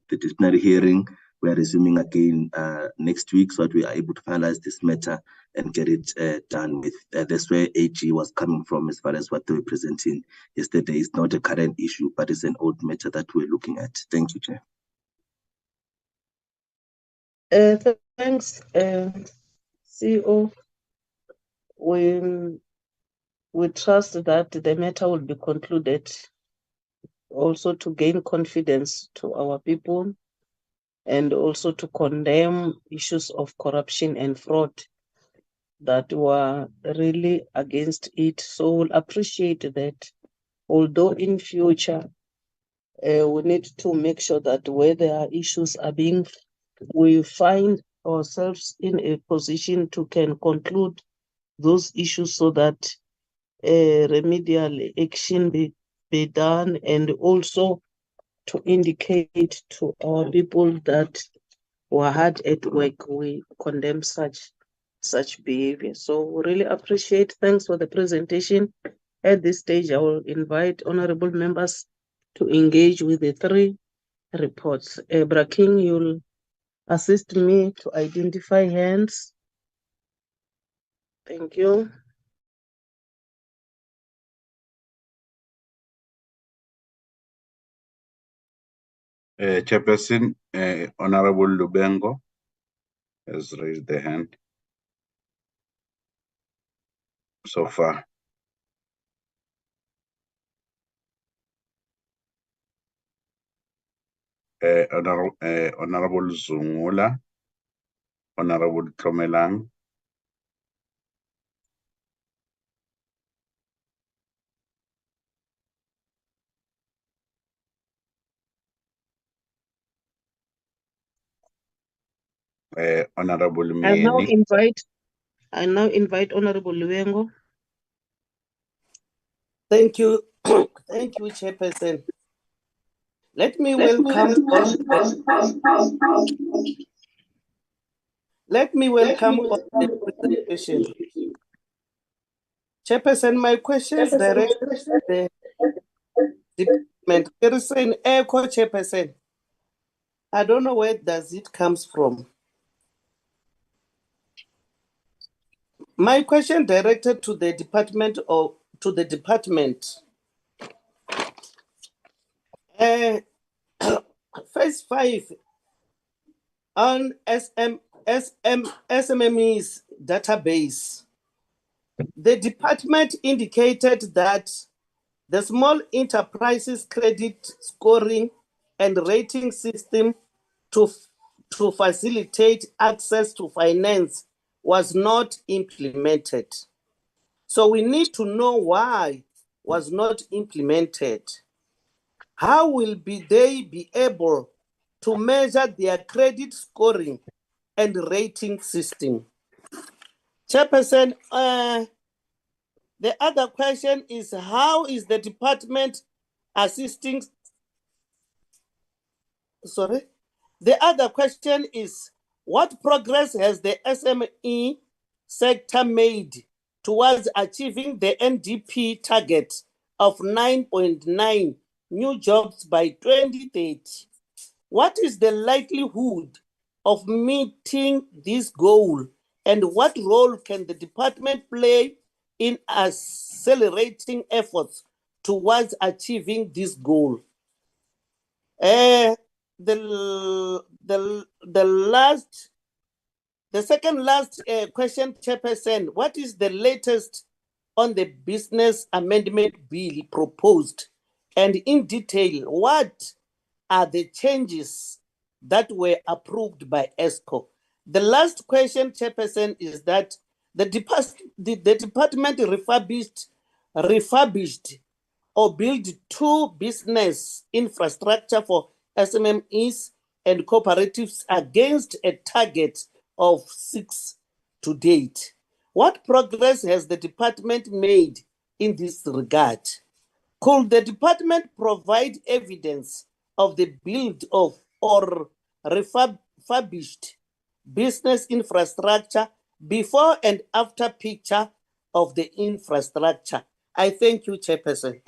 disciplinary hearing. We are resuming again next week, so that we are able to finalize this matter and get it done with. That's where AG was coming from as far as what they were presenting yesterday. It's not a current issue, but it's an old matter that we're looking at. Thank you, Chair. Thanks, CEO. We trust that the matter will be concluded, also to gain confidence to our people, and also to condemn issues of corruption and fraud that were really against it. So we'll appreciate that, although in future we need to make sure that where there are issues we find ourselves in a position to can conclude those issues, so that remedial action be done, and also to indicate to our people that were hard at work, we condemn such behavior. So we really appreciate. Thanks for the presentation. At this stage, I will invite honorable members to engage with the three reports. Braking, you'll assist me to identify hands. Thank you. Chairperson, Honorable Lubengo has raised the hand so far. Honorable Zungula, Honorable Tromelang, Honorable Mieni. I now invite Honorable Lubengo. Thank you. Thank you, Chairperson. Let me welcome all the presentation. Chairperson, my questions direct the department. There is an echo, Chairperson. I don't know where does it comes from. My question directed to the department or to the department. Phase 5 on SMME's database. The department indicated that the small enterprises credit scoring and rating system to facilitate access to finance was not implemented. So we need to know why was not implemented. How will they be able to measure their credit scoring and rating system? Chairperson, the other question is, how is the department assisting? Sorry. The other question is, what progress has the SME sector made towards achieving the NDP target of 9.9 new jobs by 2030? What is the likelihood of meeting this goal, and what role can the department play in accelerating efforts towards achieving this goal? The second last question, Chairperson, what is the latest on the business amendment bill proposed? And in detail, what are the changes that were approved by ESCO? The last question, Chairperson, is that the department refurbished or build 2 business infrastructure for SMMEs and cooperatives against a target of 6 to date. What progress has the department made in this regard? Could the department provide evidence of the build of or refurbished business infrastructure before and after picture of the infrastructure? I thank you, Chairperson.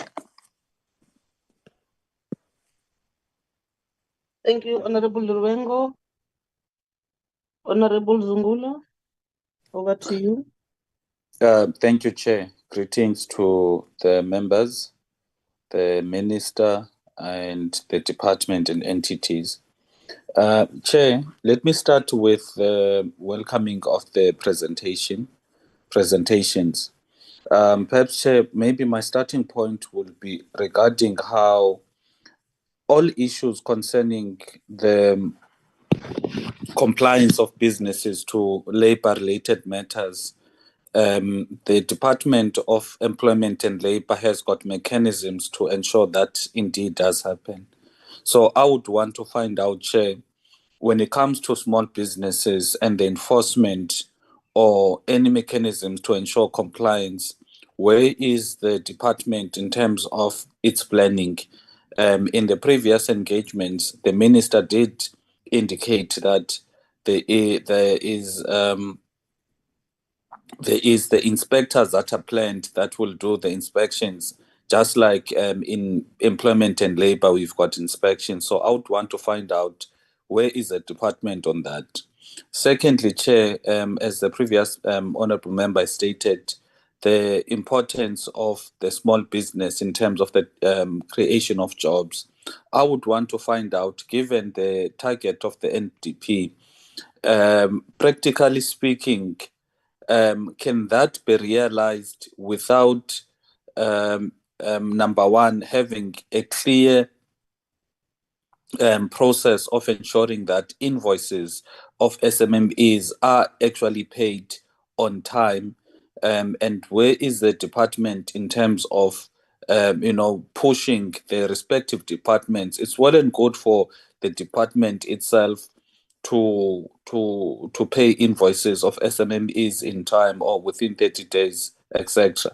Thank you, Honorable Lubengo. Honorable Zungula, over to you. Thank you, Chair. Greetings to the members, the Minister, and the department and entities. Chair, let me start with the welcoming of the presentations. Perhaps, Chair, maybe my starting point will be regarding how all issues concerning the compliance of businesses to labor-related matters, the Department of Employment and Labor has got mechanisms to ensure that indeed does happen. So I would want to find out, Chair, when it comes to small businesses and the enforcement or any mechanisms to ensure compliance, where is the department in terms of its planning? In the previous engagements, the minister did indicate that there is the inspectors that are planned that will do the inspections, just like in employment and labor, we've got inspections. So I would want to find out where is the department on that. Secondly, Chair, as the previous honourable member stated, the importance of the small business in terms of the creation of jobs. I would want to find out, given the target of the NDP, practically speaking, can that be realized without, number one, having a clear process of ensuring that invoices of SMMEs are actually paid on time? And where is the department in terms of pushing the respective departments? It's well and good for the department itself to pay invoices of SMMEs in time or within 30 days, etc.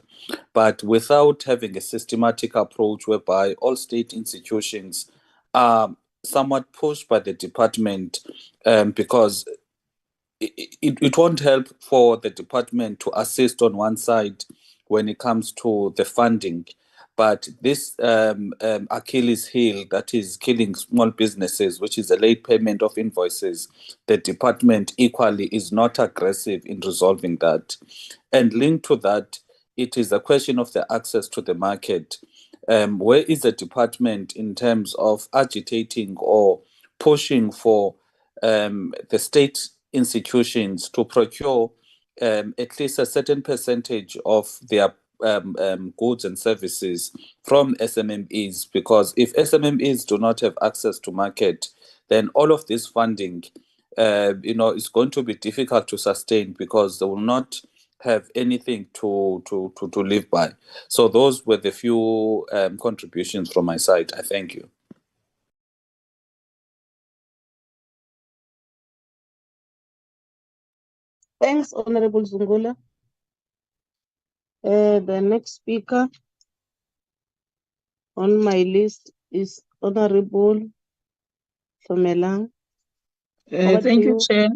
But without having a systematic approach whereby all state institutions are somewhat pushed by the department, because it won't help for the department to assist on one side when it comes to the funding. But this Achilles heel that is killing small businesses, which is the late payment of invoices, the department equally is not aggressive in resolving that. And linked to that, it is a question of the access to the market. Where is the department in terms of agitating or pushing for the state institutions to procure at least a certain percentage of their goods and services from SMMEs? Because if SMMEs do not have access to market, then all of this funding is going to be difficult to sustain, because they will not have anything to live by. So those were the few contributions from my side. I thank you. Thanks, Honorable Zungula. The next speaker on my list is Honorable Somelang. Thank you, Chair.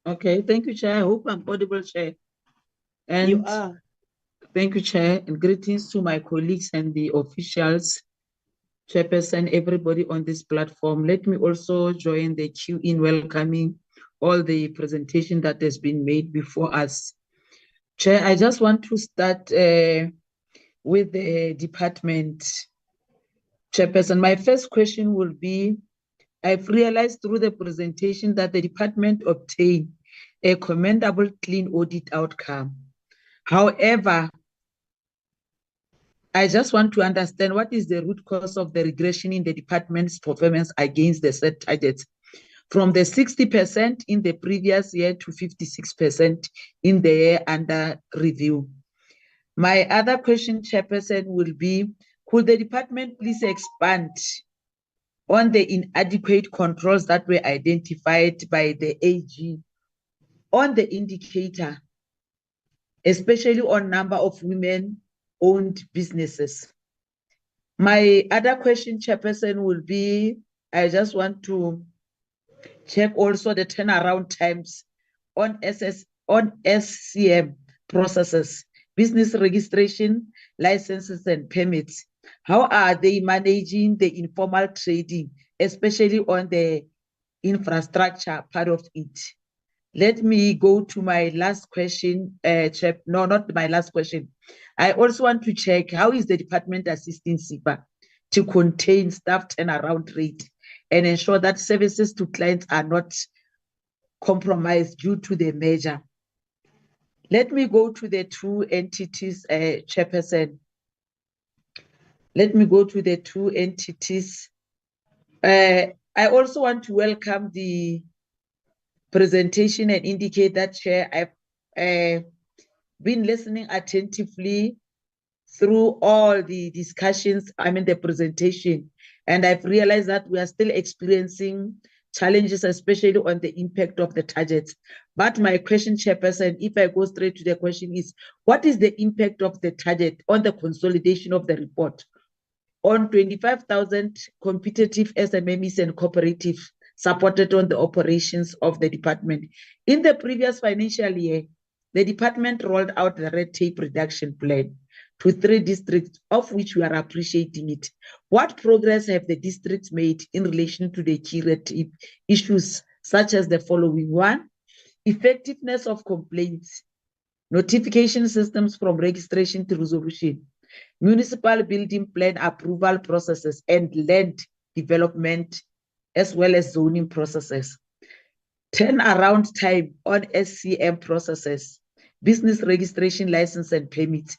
Okay, thank you, Chair. I hope I'm audible, Chair. And you are. Thank you, Chair, and greetings to my colleagues and the officials, Chairperson, everybody on this platform. Let me also join the queue in welcoming all the presentation that has been made before us. Chair, I just want to start with the department. Chairperson, my first question will be, I've realized through the presentation that the department obtained a commendable clean audit outcome. However, I just want to understand what is the root cause of the regression in the department's performance against the set targets, from the 60% in the previous year to 56% in the year under review. My other question, Chairperson, will be, could the department please expand on the inadequate controls that were identified by the AG on the indicator, especially on number of women-owned businesses? My other question, Chairperson, will be, I just want to check also the turnaround times on SCM processes, business registration, licenses and permits. How are they managing the informal trading, especially on the infrastructure part of it? Let me go to my last question, no, not my last question. I also want to check, how is the department assisting SIPA to contain staff turnaround rate and ensure that services to clients are not compromised due to the merger? Let me go to the two entities, Chairperson. Let me go to the two entities. I also want to welcome the presentation and indicate that, Chair, I've been listening attentively through all the discussions, the presentation, and I've realized that we are still experiencing challenges, especially on the impact of the targets. But my question, Chairperson, if I go straight to the question is, what is the impact of the target on the consolidation of the report on 25,000 competitive SMMEs and cooperatives supported on the operations of the department? In the previous financial year, the department rolled out the red tape reduction plan to 3 districts, of which we are appreciating it. What progress have the districts made in relation to the key red tape issues, such as the following? 1, effectiveness of complaints, notification systems from registration to resolution, municipal building plan approval processes, and land development, as well as zoning processes. Turnaround time on SCM processes, business registration, license, and permits.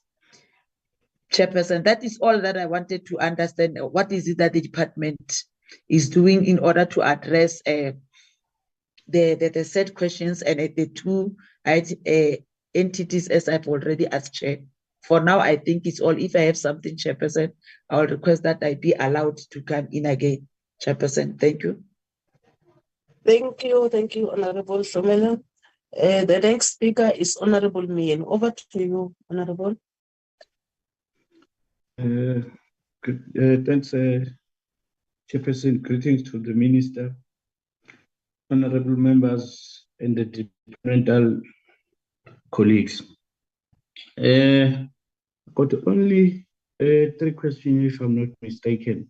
Chairperson, that is all that I wanted to understand. What is it that the department is doing in order to address the said questions and the 2 entities, as I've already asked, Chair? For now, I think it's all. If I have something, Chairperson, I will request that I be allowed to come in again. Chairperson, thank you. Thank you, Honorable Somela. The next speaker is Honorable Mien. Over to you, Honorable. Thanks, Chairperson. Greetings to the Minister, honorable members, and the departmental colleagues. Got only 3 questions, if I'm not mistaken.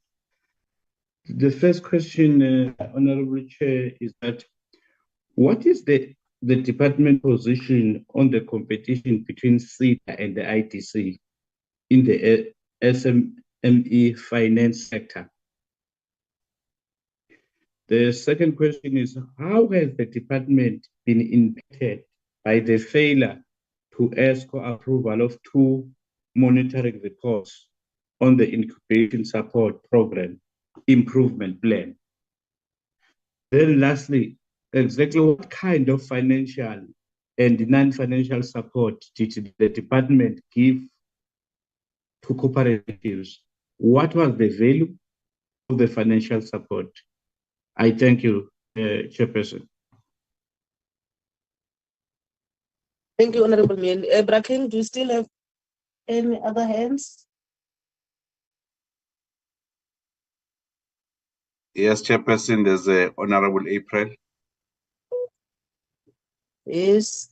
The first question, Honorable Chair, is that what is the department position on the competition between CETA and the ITC in the SME finance sector? The second question is, how has the department been impacted by the failure to ESCO approval of 2 monitoring reports on the incubation support program improvement plan? Then lastly, exactly what kind of financial and non-financial support did the department give to cooperatives? What was the value of the financial support? I thank you, Chairperson. Thank you, Honorable Mien. Bracken, do you still have any other hands? Yes, Chairperson, there's Honorable April. Yes.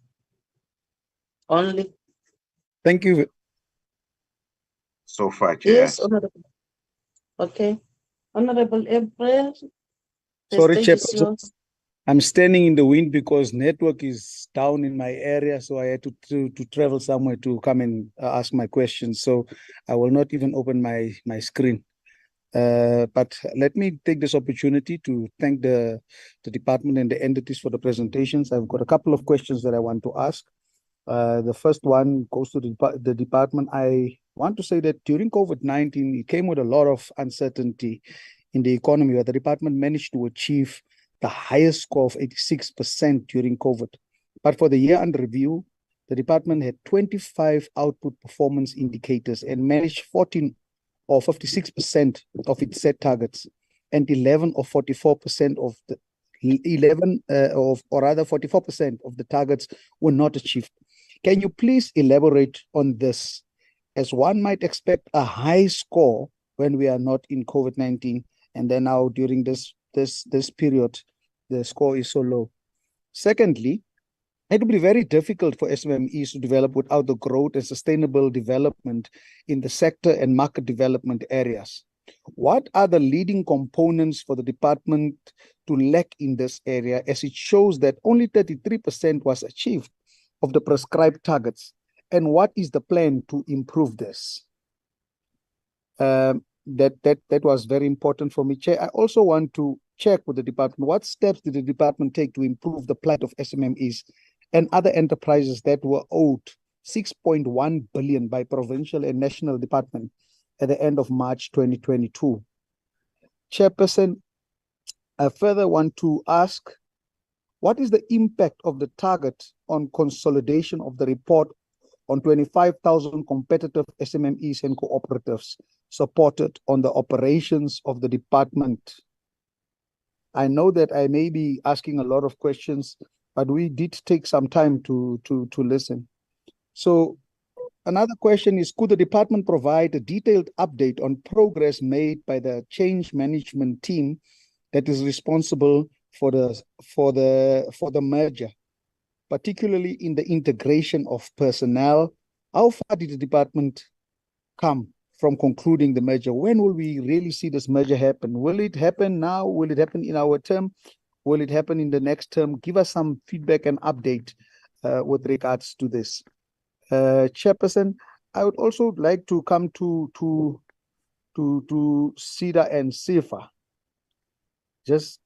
Only. Thank you. So far, Chair. Yes, Honorable. Okay. Honorable April. Sorry, Chairperson. I'm standing in the wind because network is down in my area, so I had to travel somewhere to come and ask my questions. So I will not even open my screen. But let me take this opportunity to thank the department and the entities for the presentations. I've got a couple of questions that I want to ask. The first one goes to the department. I want to say that during COVID-19, it came with a lot of uncertainty in the economy, where the department managed to achieve the highest score of 86% during COVID. But for the year under review, the department had 25 output performance indicators and managed 14 or 56% of its set targets, and 11 or 44% of the 44% of the targets were not achieved. Can you please elaborate on this, as one might expect a high score when we are not in COVID-19, and then now during this period, the score is so low? Secondly, it will be very difficult for SMMEs to develop without the growth and sustainable development in the sector and market development areas. What are the leading components for the department to lack in this area, as it shows that only 33% was achieved of the prescribed targets? And what is the plan to improve this? That was very important for me, Chair. I also want to check with the department, what steps did the department take to improve the plight of SMMEs and other enterprises that were owed 6.1 billion by provincial and national department at the end of March 2022? Chairperson, I further want to ask, what is the impact of the target on consolidation of the report on 25,000 competitive SMMEs and cooperatives supported on the operations of the department? I know that I may be asking a lot of questions, but we did take some time to listen. So another question is, could the department provide a detailed update on progress made by the change management team that is responsible for the merger, particularly in the integration of personnel? How far did the department come from concluding the merger? When will we really see this merger happen? Will it happen now? Will it happen in our term? Will it happen in the next term? Give us some feedback and update with regards to this. Chairperson, I would also like to come to SEDA and CIFA. Just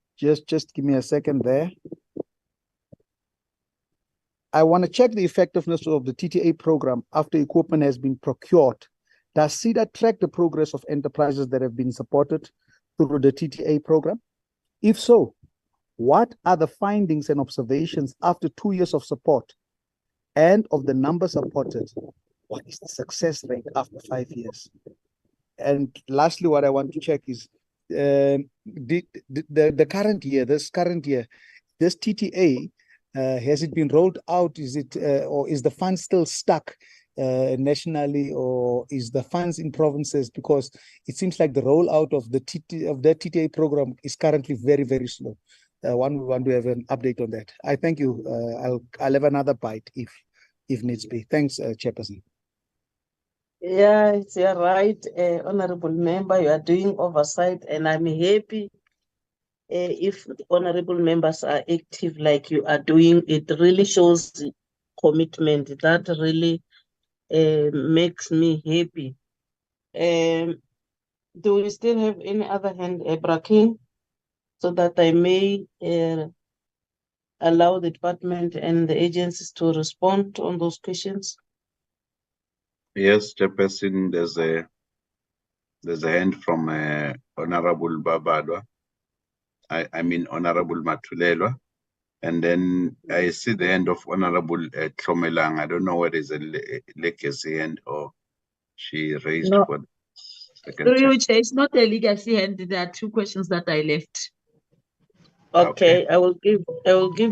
give me a second there. I want to check the effectiveness of the TTA program after equipment has been procured. Does SEDA track the progress of enterprises that have been supported through the TTA program? If so, what are the findings and observations after 2 years of support? And of the number supported, what is the success rate after 5 years? And lastly, what I want to check is the current year, this TTA, has it been rolled out? Is it or is the fund still stuck nationally, or is the funds in provinces? Because it seems like the rollout of the TTA program is currently very, very slow. We want to have an update on that. I thank you. I'll have another bite if needs be. Thanks, Chairperson. Yeah, you're right, honorable member. You are doing oversight, and I'm happy if the honorable members are active like you are doing. It really shows commitment. That really makes me happy. Do we still have any other hand, Brakin, so that I may allow the department and the agencies to respond on those questions? Yes, Chairperson, there's a hand from Honorable Babadwa. I mean Honorable Matulelwa. And then I see the hand of Honorable Tlomelang. I don't know whether it's a legacy hand or she raised No. for the second time. Through Chair, it's not a legacy hand. There are 2 questions that I left. Okay, I will give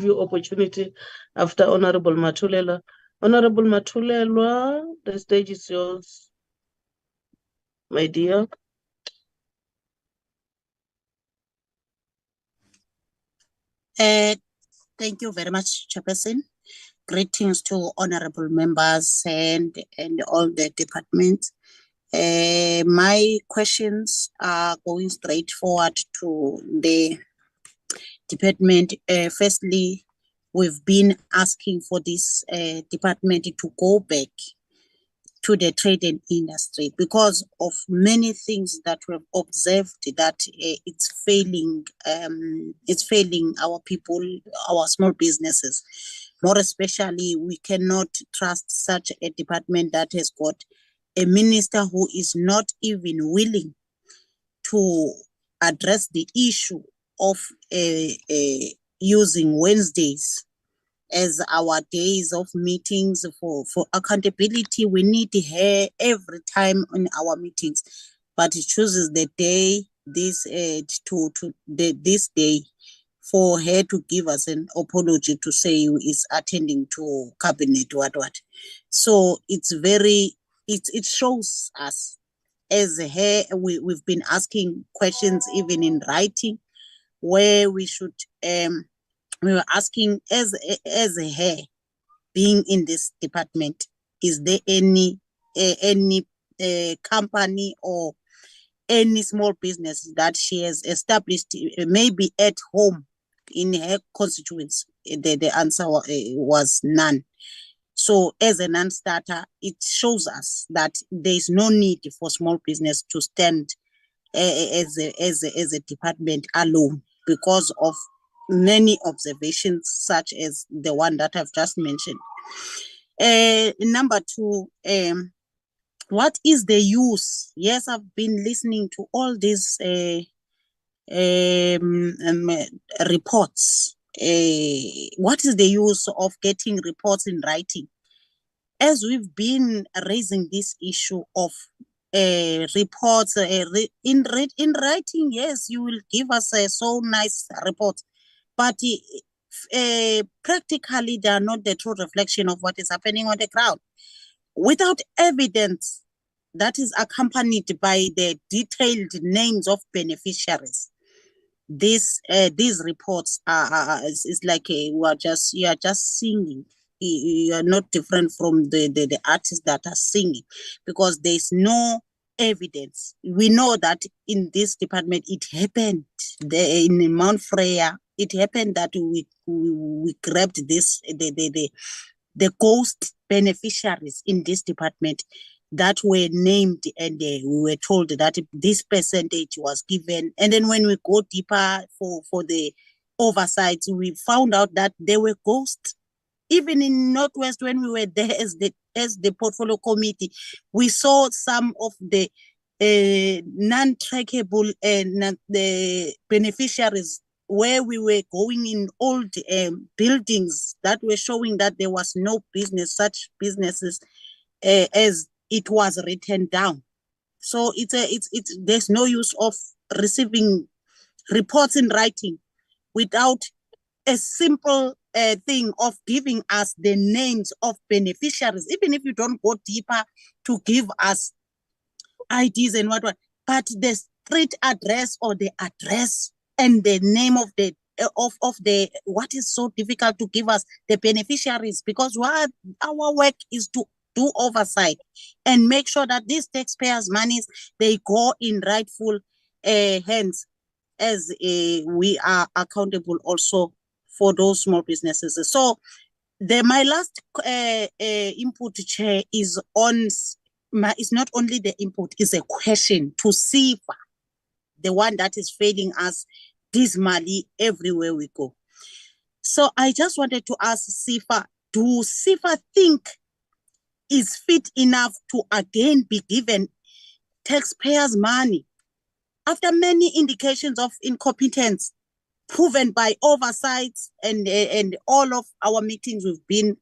you opportunity after Honorable Matulelwa. Honorable Matulelwa, the stage is yours, my dear. Thank you very much, Chairperson. Greetings to honorable members and all the departments. My questions are going straight forward to the department. Firstly, we've been asking for this department to go back to the trade and industry because of many things that we've observed that it's failing our people, our small businesses. More especially, we cannot trust such a department that has got a minister who is not even willing to address the issue of using Wednesdays as our days of meetings for accountability. We need her every time in our meetings, but he chooses the day, this day, for her to give us an apology to say is attending to cabinet, what. So it's it shows us as her, we've been asking questions even in writing, where we should, we were asking as her being in this department, is there any company or any small business that she has established maybe at home in her constituents? The answer was none. So as a non-starter, it shows us that there is no need for small business to stand as a department alone because of many observations such as the one that I've just mentioned. Number 2, what is the use? Yes, I've been listening to all these reports. What is the use of getting reports in writing? As we've been raising this issue of reports in writing. Yes, you will give us a so nice report, but practically they are not the true reflection of what is happening on the ground. Without evidence that is accompanied by the detailed names of beneficiaries, these reports is like you are just singing. You are not different from the artists that are singing, because there's no evidence. We know that in this department it happened in Mount Freya. It happened that we grabbed this the ghost beneficiaries in this department that were named, and we were told that this percentage was given. And then when we go deeper for the oversight, we found out that there were ghosts. Even in Northwest, when we were there as the portfolio committee, we saw some of the non-trackable the beneficiaries, where we were going in old buildings that were showing that there was no business, such businesses as it was written down. So there's no use of receiving reports in writing without a simple thing of giving us the names of beneficiaries, even if you don't go deeper to give us IDs and what, but the street address or the address and the name of the what is so difficult to give us the beneficiaries, because what our work is to do oversight and make sure that these taxpayers' monies, they go in rightful hands, as we are accountable also for those small businesses. So my last input, Chair, is on it's not only the input, it's a question to SIFA, the one that is failing us dismally everywhere we go. So I just wanted to ask SIFA, do SIFA think is fit enough to again be given taxpayers' money after many indications of incompetence proven by oversights and all of our meetings we've been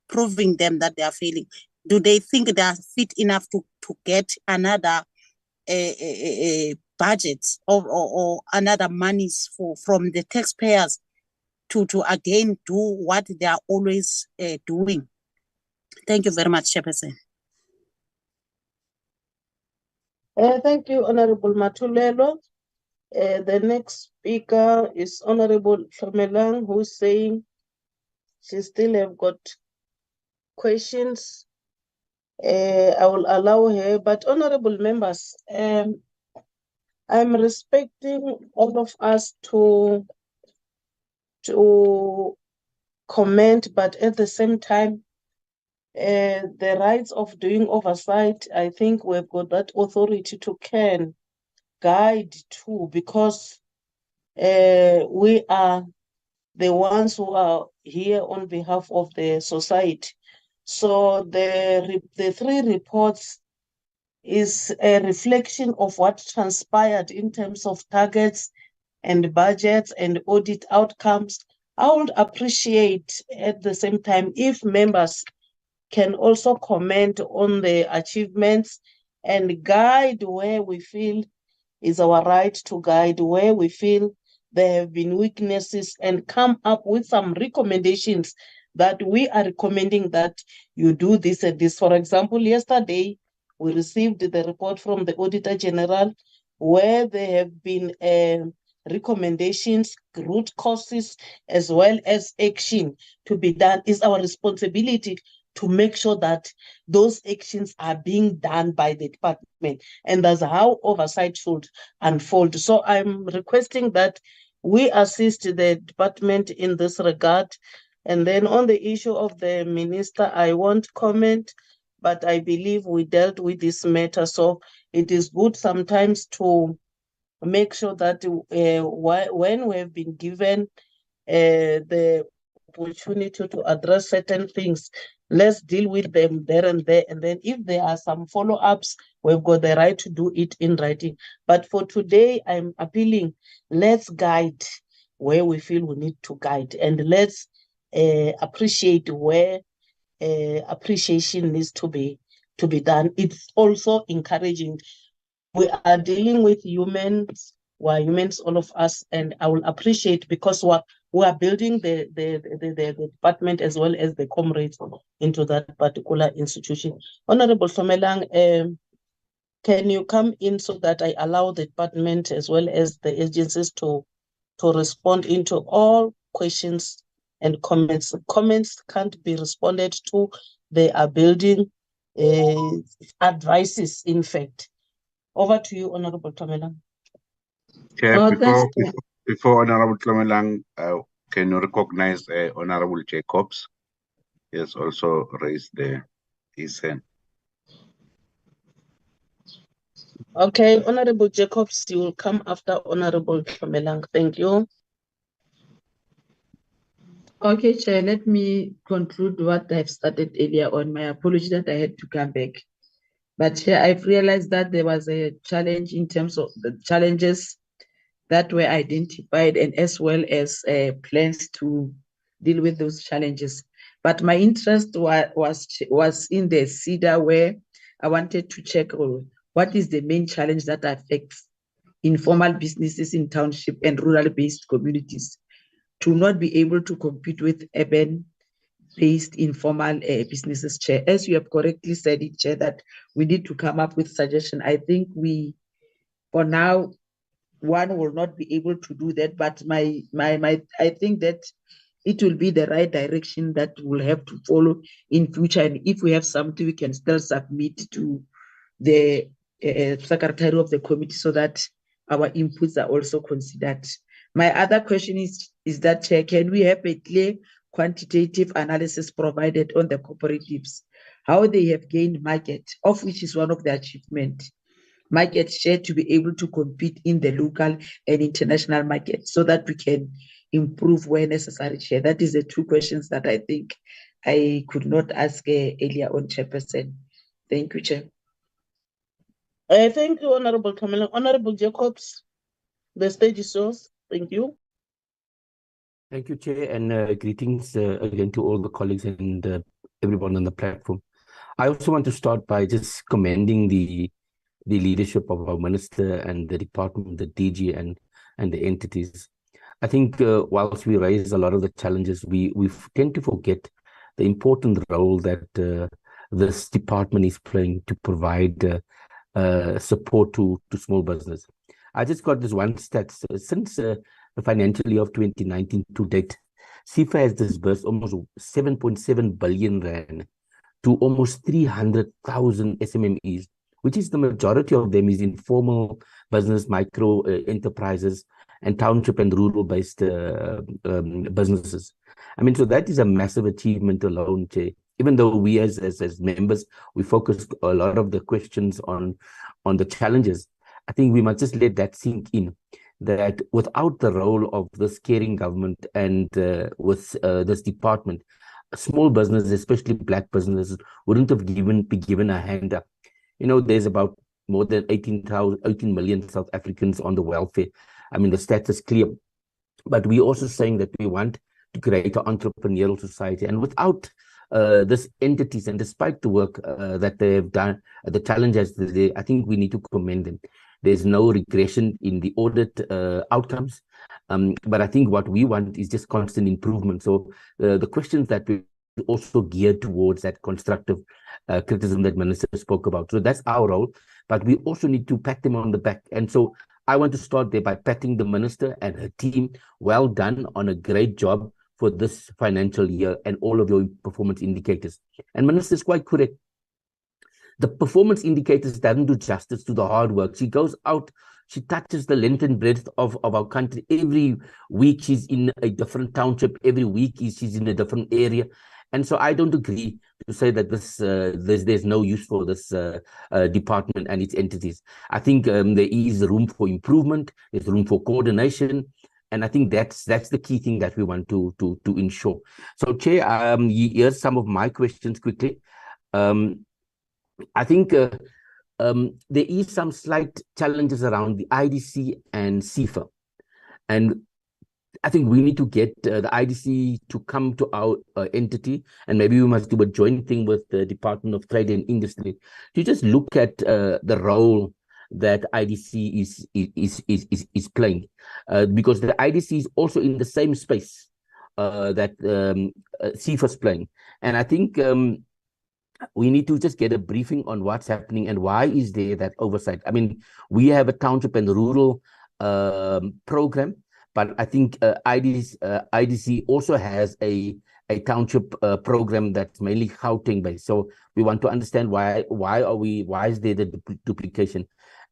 proving them that they are failing? Do they think they are fit enough to get another budget or another monies from the taxpayers to again do what they are always doing? Thank you very much, Chairperson. Thank you, Honorable Matulelo. The next speaker is Honorable Hlamelang, who's saying she still have got questions. I will allow her, but honorable members, I'm respecting all of us to comment, but at the same time, the rights of doing oversight, I think we've got that authority to can guide too, because we are the ones who are here on behalf of the society. So the three reports is a reflection of what transpired in terms of targets and budgets and audit outcomes. I would appreciate at the same time if members can also comment on the achievements and guide where we feel is our right to guide, where we feel there have been weaknesses, and come up with some recommendations that we are recommending that you do this and this. For example, yesterday, we received the report from the Auditor General where there have been recommendations, root causes, as well as action to be done. It's our responsibility to make sure that those actions are being done by the department. And that's how oversight should unfold. So I'm requesting that we assist the department in this regard. And then on the issue of the minister, I won't comment, but I believe we dealt with this matter. So it is good sometimes to make sure that when we have been given the opportunity to address certain things, let's deal with them there and there. And then if there are some follow-ups, we've got the right to do it in writing. But for today, I'm appealing, let's guide where we feel we need to guide, and let's appreciate where appreciation needs to be to be done. It's also encouraging. We are dealing with humans, we're humans, all of us, and I will appreciate because we are building the department as well as the comrades into that particular institution. Honorable Fomelang, can you come in so that I allow the department as well as the agencies to respond into all questions and comments? Comments can't be responded to. They are building advices, in fact. Over to you, Honorable Fomelang. Chair, before Honorable Fomelang, can you recognize Honorable Jacobs? He has also raised his hand. Okay, Honorable Jacobs, you will come after Honorable Fomelang. Thank you. Okay, Chair, let me conclude what I've started earlier on. My apology that I had to come back. But Chair, I've realized that there was a challenge in terms of the challenges that were identified and as well as plans to deal with those challenges. But my interest was in the CEDA, where I wanted to check what is the main challenge that affects informal businesses in township and rural-based communities to not be able to compete with urban-based informal businesses, Chair. As you have correctly said it, Chair, that we need to come up with suggestion. I think for now, one will not be able to do that, but I think that it will be the right direction that we'll have to follow in future. And if we have something, we can still submit to the secretary of the committee so that our inputs are also considered. My other question is that, Chair, can we have a clear quantitative analysis provided on the cooperatives, how they have gained market, of which is one of the achievements, market share to be able to compete in the local and international market so that we can improve where necessary, Chair? That is the two questions that I think I could not ask earlier on, Chairperson. Thank you, Chair. Thank you, Honorable Fomelang. Honorable Jacobs, the stage is yours. Thank you. Thank you, Chair, and greetings again to all the colleagues and everyone on the platform. I also want to start by just commending the leadership of our minister and the department, the DG and the entities. I think whilst we raise a lot of the challenges, we tend to forget the important role that this department is playing to provide support to small business. I just got this one stat. Since the financial year of 2019 to date, CIFA has disbursed almost 7.7 billion rand to almost 300,000 SMMEs, which is the majority of them is informal business, micro enterprises, and township and rural-based businesses. I mean, so that is a massive achievement alone, Chair. Even though we as members, we focus a lot of the questions on the challenges, I think we must just let that sink in, that without the role of this caring government and with this department, small businesses, especially black businesses, wouldn't have be given a hand up. You know, there's about more than 18 million South Africans on the welfare. I mean, the stats is clear. But we're also saying that we want to create an entrepreneurial society. And without these entities, and despite the work that they have done, the challenges, I think we need to commend them. There's no regression in the audit outcomes. But I think what we want is just constant improvement. So the questions that we also geared towards that constructive criticism that Minister spoke about. So that's our role, but we also need to pat them on the back. And so I want to start there by patting the Minister and her team. Well done on a great job for this financial year and all of your performance indicators. And Minister is quite correct. The performance indicators doesn't do justice to the hard work. She goes out, she touches the length and breadth of our country. Every week she's in a different township. Every week she's in a different area. And so I don't agree to say that there's no use for this department and its entities. I think there is room for improvement. There's room for coordination. And I think that's the key thing that we want to ensure. So, Chair, here's some of my questions quickly. I think there is some slight challenges around the IDC and CIFA. And I think we need to get the IDC to come to our entity, and maybe we must do a joint thing with the Department of Trade and Industry to just look at the role that IDC is playing, because the IDC is also in the same space that CIFA is playing, and I think we need to just get a briefing on what's happening and why is there that oversight. I mean, we have a township and rural program, but I think IDC also has a township program that's mainly Gauteng based. So we want to understand why is there the duplication,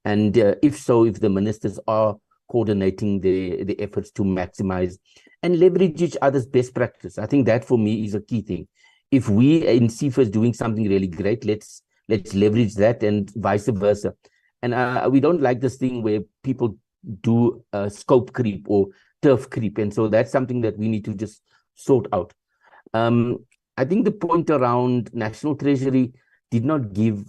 and if so, if the ministers are coordinating the efforts to maximize and leverage each other's best practice. I think that for me is a key thing. If we in CIFA is doing something really great, let's leverage that, and vice versa. And we don't like this thing where people do scope creep or turf creep, and so that's something that we need to just sort out. I think the point around National Treasury did not give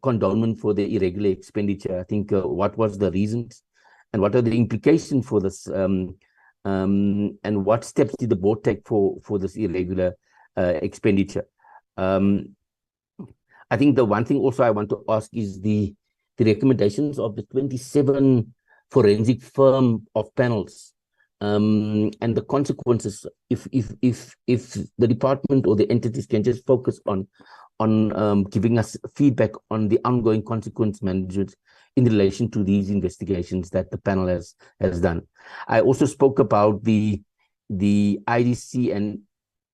condonement for the irregular expenditure. I think what was the reasons and what are the implications for this, and what steps did the board take for this irregular expenditure. I think the one thing also I want to ask is the recommendations of the 27 forensic firm of panels, and the consequences if the department or the entities can just focus on giving us feedback on the ongoing consequence management in relation to these investigations that the panel has done. I also spoke about the IDC and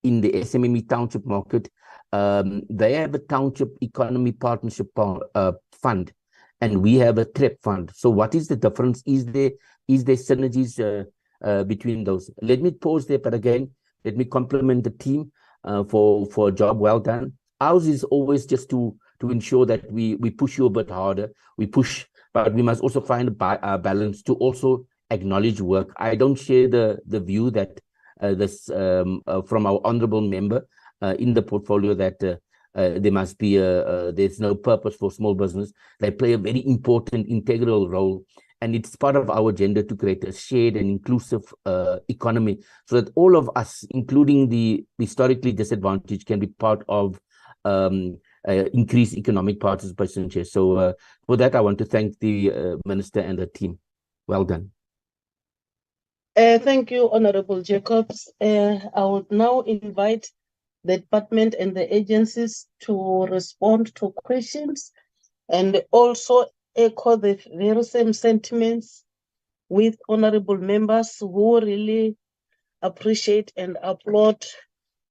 in the SMME township market, they have a township economy partnership fund, and we have a TREP fund. So what is the difference? Is there synergies between those? Let me pause there, but again, let me compliment the team for a job well done. Ours is always just to ensure that we push you a bit harder. We push, but we must also find a balance to also acknowledge work. I don't share the view that this from our honorable member in the portfolio that there must be there's no purpose for small business. They play a very important integral role, and it's part of our agenda to create a shared and inclusive economy so that all of us, including the historically disadvantaged, can be part of increased economic participation. So for that, I want to thank the minister and the team. Well done. Thank you, Honorable Jacobs. I would now invite the department and the agencies to respond to questions and also echo the very same sentiments with honorable members who really appreciate and applaud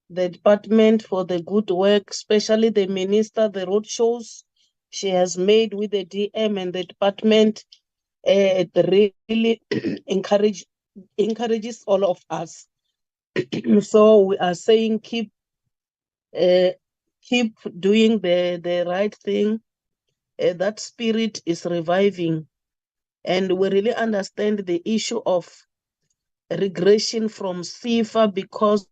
the department for the good work, especially the minister, the roadshows she has made with the DM and the department. It really encourages all of us. So we are saying keep doing the right thing. That spirit is reviving, and we really understand the issue of regression from CIFA because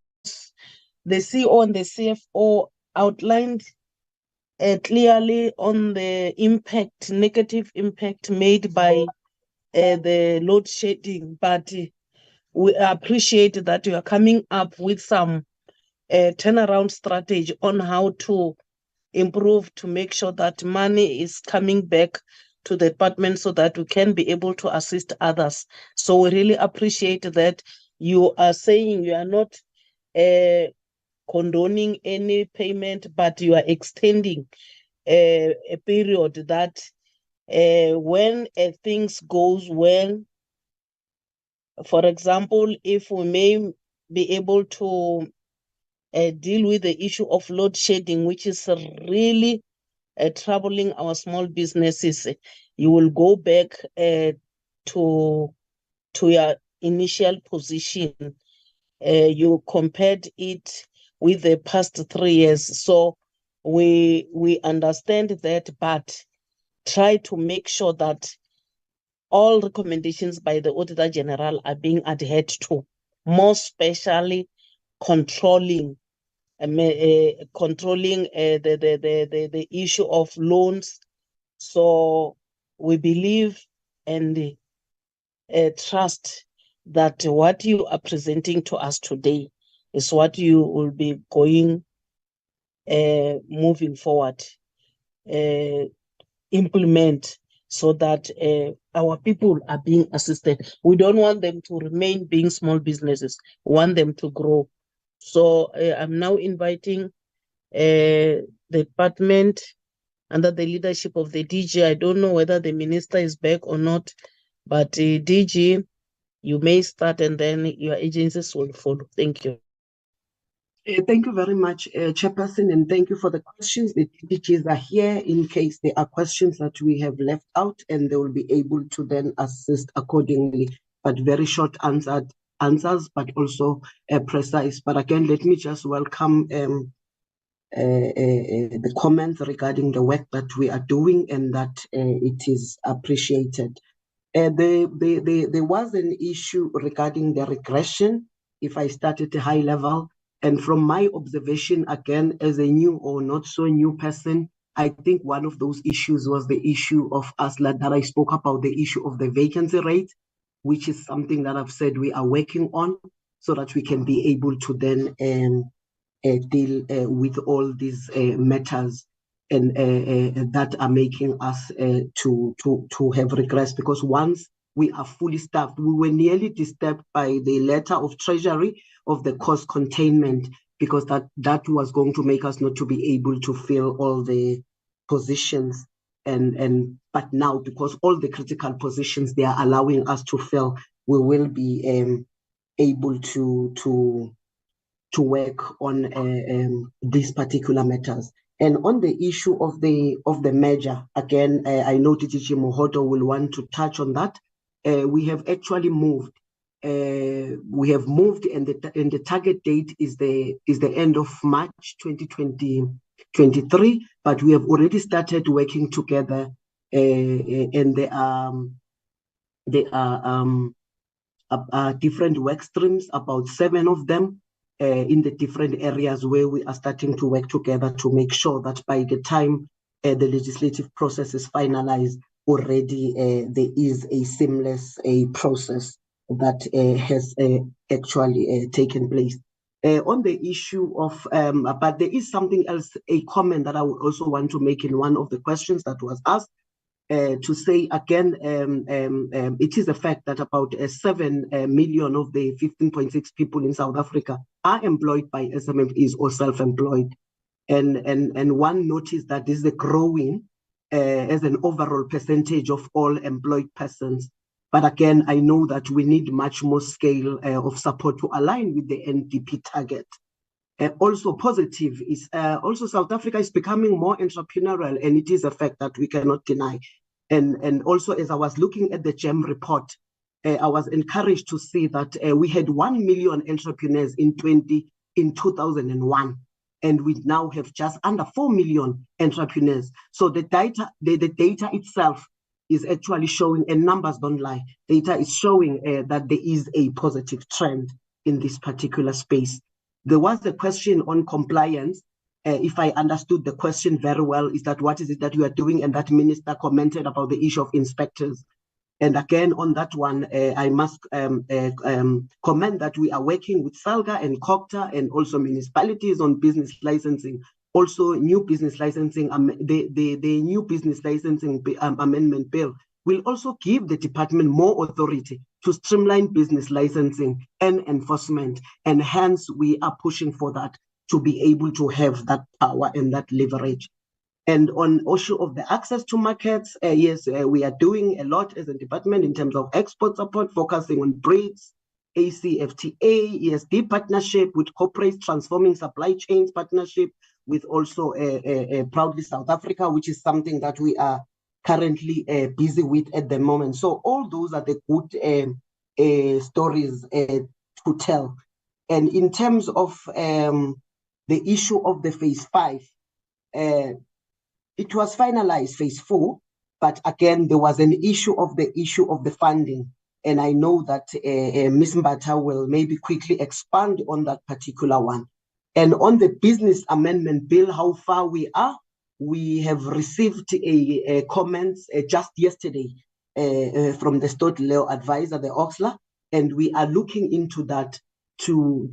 the CEO and the CFO outlined clearly on the negative impact made by the load shedding, but we appreciate that you are coming up with some turnaround strategy on how to improve to make sure that money is coming back to the department so that we can be able to assist others. So we really appreciate that you are saying you are not condoning any payment, but you are extending a period that when things goes well, for example, if we may be able to deal with the issue of load shedding, which is really troubling our small businesses, you will go back to your initial position. You compared it with the past 3 years. So we understand that, but try to make sure that all recommendations by the Auditor General are being adhered to, more especially controlling the issue of loans. So we believe and trust that what you are presenting to us today is what you will be going moving forward, implement, so that our people are being assisted. We don't want them to remain being small businesses. We want them to grow. So I'm now inviting the department under the leadership of the DG. I don't know whether the minister is back or not, but DG, you may start and then your agencies will follow. Thank you. Thank you very much, Chairperson, and thank you for the questions. The DGs are here in case there are questions that we have left out, and they will be able to then assist accordingly. But very short answers, but also precise. But again, let me just welcome the comments regarding the work that we are doing and that it is appreciated. There was an issue regarding the regression, if I start at a high level. And from my observation, again, as a new or not so new person, I think one of those issues was the issue of that I spoke about, the issue of the vacancy rate, which is something that I've said we are working on so that we can be able to then deal with all these matters and that are making us to have regress. Because once we are fully staffed, we were nearly disturbed by the letter of Treasury of the cost containment, because that was going to make us not to be able to fill all the positions. But now, because all the critical positions they are allowing us to fill, we will be able to work on these particular matters. And on the issue of the merger, again, I know DG Mohoto will want to touch on that. We have actually moved. We have moved, and the target date is the end of March 2023. But we have already started working together, and there are different work streams, about 7 of them, in the different areas where we are starting to work together to make sure that by the time the legislative process is finalized, already there is a seamless process that has actually taken place. On the issue of, but there is something else, a comment that I would also want to make in one of the questions that was asked. To say again, it is a fact that about 7 million of the 15.6 people in South Africa are employed by SMMEs or self-employed. And one noticed that this is growing as an overall percentage of all employed persons. But again, I know that we need much more scale of support to align with the NDP target. Also positive is also South Africa is becoming more entrepreneurial, and it is a fact that we cannot deny. And also, as I was looking at the GEM report, I was encouraged to see that we had 1 million entrepreneurs in 2001, and we now have just under 4 million entrepreneurs. So the data itself is actually showing, and numbers don't lie, data is showing that there is a positive trend in this particular space. There was a question on compliance. If I understood the question very well, is that what is it that you are doing? And that minister commented about the issue of inspectors. And again, on that one, I must comment that we are working with SALGA and COCTA and also municipalities on business licensing. Also, new business licensing, the new business licensing amendment bill will also give the department more authority to streamline business licensing and enforcement. And hence, we are pushing for that, to be able to have that power and that leverage. And on issue of the access to markets, yes, we are doing a lot as a department in terms of export support, focusing on BRRRR, ACFTA, ESD partnership with corporates, transforming supply chains partnership with also Proudly South Africa, which is something that we are currently busy with at the moment. So all those are the good stories to tell. And in terms of the issue of the phase 5, it was finalized phase 4, but again, there was an issue of the funding. And I know that Ms. Mbatha will maybe quickly expand on that particular one. And on the business amendment bill, how far we are, we have received comments just yesterday from the Stott Leo advisor, the Oxler, and we are looking into that to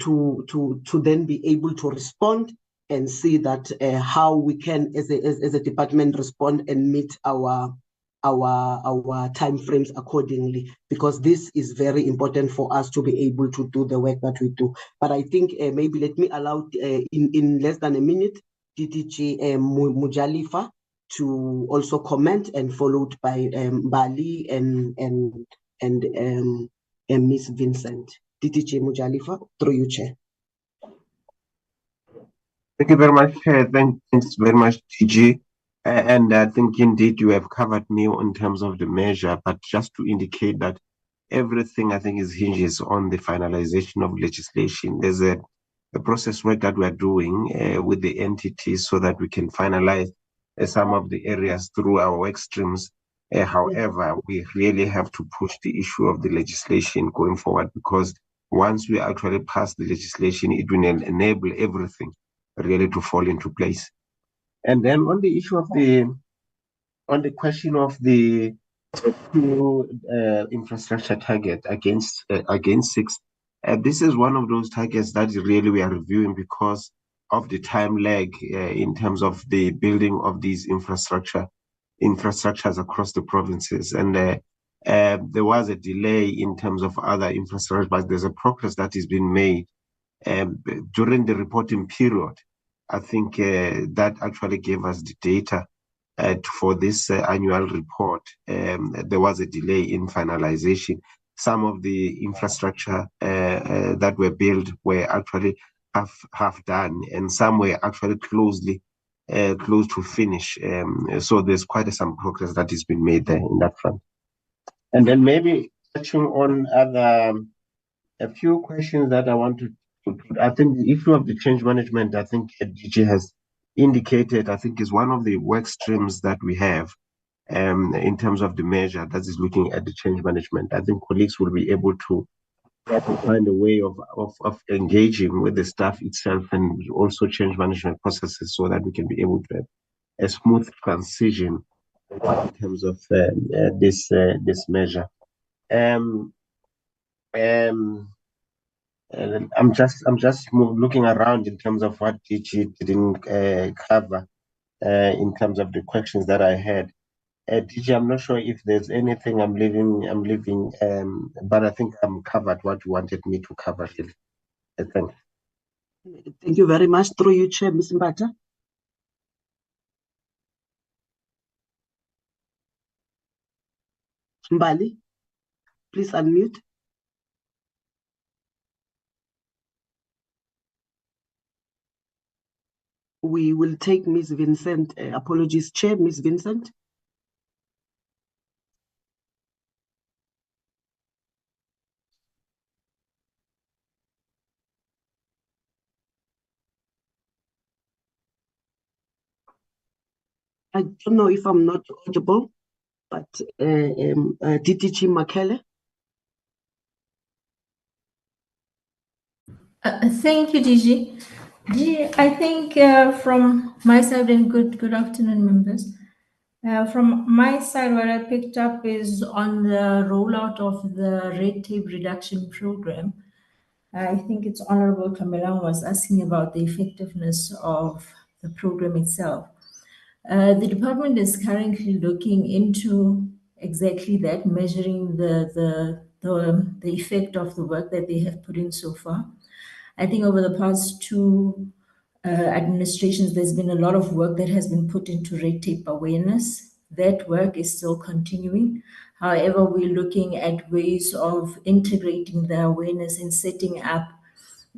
then be able to respond and see that how we can, as a department, respond and meet our timeframes accordingly, because this is very important for us to be able to do the work that we do. But I think maybe let me allow in less than a minute DDG Mujalifa to also comment, and followed by Bali and Miss Vincent. DDG Mujalifa, through you, Chair. Thank you very much. Thanks very much, DG. And I think indeed you have covered me in terms of the measure, but just to indicate that everything I think hinges on the finalization of legislation. There's a process work that we are doing with the entities so that we can finalize some of the areas through our work streams. However, we really have to push the issue of the legislation going forward, because once we actually pass the legislation, it will enable everything really to fall into place. And then on the issue of on the question of the two infrastructure target against 6, this is one of those targets that really we are reviewing because of the time lag in terms of the building of these infrastructures across the provinces. And there was a delay in terms of other infrastructure, but there's a progress that is being made during the reporting period. I think that actually gave us the data for this annual report. There was a delay in finalization. Some of the infrastructure that were built were actually half done, and some were actually close to finish. So there's quite some progress that has been made there in that front. And then maybe touching on a few questions that I want to put. I think the issue of the change management, I think DG has indicated, I think is one of the work streams that we have in terms of the measure that is looking at the change management. I think colleagues will be able to find a way of engaging with the staff itself and also change management processes so that we can be able to have a smooth transition in terms of this measure. And I'm just looking around in terms of what DG didn't cover in terms of the questions that I had. DG, I'm not sure if there's anything I'm leaving, but I think I'm covered what you wanted me to cover. Thanks. Thank you very much. Through you, Chair, Ms. Mbata. Mbali, please unmute. We will take Ms. Vincent. Apologies, Chair, Ms. Vincent. I don't know if I'm not audible, but DTG Makele. Thank you, DG. I think from my side, and good afternoon, members. From my side, what I picked up is on the rollout of the red tape reduction program. I think it's Honorable Kamelang was asking about the effectiveness of the program itself. The department is currently looking into exactly that, measuring the effect of the work that they have put in so far. I think over the past two administrations, there's been a lot of work that has been put into red tape awareness. That work is still continuing. However, we're looking at ways of integrating the awareness and setting up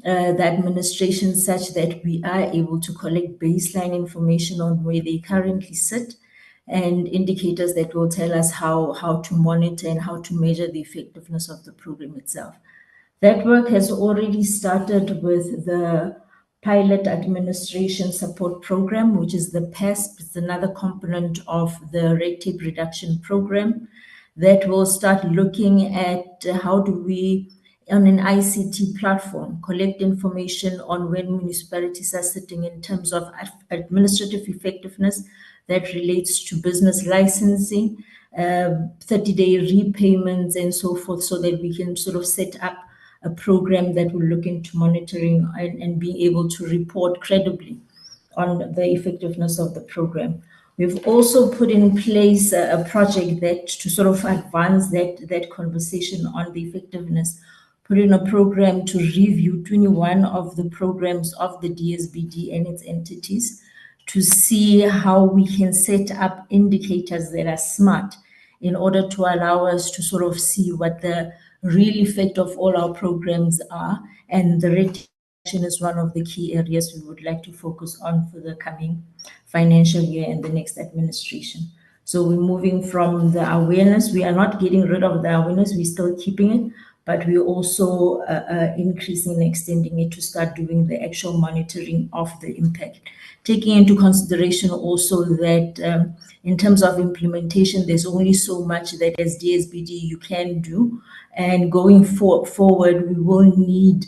the administration such that we are able to collect baseline information on where they currently sit and indicators that will tell us how to monitor and how to measure the effectiveness of the program itself. That work has already started with the Pilot Administration Support Program, which is the PASP. It's another component of the red tape reduction program that will start looking at how do we, on an ICT platform, collect information on when municipalities are sitting in terms of administrative effectiveness, that relates to business licensing, 30-day repayments and so forth, so that we can sort of set up a program that will look into monitoring and being able to report credibly on the effectiveness of the program. We've also put in place a project that to sort of advance that conversation on the effectiveness, put in a program to review 21 of the programs of the DSBD and its entities to see how we can set up indicators that are smart in order to allow us to sort of see what the real effect of all our programs are. And the rate is one of the key areas we would like to focus on for the coming financial year and the next administration. So we're moving from the awareness. We are not getting rid of the awareness. We're still keeping it, but we're also increasing and extending it to start doing the actual monitoring of the impact. Taking into consideration also that in terms of implementation, there's only so much that as DSBD you can do. And going forward, we will need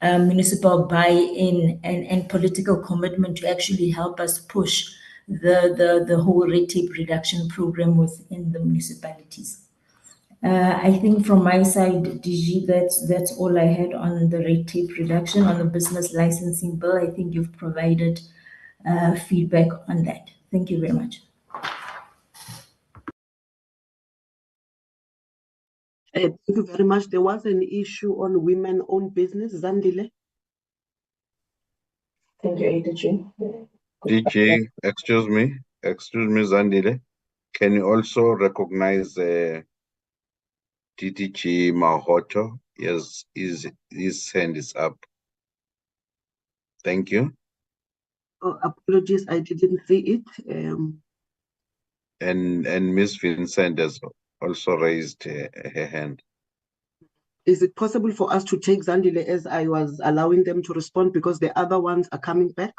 municipal buy-in and political commitment to actually help us push the whole red tape reduction program within the municipalities. I think from my side, DG, that's all I had on the red tape reduction. On the business licensing bill, I think you've provided feedback on that. Thank you very much. Thank you very much. There was an issue on women-owned business. Zandile. Thank you, ADG. DG, excuse me, Zandile. Can you also recognize DDG Mahoto? Yes, his hand is up. Thank you. Oh, apologies, I didn't see it. And Ms. Vincent has also raised her hand. Is it possible for us to take Zandile as I was allowing them to respond because the other ones are coming back?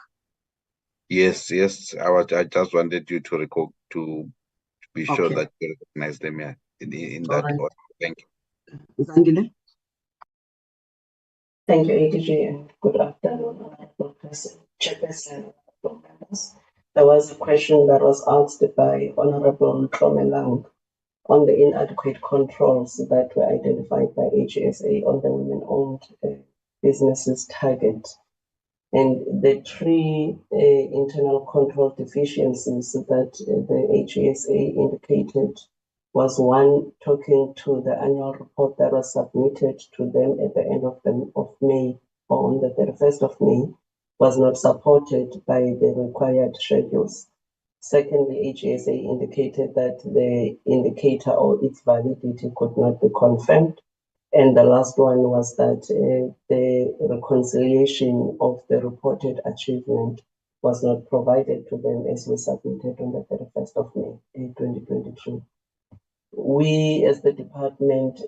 Yes. I just wanted you to be sure that you recognize them in that order. Thank you. Zandile. Thank you, ADG, and good afternoon, Honorable Chairperson, members. There was a question that was asked by Honorable Tlomelang on the inadequate controls that were identified by HSA on the women-owned businesses target. And the three internal control deficiencies that the HSA indicated was one, talking to the annual report that was submitted to them at the end of May, or on the 31st of May, was not supported by the required schedules. Secondly, HSA indicated that the indicator or its validity could not be confirmed. And the last one was that the reconciliation of the reported achievement was not provided to them as we submitted on the 31st of May 2023. We, as the department,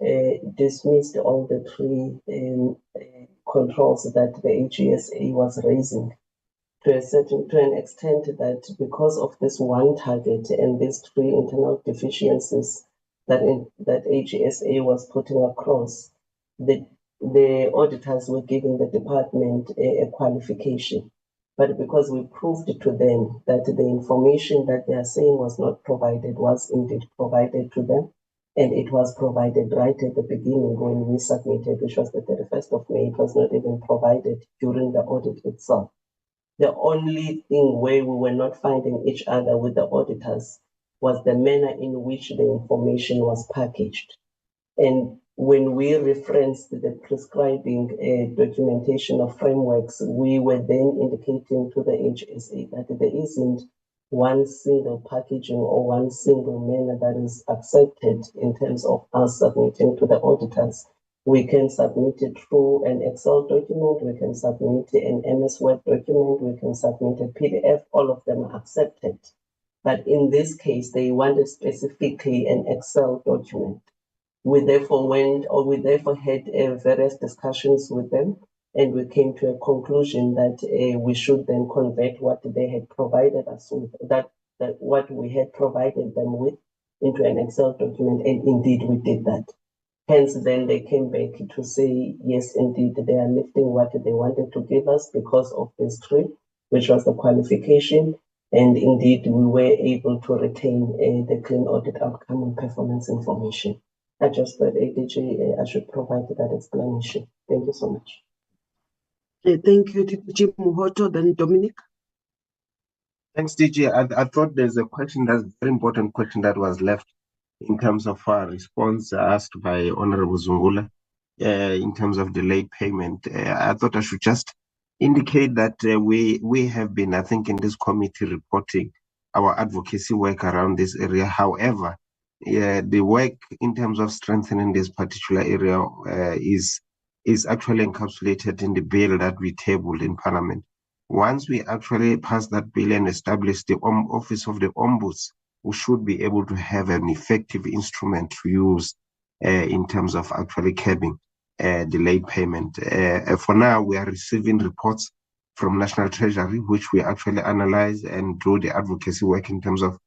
dismissed all the three controls that the HSA was raising to an extent that because of this one target and these three internal deficiencies that HSA was putting across, the auditors were giving the department a qualification. But because we proved to them that the information that they are saying was not provided was indeed provided to them, and it was provided right at the beginning when we submitted, which was the 31st of May, it was not even provided during the audit itself. The only thing where we were not finding each other with the auditors was the manner in which the information was packaged. And when we referenced the prescribing documentation of frameworks, we were then indicating to the HSA that there isn't one single packaging or one single manner that is accepted in terms of us submitting to the auditors. We can submit it through an Excel document, we can submit an MS Word document, we can submit a PDF, all of them are accepted. But in this case, they wanted specifically an Excel document. We therefore had various discussions with them, and we came to a conclusion that we should then convert what they had provided us with, that what we had provided them with, into an Excel document, and indeed we did that. Hence, then they came back to say, yes, indeed, they are lifting what they wanted to give us because of this three, which was the qualification. And indeed, we were able to retain the clean audit outcome and performance information. I just thought, ADG, I should provide that explanation. Thank you so much. Thank you, DG Muhoto. Then Dominic. Thanks, DG. I thought there's a question, that's a very important question that was left in terms of our response asked by Honorable Zungula in terms of delayed payment. I thought I should just indicate that we have been, I think, in this committee reporting our advocacy work around this area. However, the work in terms of strengthening this particular area is actually encapsulated in the bill that we tabled in Parliament. Once we actually pass that bill and establish the Office of the Ombuds, we should be able to have an effective instrument to use in terms of actually curbing delayed payment. For now, we are receiving reports from National Treasury, which we actually analyze and do the advocacy work in terms of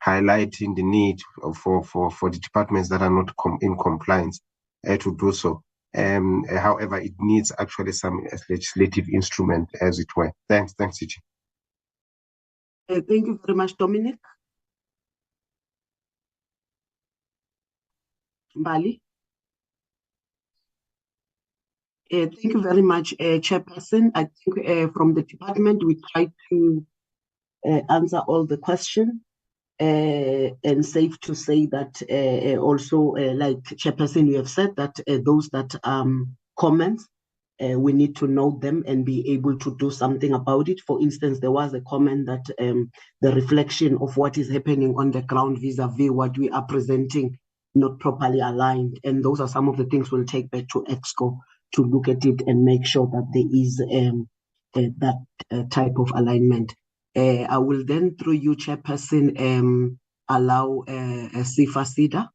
highlighting the need for the departments that are not in compliance to do so. However, it needs actually some legislative instrument, as it were. Thanks, CG. Thank you very much, Dominic. Mbali. Thank you very much, Chairperson. I think from the department, we tried to answer all the questions. And safe to say that also, like Chairperson, you have said that those that comments, we need to note them and be able to do something about it. For instance, there was a comment that the reflection of what is happening on the ground vis-a-vis what we are presenting not properly aligned. And those are some of the things we'll take back to EXCO to look at it and make sure that there is that type of alignment. I will then, through you, Chairperson, allow Sifa Sida.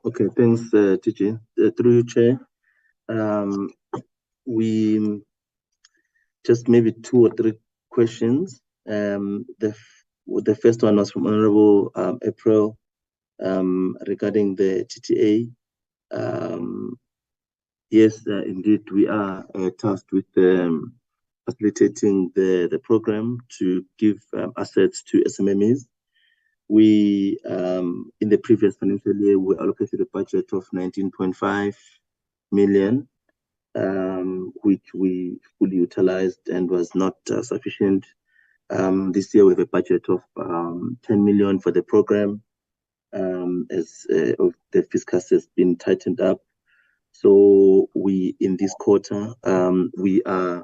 Okay, thanks, TG. Through you, Chair. We just maybe 2 or 3 questions. The first one was from Honorable April regarding the TTA. Yes, indeed, we are tasked with facilitating the program to give assets to SMMEs. We, in the previous financial year, we allocated a budget of 19.5 million, which we fully utilized and was not sufficient. This year, we have a budget of 10 million for the program, as the fiscal has been tightened up. So we, in this quarter, we are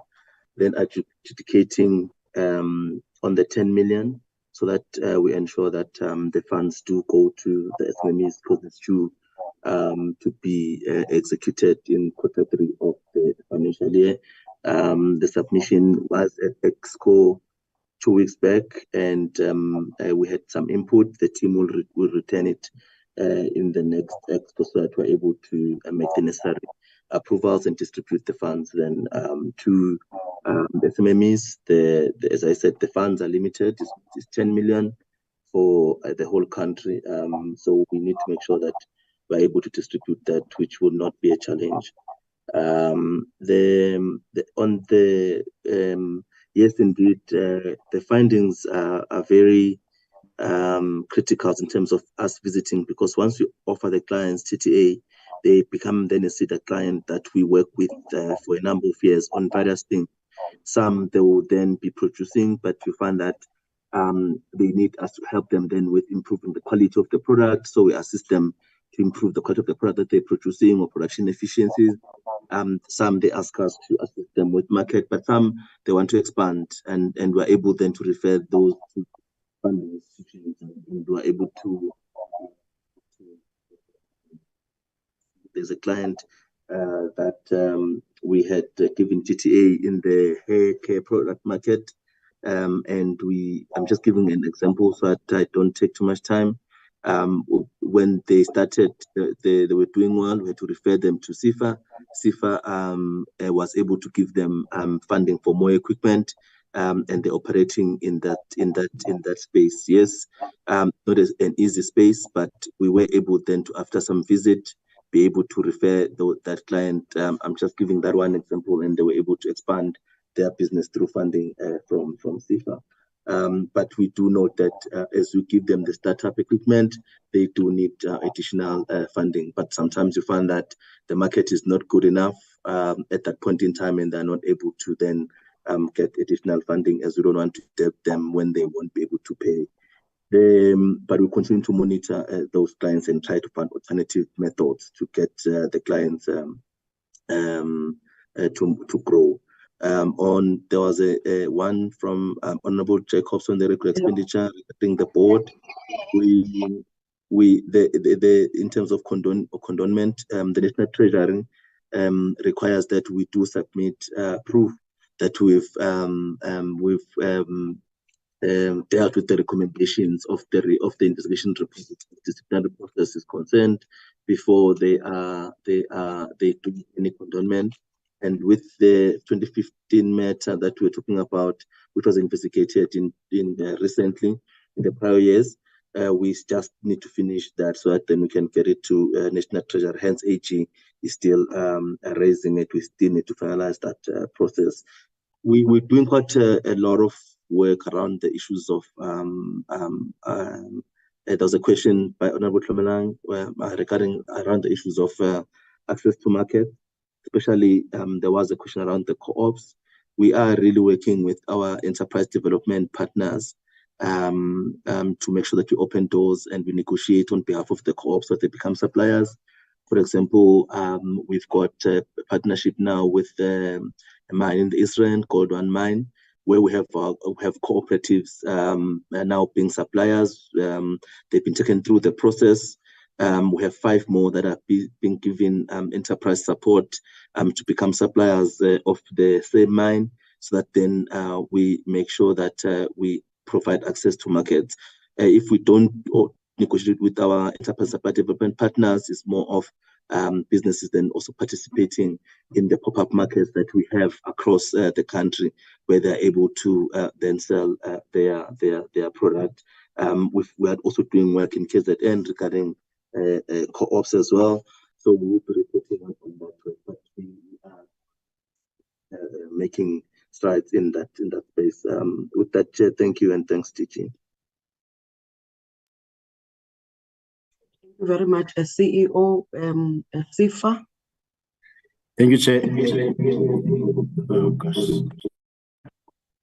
then adjudicating on the 10 million so that we ensure that the funds do go to the SMEs because it's due to be executed in quarter 3 of the financial year. The submission was at EXCO 2 weeks back, and we had some input. The team will return it in the next EXCO so that we're able to make the necessary approvals and distribute the funds then to the SMMEs. As I said, the funds are limited. It's 10 million for the whole country. So we need to make sure that we're able to distribute that, which will not be a challenge. Yes, indeed, the findings are very critical in terms of us visiting, because once we offer the clients TTA, they become then a SEDA client that we work with for a number of years on various things. Some they will then be producing, but we find that they need us to help them then with improving the quality of the product. So we assist them to improve the quality of the product that they're producing or production efficiencies. Some they ask us to assist them with market, but some they want to expand, and we're able then to refer those to funding institutions, and we're able to. There's a client that we had given TTA in the hair care product market, and I'm just giving an example so that I don't take too much time. When they started, they were doing well. We had to refer them to SIFA. SIFA was able to give them funding for more equipment, and they're operating in that space. Yes, not an easy space, but we were able then to, after some visit, be able to refer that client. I'm just giving that one example, and they were able to expand their business through funding from SIFA. But we do note that as we give them the startup equipment, they do need additional funding. But sometimes you find that the market is not good enough at that point in time, and they're not able to then get additional funding, as we don't want to debt them when they won't be able to pay. But we continue to monitor those clients and try to find alternative methods to get the clients to grow. There was a one from Honorable Jacobs on the regular expenditure regarding the board. In terms of condonment, the National Treasury requires that we do submit proof that we've dealt with the recommendations of the investigation report, disciplinary process is concerned, before they do any condonment. And with the 2015 matter that we're talking about, which was investigated in recently in the prior years, we just need to finish that so that then we can get it to National Treasury. Hence, AG is still raising it. We still need to finalize that process. We're doing quite a lot of work around the issues of there was a question by Honorable Tlomelang regarding around the issues of access to market. Especially, there was a question around the co-ops. We are really working with our enterprise development partners to make sure that we open doors and we negotiate on behalf of the co-ops so that they become suppliers. For example, we've got a partnership now with a mine in Israel, Gold One Mine, where we have cooperatives now being suppliers. They've been taken through the process. We have 5 more that are being given enterprise support to become suppliers of the same mine, so that then we make sure that we provide access to markets. If we don't negotiate with our enterprise supply development partners, it's more of businesses then also participating in the pop-up markets that we have across the country, where they're able to then sell their product. We are also doing work in KZN regarding co-ops as well. So we will be reporting on that, but we are making strides in that space. With that, Chair, thank you, and thanks, TG. Thank you very much, CEO SIFA. Thank you, Chair. Oh, gosh.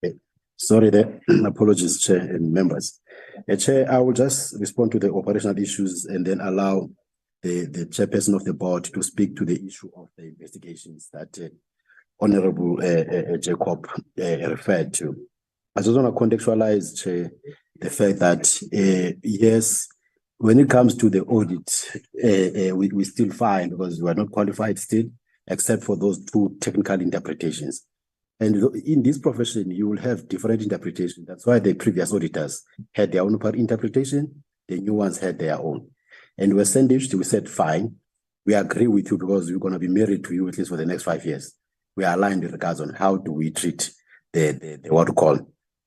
Okay. Sorry there. Apologies, Chair and members. Chair, I will just respond to the operational issues and then allow the chairperson of the board to speak to the issue of the investigations that Honorable Jacob referred to. I just want to contextualize, Chair, the fact that, yes, when it comes to the audit, we still find, because we are not qualified still, except for those 2 technical interpretations. And in this profession, you will have different interpretations. That's why the previous auditors had their own interpretation, the new ones had their own. And we sent it, we said, fine, we agree with you because we're going to be married to you at least for the next 5 years. We are aligned with regards on how do we treat the what we call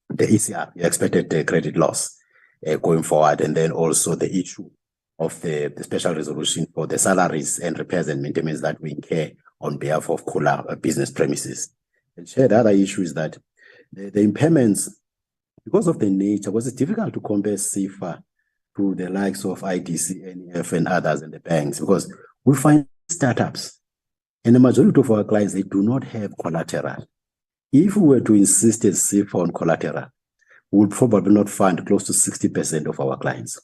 the ECR, the expected credit loss going forward, and then also the issue of the special resolution for the salaries and repairs and maintenance that we incur on behalf of Kula business premises. And Chair, the other issue is that the impairments, because of the nature, was it difficult to compare SIFA to the likes of IDC, NEF, and others in the banks, because we find startups, and the majority of our clients, they do not have collateral. If we were to insist as SIFA on collateral, we would probably not fund close to 60% of our clients.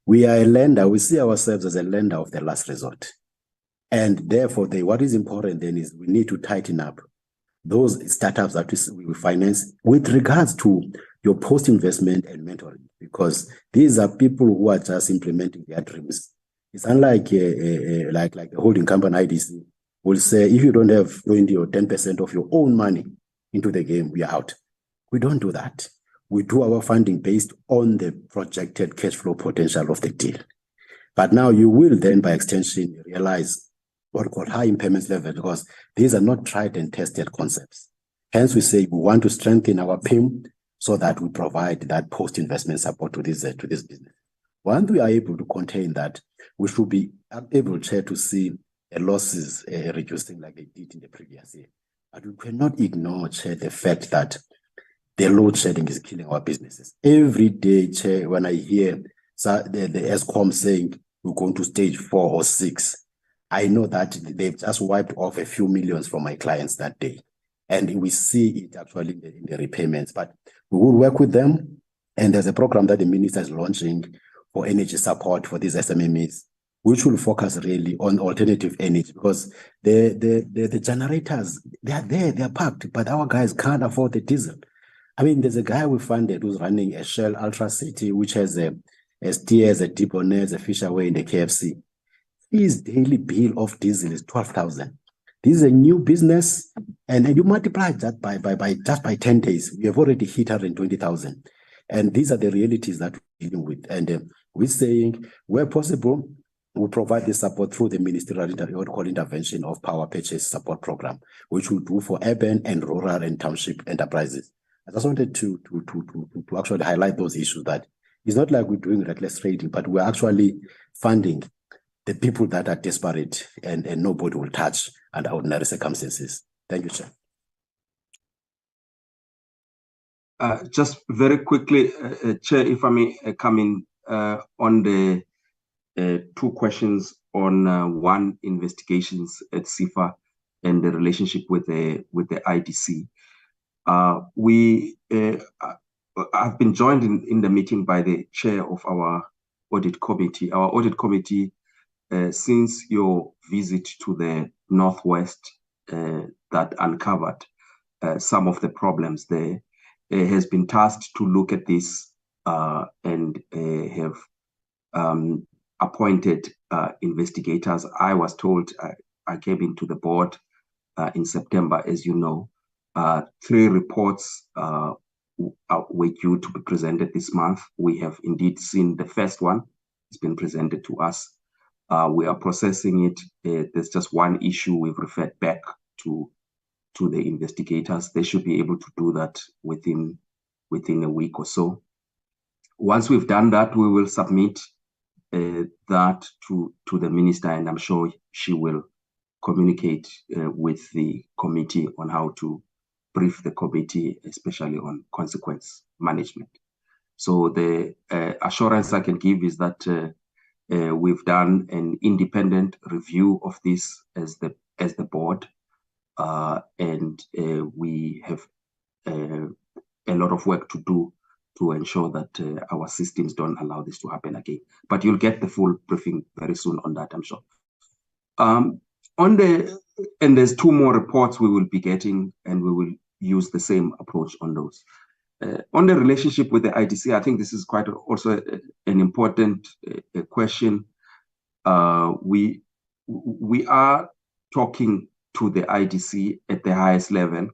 We are a lender. We see ourselves as a lender of the last resort. And therefore, what is important then is we need to tighten up those startups that we finance with regards to your post-investment and mentoring, because these are people who are just implementing their dreams. It's unlike like the holding company IDC will say, if you don't have 20 or 10% of your own money into the game, we are out. We don't do that. We do our funding based on the projected cash flow potential of the deal. But now you will then, by extension, realize what we call high impairment level, because these are not tried and tested concepts. Hence, we say we want to strengthen our PIM so that we provide that post-investment support to this business. Once we are able to contain that, we should be able, Chair, to see losses reducing like they did in the previous year. But we cannot ignore, Chair, the fact that the load shedding is killing our businesses. Every day, Chair, when I hear the ESCOM saying we're going to stage 4 or 6, I know that they've just wiped off a few millions from my clients that day. And we see it actually in the repayments. But we will work with them. And there's a program that the minister is launching for energy support for these SMMEs, which will focus really on alternative energy, because the generators, they are there, they are packed, but our guys can't afford the diesel. I mean, there's a guy we funded who's running a Shell Ultra City, which has a Steers, a Debonairs, a Fisherway in the KFC. His daily bill of diesel is 12,000. This is a new business, and you multiply that by 10 days, we have already hit 120,000. And these are the realities that we're dealing with. And we're saying, where possible, we provide the support through the ministerial intervention of power purchase support program, which we do for urban and rural and township enterprises. I just wanted to actually highlight those issues, that it's not like we're doing reckless trading, but we're actually funding the people that are desperate and nobody will touch under ordinary circumstances. Thank you, Chair. Just very quickly, Chair, if I may come in on the 2 questions on one, investigations at CIFA and the relationship with the IDC. I've been joined in the meeting by the chair of our audit committee. Our audit committee, since your visit to the Northwest that uncovered some of the problems there, has been tasked to look at this and have appointed investigators. I was told, I came into the board in September, as you know. 3 reports were due to be presented this month. We have indeed seen the first one. It's been presented to us. We are processing it. There's just one issue we've referred back to the investigators. They should be able to do that within a week or so. Once we've done that, we will submit that to the minister, and I'm sure she will communicate with the committee on how to brief the committee, especially on consequence management. So the assurance I can give is that we've done an independent review of this as the board, and we have a lot of work to do to ensure that our systems don't allow this to happen again. But you'll get the full briefing very soon on that, I'm sure. And there's 2 more reports we will be getting, and we will use the same approach on those. On the relationship with the IDC, I think this is quite also an important question. We are talking to the IDC at the highest level.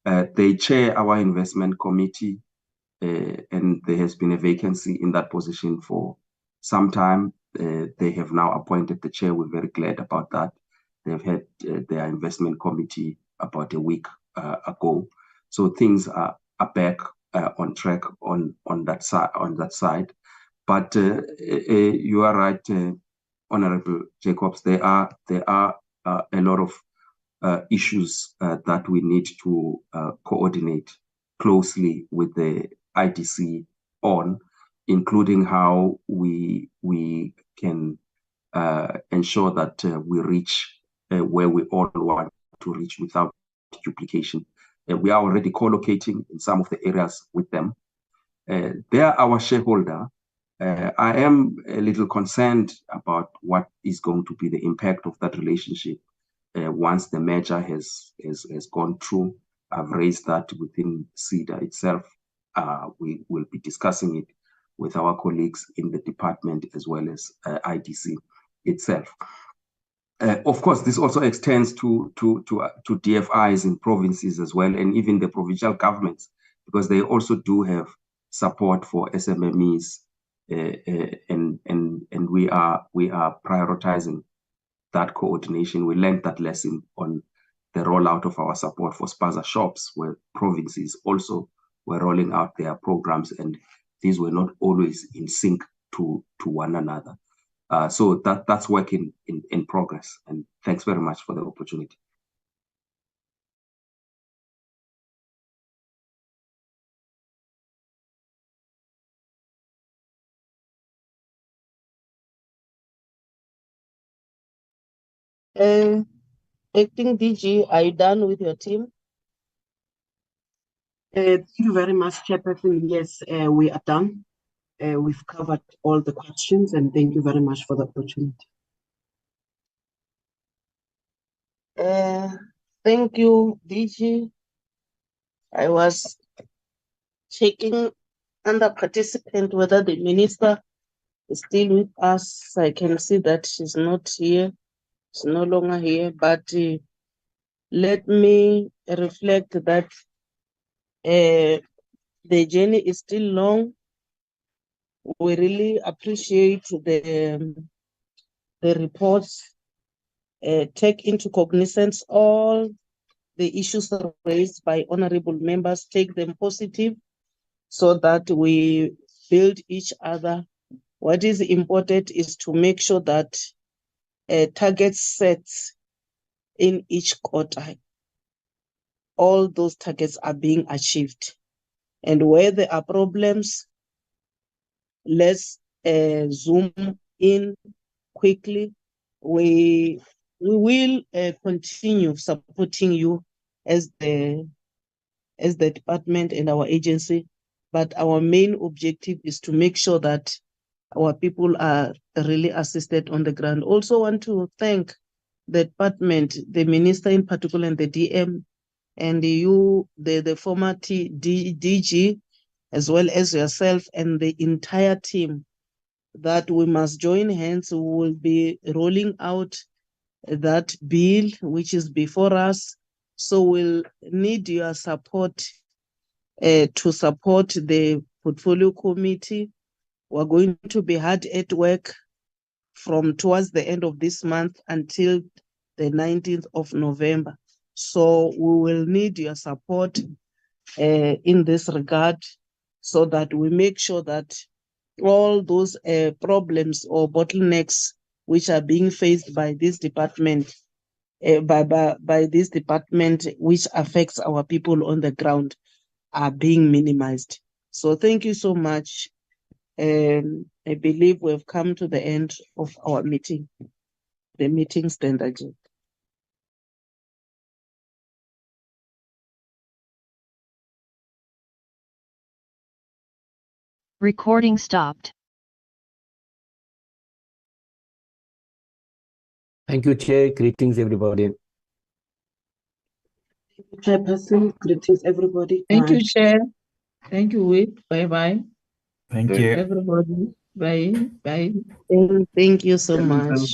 They chair our investment committee, and there has been a vacancy in that position for some time. They have now appointed the chair. We're very glad about that. They've had their investment committee about a week ago. So things are back on track on that side. But you are right, Honorable Jacobs. There are a lot of issues that we need to coordinate closely with the IDC on, including how we can ensure that we reach where we all want to reach without duplication. We are already co-locating in some of the areas with them. They are our shareholder. I am a little concerned about what is going to be the impact of that relationship once the merger has gone through. I've raised that within CEDA itself. We will be discussing it with our colleagues in the department as well as IDC itself. Of course, this also extends to DFIs in provinces as well, and even the provincial governments, because they also do have support for SMMEs, and we are prioritizing that coordination. We learned that lesson on the rollout of our support for spaza shops, where provinces also were rolling out their programs, and these were not always in sync to one another. So that's work in progress. And thanks very much for the opportunity. Acting DG, are you done with your team? Thank you very much, Chairperson. Yes, we are done. We've covered all the questions, and thank you very much for the opportunity. Thank you, DG. I was checking under participant whether the minister is still with us. I can see that she's not here. She's no longer here, but let me reflect that the journey is still long. We really appreciate the reports, take into cognizance all the issues raised by honorable members, take them positive so that we build each other. What is important is to make sure that targets set in each quarter, all those targets are being achieved. And where there are problems, let's zoom in quickly. We will continue supporting you as the department and our agency, but our main objective is to make sure that our people are really assisted on the ground. Also want to thank the department, the minister in particular, and the DM, and you, the former DG, as well as yourself and the entire team, that we must join hands. We will be rolling out that bill which is before us. So we'll need your support to support the portfolio committee. We're going to be hard at work from towards the end of this month until the 19th of November. So we will need your support in this regard so that we make sure that all those problems or bottlenecks which are being faced by this department, by this department which affects our people on the ground, are being minimized. So thank you so much. I believe we've come to the end of our meeting. The meeting stands adjourned. Recording stopped. Thank you, Chair. Greetings, everybody. Chairperson, greetings, everybody. Thank you, Chair. Thank you, Whip. Bye-bye. Thank you. Everybody. Bye. Bye. Thank you so much.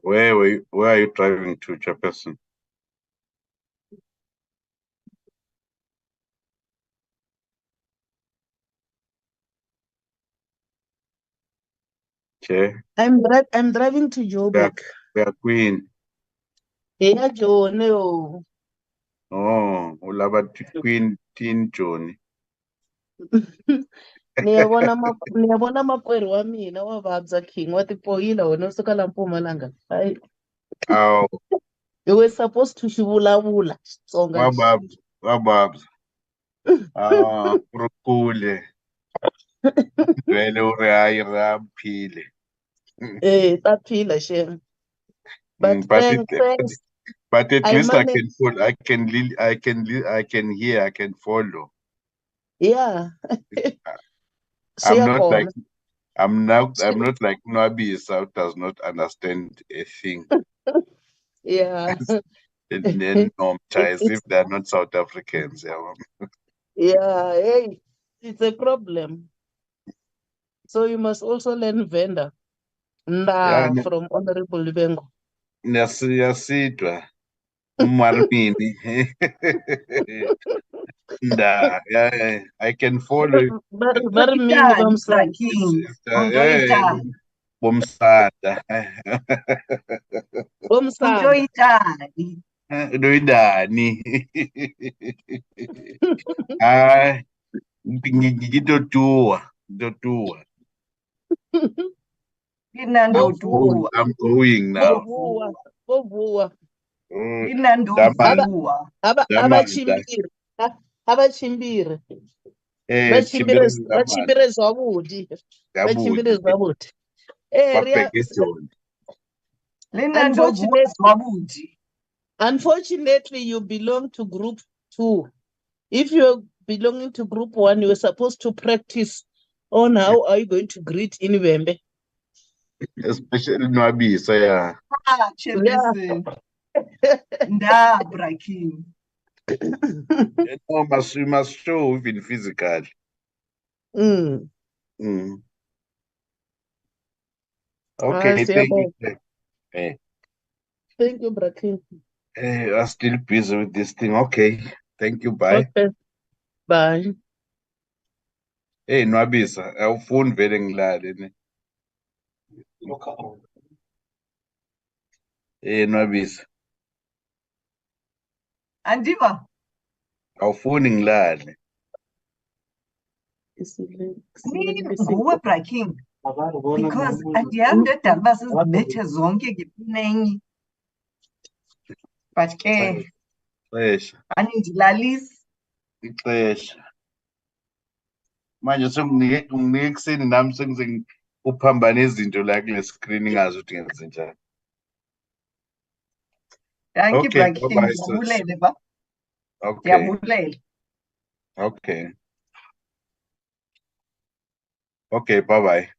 Where are you driving to, Chairperson? Chair? I'm driving to Joburg. Where Queen? Yeah, Johnny. Oh, ulaba Queen Tin Johnny. niyabona makwerhu wa mina wa vabya king wa tipoyila wena usuka la Mpumalanga. Aw. You were supposed to xivulavula Xitsonga. Wababs. Urukule. Vele uri hayi ramphile. Taphila Shem. But thanks. But at I least I managed- can follow. I can hear. I can follow. Yeah. I'm not Siyakhona. like I'm not like Nwabi South does not understand a thing. Yeah. And then as if they're not South Africans. Yeah, hey, it's a problem. So you must also learn vendor. Yeah, From Honorable Libengo. Yasitwa. Marmini. Nah, yeah, I can follow you. Barmini bamsana. Bomsada. Bomsana. Doidani. Ah, ngitotua. I'm going now. Bovua. Damanda. Abachimbiri. Abachimbiri. Bachimbire zwavudi. Bachimbire zwavudi. Area. Unfortunately, you belong to group 2. If you're belonging to group 1, you were supposed to practice on how are you going to greet in Wembe. Especially Nwabi, so yeah. Chairperson. Braking. We must show even physically. Okay, thank you. Thank you, Brakin. I'm still busy with this thing. Okay, thank you. Bye. Okay. Bye. Hey, Nwabisa, awufuni vele ngilale ne. Hey, Nwabisa, Andiva. awufuni ngilale. Nguwe Braking. Because at the end of the buses nethe zonke ngenye. But ke anindilalisi. Ixesha. Manje unginike ekuseni nami sengize uphambana izinto la kule screen ngazi ukuthi ngenze njani. Thank you, Okay, Braking. bye-bye. Ngiyabulele ba. Okay. Ngiyabulele. Okay. Okay, bye-bye.